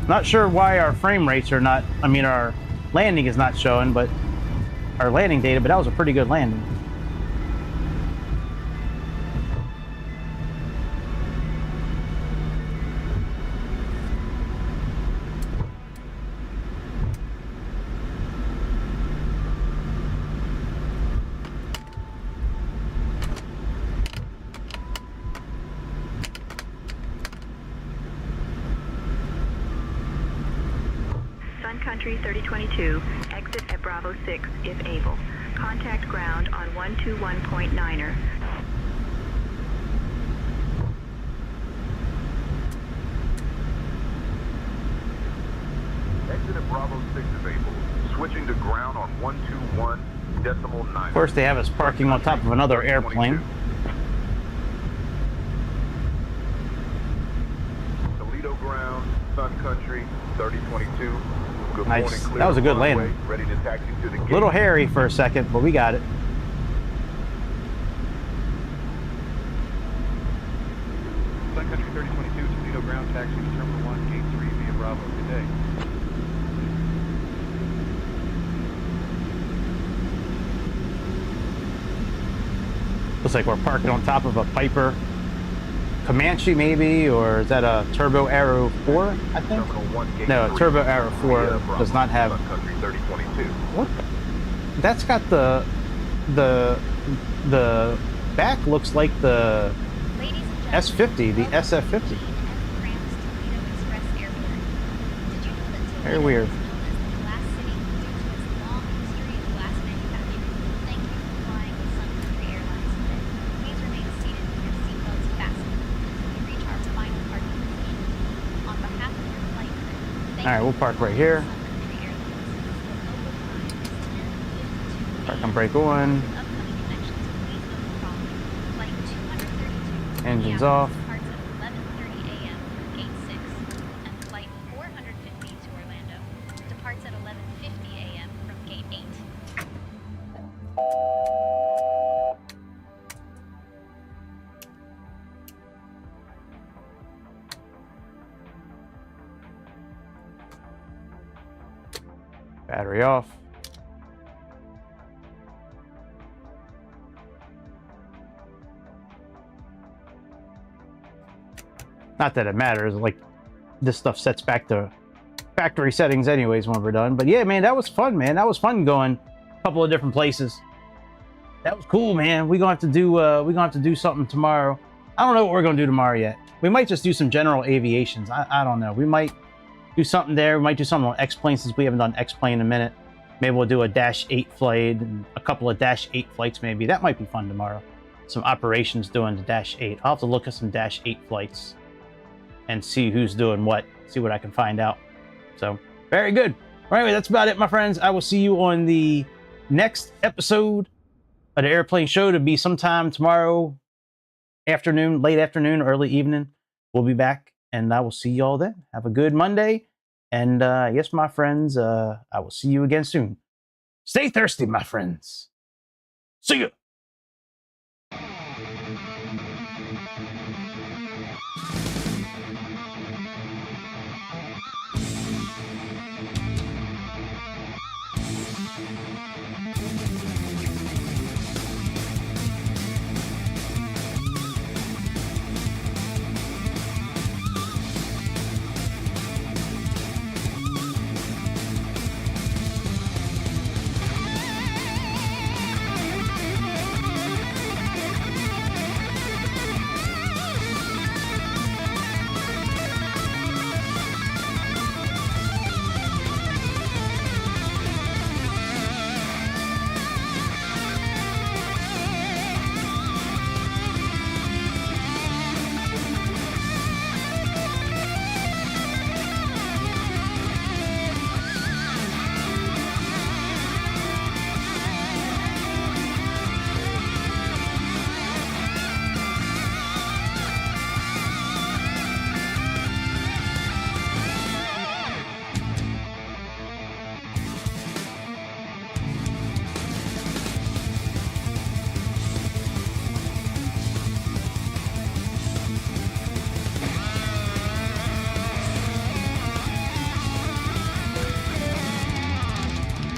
Not sure why our frame rates are not, I mean, our landing is not showing, but our landing data, but that was a pretty good landing. Sun Country 3022, exit at Bravo 6 if able. Contact ground on 121.9er. Exit at Bravo 6 if able. Switching to ground on 121.9. Of course, they have us parking on top of another airplane. Toledo ground, Sun Country 3022. Good Nice. morning, clear That was a good runway, landing. ready to taxi to the gate. A little hairy for a second, but we got it. Sun Country 3022, Toledo ground taxi to Terminal 1, Gate 3 via Bravo. Good day. Looks like we're parking on top of a Piper Comanche, maybe, or is that a Turbo Arrow 4, I think? No, Turbo Arrow 4 does not have... What? That's got the back looks like the S50, the SF50. Very weird. All right, we'll park right here. Park and brake on. Engines off. Battery off. Not that it matters, like this stuff sets back to factory settings anyways when we're done. But yeah, man, that was fun, man. That was fun going a couple of different places. That was cool, man. We're gonna have to do something tomorrow. I don't know what we're gonna do tomorrow yet. We might just do some general aviations. I don't know. We might do something there. We might do something on X-Plane since we haven't done X-Plane in a minute. Maybe we'll do a -8 flight and a couple of -8 flights maybe. That might be fun tomorrow. Some operations doing the -8. I'll have to look at some -8 flights. and see who's doing what, see what I can find out. So, very good. Well, anyway, that's about it, my friends. I will see you on the next episode of the Airplane Show, to be sometime tomorrow afternoon, late afternoon, early evening. We'll be back, and I will see y'all then. Have a good Monday. And yes, my friends, I will see you again soon. Stay thirsty, my friends. See ya.